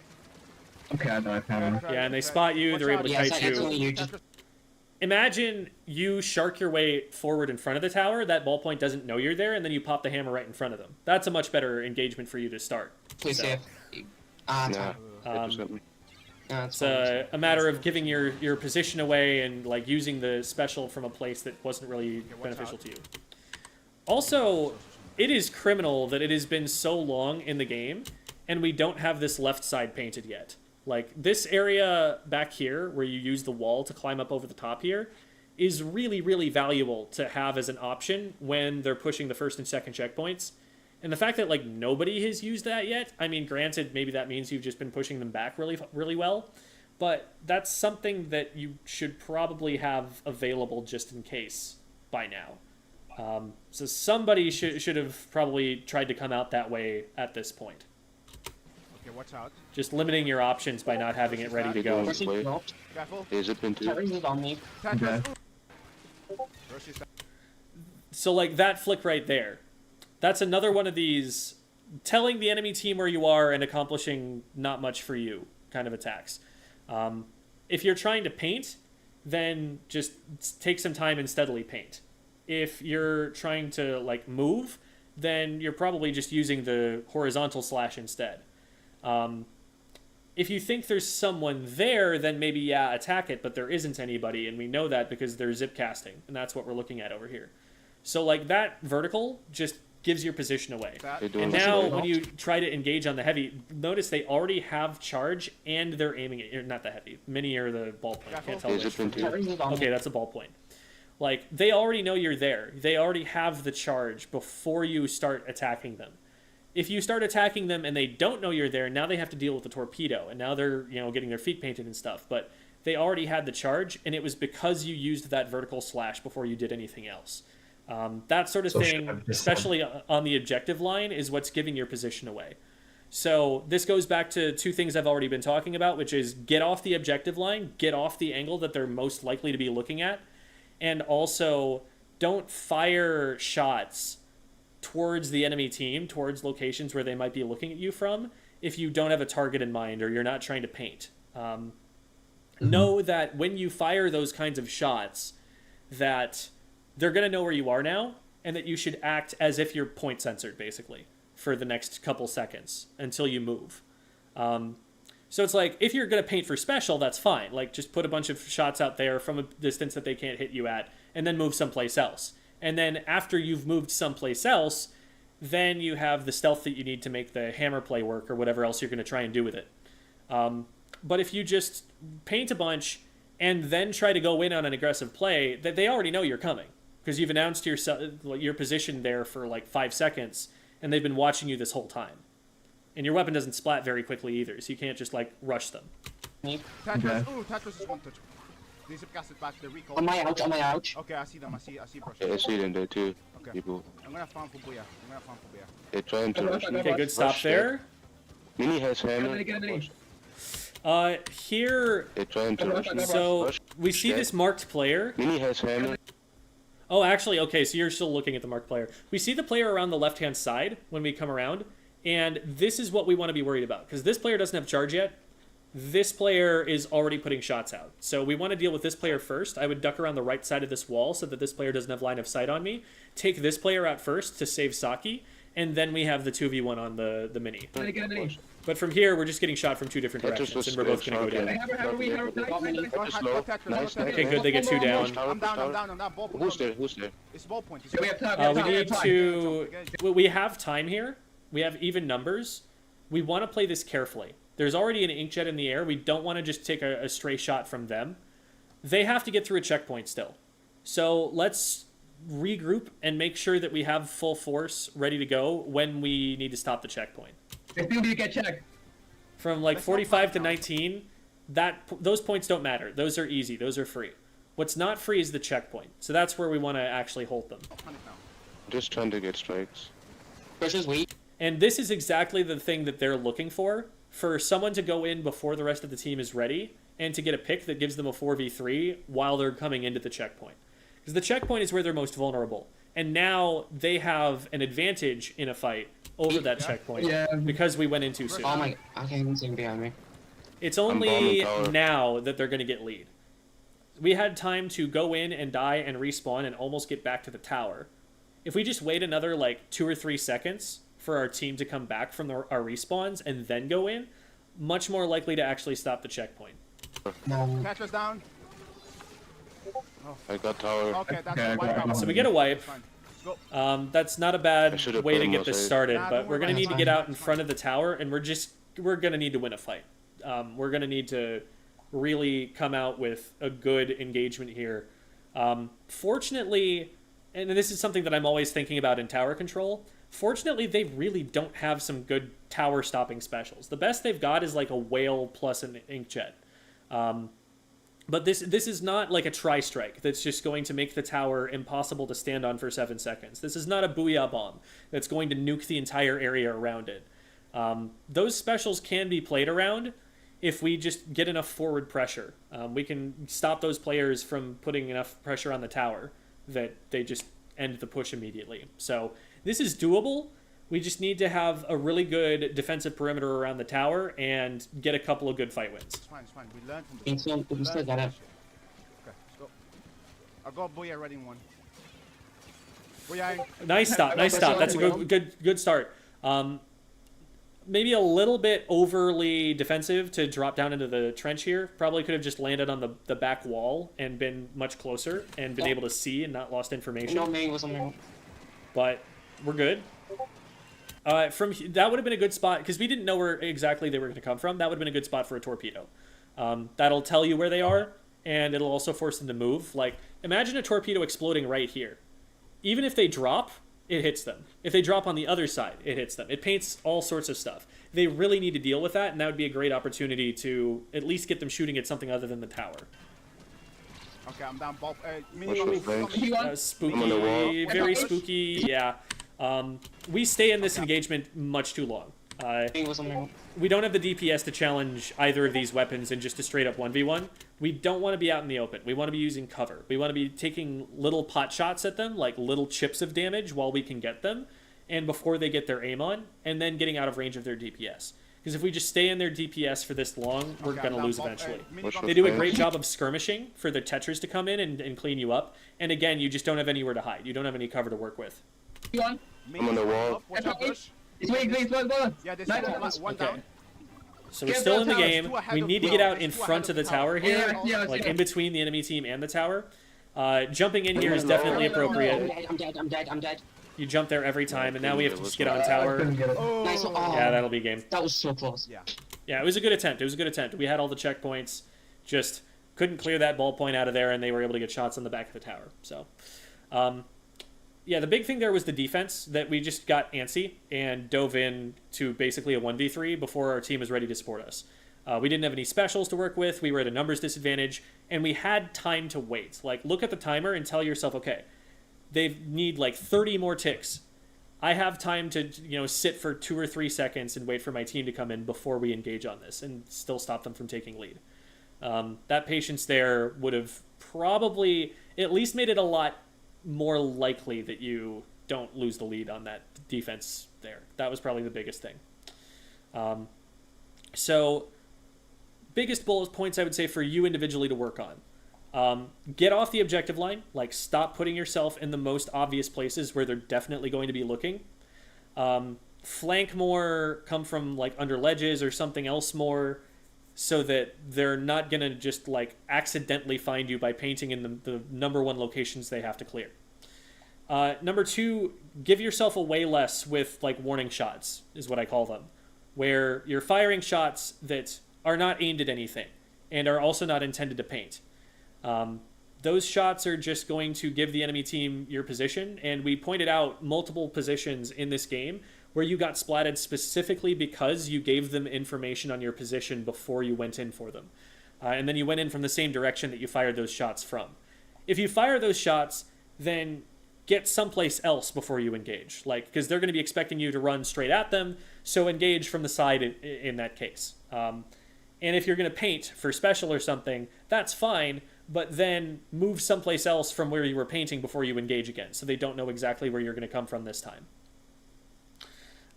Okay, I know I found him. Yeah, and they spot you, they're able to Yes, kite I you. actually you just Imagine you shark your way forward in front of the tower, that ballpoint doesn't know you're there, and then you pop the hammer right in front of them. That's a much better engagement for you to start. please So, save. Nah, Um, it got me. It's It's a matter of giving your position away and, like, using the special from a place that wasn't really beneficial to you. Also, it is criminal that it has been so long in the game and we don't have this left side painted yet. Like, this area back here where you use the wall to climb up over the top here is really, really valuable to have as an option when they're pushing the first and second checkpoints. And the fact that, like, nobody has used that yet, I mean, granted, maybe that means you've just been pushing them back really, really well, but that's something that you should probably have available just in case by now. So somebody should have probably tried to come out that way at this point. Okay, watch out. Just limiting your options by not having it ready to go. Wait. Careful. Is it into? Tetris is on me. Tetris. Rush is So, like, that flick right there, that's another one of these telling the enemy team where you are and accomplishing not much for you kind of attacks. If you're trying to paint, then just take some time and steadily paint. If you're trying to, like, move, then you're probably just using the horizontal slash instead. If you think there's someone there, then maybe, yeah, attack it, but there isn't anybody, and we know that because they're zip casting, and that's what we're looking at over here. So, like, that vertical just gives your position away. They're doing And this now, way. when you try to engage on the heavy, notice they already have charge, and they're aiming at, not the heavy, mini or the ballpoint. Can't tell Is which it from into? here. Tetris is on Okay, me. that's a ballpoint. Like, they already know you're there. They already have the charge before you start attacking them. If you start attacking them and they don't know you're there, now they have to deal with the torpedo, and now they're, getting their feet painted and stuff. But they already had the charge, and it was because you used that vertical slash before you did anything else. That sort of So should thing, I just- especially on the objective line, is what's giving your position away. So this goes back to 2 things I've already been talking about, which is get off the objective line, get off the angle that they're most likely to be looking at, and also don't fire shots towards the enemy team, towards locations where they might be looking at you from, if you don't have a target in mind or you're not trying to paint. know that when you fire those kinds of shots, that they're going to know where you are now, and that you should act as if you're point censored, basically, for the next couple seconds until you move. So it's like, if you're going to paint for special, that's fine. Like, just put a bunch of shots out there from a distance that they can't hit you at, and then move someplace else. And then after you've moved someplace else, then you have the stealth that you need to make the hammer play work, or whatever else you're going to try and do with it. But if you just paint a bunch and then try to go in on an aggressive play, that they already know you're coming, because you've announced your position there for like 5 seconds, and they've been watching you this whole time. And your weapon doesn't splat very quickly either, so you can't just like rush them. Tetris, ooh, Tetris is one touch. They gas it back, the recall. On my ouch. Okay, I see them, I see brush. Yeah, I see them there too. Okay. People. I'm gonna farm for Booyah. They're trying to rush me. Okay, good stop Rush there. Mini has hammer. Here, They're trying to rush me. so Rush. we see this marked player. Mini has hammer. Oh, actually, okay, so you're still looking at the marked player. We see the player around the left-hand side when we come around, and this is what we want to be worried about, because this player doesn't have charge yet. This player is already putting shots out. So we want to deal with this player first. I would duck around the right side of this wall so that this player doesn't have line of sight on me. Take this player out first to save Saki, and then we have the 2v1 on the mini. But from here, we're just getting shot from 2 different directions, and we're both going to go down. Okay, good, they get 2 down. I'm down. Ball point. Who's there? It's ball point. We need to... We have time here. We have even numbers. We want to play this carefully. There's already an inkjet in the air. We don't want to just take a stray shot from them. They have to get through a checkpoint still. So let's regroup and make sure that we have full force ready to go when we need to stop the checkpoint. They seem to get checked. From like 45 to 19, those points don't matter. Those are easy. Those are free. What's not free is the checkpoint. So that's where we want to actually hold them. Just trying to get strikes. Versus weak. And this is exactly the thing that they're looking for someone to go in before the rest of the team is ready, and to get a pick that gives them a 4v3 while they're coming into the checkpoint. Because the checkpoint is where they're most vulnerable. And now they have an advantage in a fight over that checkpoint because we went in too soon. Oh my, okay, he's behind me. It's only now that they're going to get lead. We had time to go in and die and respawn and almost get back to the tower. If we just wait another like 2 or 3 seconds for our team to come back from our respawns and then go in, much more likely to actually stop the checkpoint. Tetris down. I got tower. Okay, that's a wipe. So we get a wipe. That's not a bad way to get this started, Nah, but we're going to need to get out in front of the tower, and we're going to need to win a fight. We're going to need to really come out with a good engagement here. Fortunately, and this is something that I'm always thinking about in tower control, fortunately, they really don't have some good tower stopping specials. The best they've got is like a whale plus an inkjet. But this is not like a tri-strike that's just going to make the tower impossible to stand on for 7 seconds. This is not a booyah bomb that's going to nuke the entire area around it. Those specials can be played around if we just get enough forward pressure. We can stop those players from putting enough pressure on the tower that they just end the push immediately. So this is doable. We just need to have a really good defensive perimeter around the tower and get a couple of good fight wins. It's fine. We learned from this. We still got it. Okay, let's go. I got Booyah ready in 1. Booyah. Nice stop. That's a good start. Maybe a little bit overly defensive to drop down into the trench here. Probably could have just landed on the back wall and been much closer and been able to see and not lost information. But we're good. That would have been a good spot, because we didn't know where exactly they were going to come from. That would have been a good spot for a torpedo. That'll tell you where they are, and it'll also force them to move. Like, imagine a torpedo exploding right here. Even if they drop, it hits them. If they drop on the other side, it hits them. It paints all sorts of stuff. They really need to deal with that, and that would be a great opportunity to at least get them shooting at something other than the tower. Okay, I'm down. Spooky, very spooky, yeah. We stay in this engagement much too long. We don't have the DPS to challenge either of these weapons in just a straight up 1v1. We don't want to be out in the open. We want to be using cover. We want to be taking little pot shots at them, like little chips of damage while we can get them, and before they get their aim on, and then getting out of range of their DPS. because if we just stay in their DPS for this long, we're Okay, going to I'm lose down. eventually. Watch They do a the great flanks. job of skirmishing for the Tetras to come in and clean you up. And again, you just don't have anywhere to hide. You don't have any cover to work with. One. I'm on the wall. Up, watch out, Bush. It's wait, one. Yeah, there's Nice. one Okay. down. So we're Get still the in the towers, game. two ahead We of need to the get tower. out in There's two front ahead of the of the tower tower. here, Yeah, like yeah. in between the enemy team and the tower. Jumping in here is I'm definitely low. appropriate. I'm dead. You jump there every time, and now we have to just get on I tower. couldn't get it. Oh, Nice. Oh, Yeah, that'll be game. that was so close. yeah. Yeah, it was a good attempt. It was a good attempt. We had all the checkpoints, just couldn't clear that ball point out of there, and they were able to get shots on the back of the tower. So, yeah, the big thing there was the defense, that we just got antsy and dove in to basically a 1v3 before our team was ready to support us. We didn't have any specials to work with. We were at a numbers disadvantage, and we had time to wait. Like, look at the timer and tell yourself, okay, they need like 30 more ticks. I have time to, sit for 2 or 3 seconds and wait for my team to come in before we engage on this and still stop them from taking lead. That patience there would have probably at least made it a lot more likely that you don't lose the lead on that defense there. That was probably the biggest thing. So, biggest bullet points I would say for you individually to work on. Get off the objective line. Like, stop putting yourself in the most obvious places where they're definitely going to be looking. Flank more, come from like under ledges or something else more, so that they're not going to just like accidentally find you by painting in the number one locations they have to clear. Number 2, give yourself away less with like warning shots, is what I call them, where you're firing shots that are not aimed at anything and are also not intended to paint. Those shots are just going to give the enemy team your position, and we pointed out multiple positions in this game where you got splatted specifically because you gave them information on your position before you went in for them. And then you went in from the same direction that you fired those shots from. If you fire those shots, then get someplace else before you engage, because they're going to be expecting you to run straight at them, so engage from the side in that case. And if you're going to paint for special or something, that's fine, but then move someplace else from where you were painting before you engage again, so they don't know exactly where you're going to come from this time.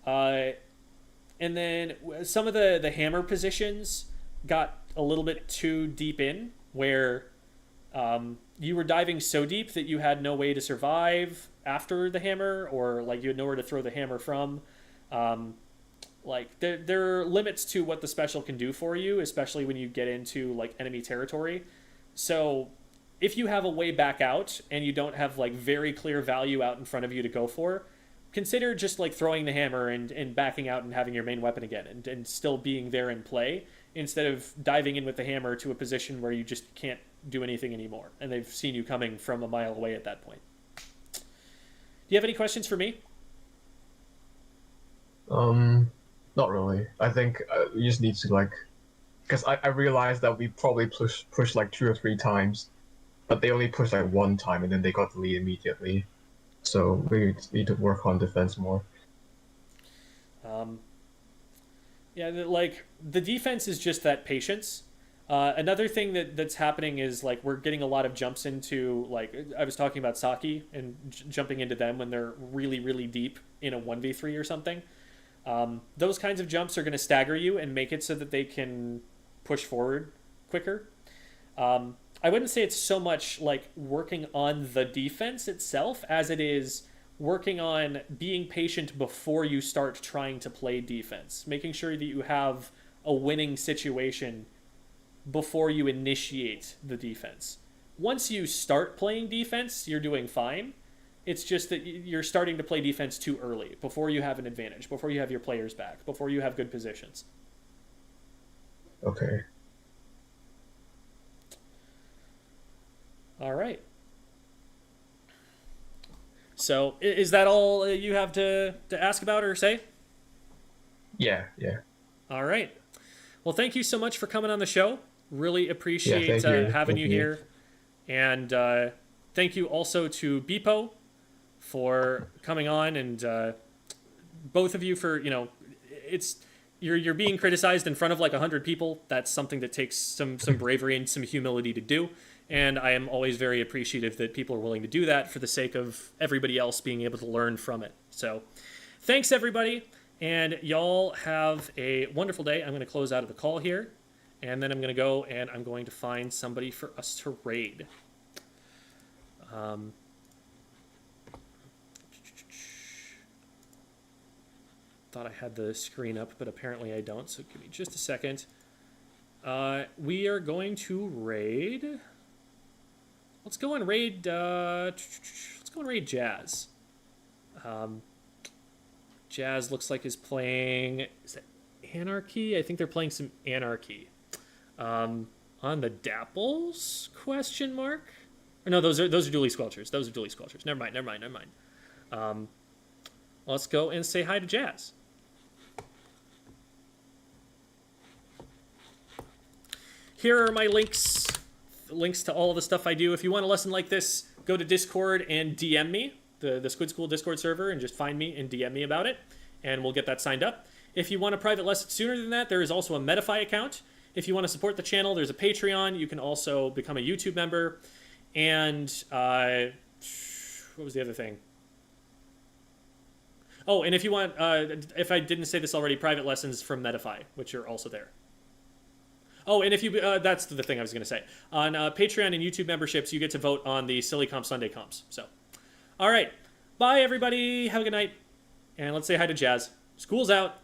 And then some of the hammer positions got a little bit too deep in, where you were diving so deep that you had no way to survive after the hammer, or like you had nowhere to throw the hammer from. There are limits to what the special can do for you, especially when you get into like enemy territory. So if you have a way back out and you don't have like very clear value out in front of you to go for, consider just like throwing the hammer and backing out and having your main weapon again and still being there in play, instead of diving in with the hammer to a position where you just can't do anything anymore and they've seen you coming from a mile away at that point. Do you have any questions for me? Not really. I think we just need to because I realized that we probably pushed like 2 or 3 times, but they only pushed like 1 time and then they got the lead immediately. So we need to work on defense more. Yeah, the defense is just that patience. Another thing that's happening is like we're getting a lot of jumps into, like I was talking about Saki and jumping into them when they're really, really deep in a 1v3 or something. Those kinds of jumps are going to stagger you and make it so that they can push forward quicker. I wouldn't say it's so much like working on the defense itself as it is working on being patient before you start trying to play defense, making sure that you have a winning situation before you initiate the defense. Once you start playing defense, you're doing fine. It's just that you're starting to play defense too early, before you have an advantage, before you have your players back, before you have good positions. Okay. All right. So, is that all you have to ask about or say? Yeah. All right. Well, thank you so much for coming on the show. Really appreciate thank you. having Thank you you. here. And thank you also to Bipo for coming on, and both of you for, you're being criticized in front of like 100 people. That's something that takes some bravery and some humility to do. And I am always very appreciative that people are willing to do that for the sake of everybody else being able to learn from it. So thanks, everybody. And y'all have a wonderful day. I'm going to close out of the call here. And then I'm going to go and I'm going to find somebody for us to raid. Thought I had the screen up, but apparently I don't. So give me just a second. We are going to raid. Let's go and raid. Let's go and raid Jazz. Jazz looks like is playing. Is that Anarchy? I think they're playing some Anarchy. On the Dapples? Question mark. Or no, those are Dually Squelchers. Those are Dually Squelchers. Never mind. Let's go and say hi to Jazz. Here are my links to all of the stuff I do. If you want a lesson like this, go to Discord and DM me, the Squid School Discord server, and just find me and DM me about it, and we'll get that signed up. If you want a private lesson sooner than that, there is also a Medify account. If you want to support the channel, there's a Patreon. You can also become a YouTube member. And what was the other thing? Oh, and if you want, if I didn't say this already, private lessons from Medify, which are also there. Oh, and if you, that's the thing I was going to say. On Patreon and YouTube memberships, you get to vote on the Silly Comp Sunday comps. So, all right. Bye, everybody. Have a good night. And let's say hi to Jazz. School's out.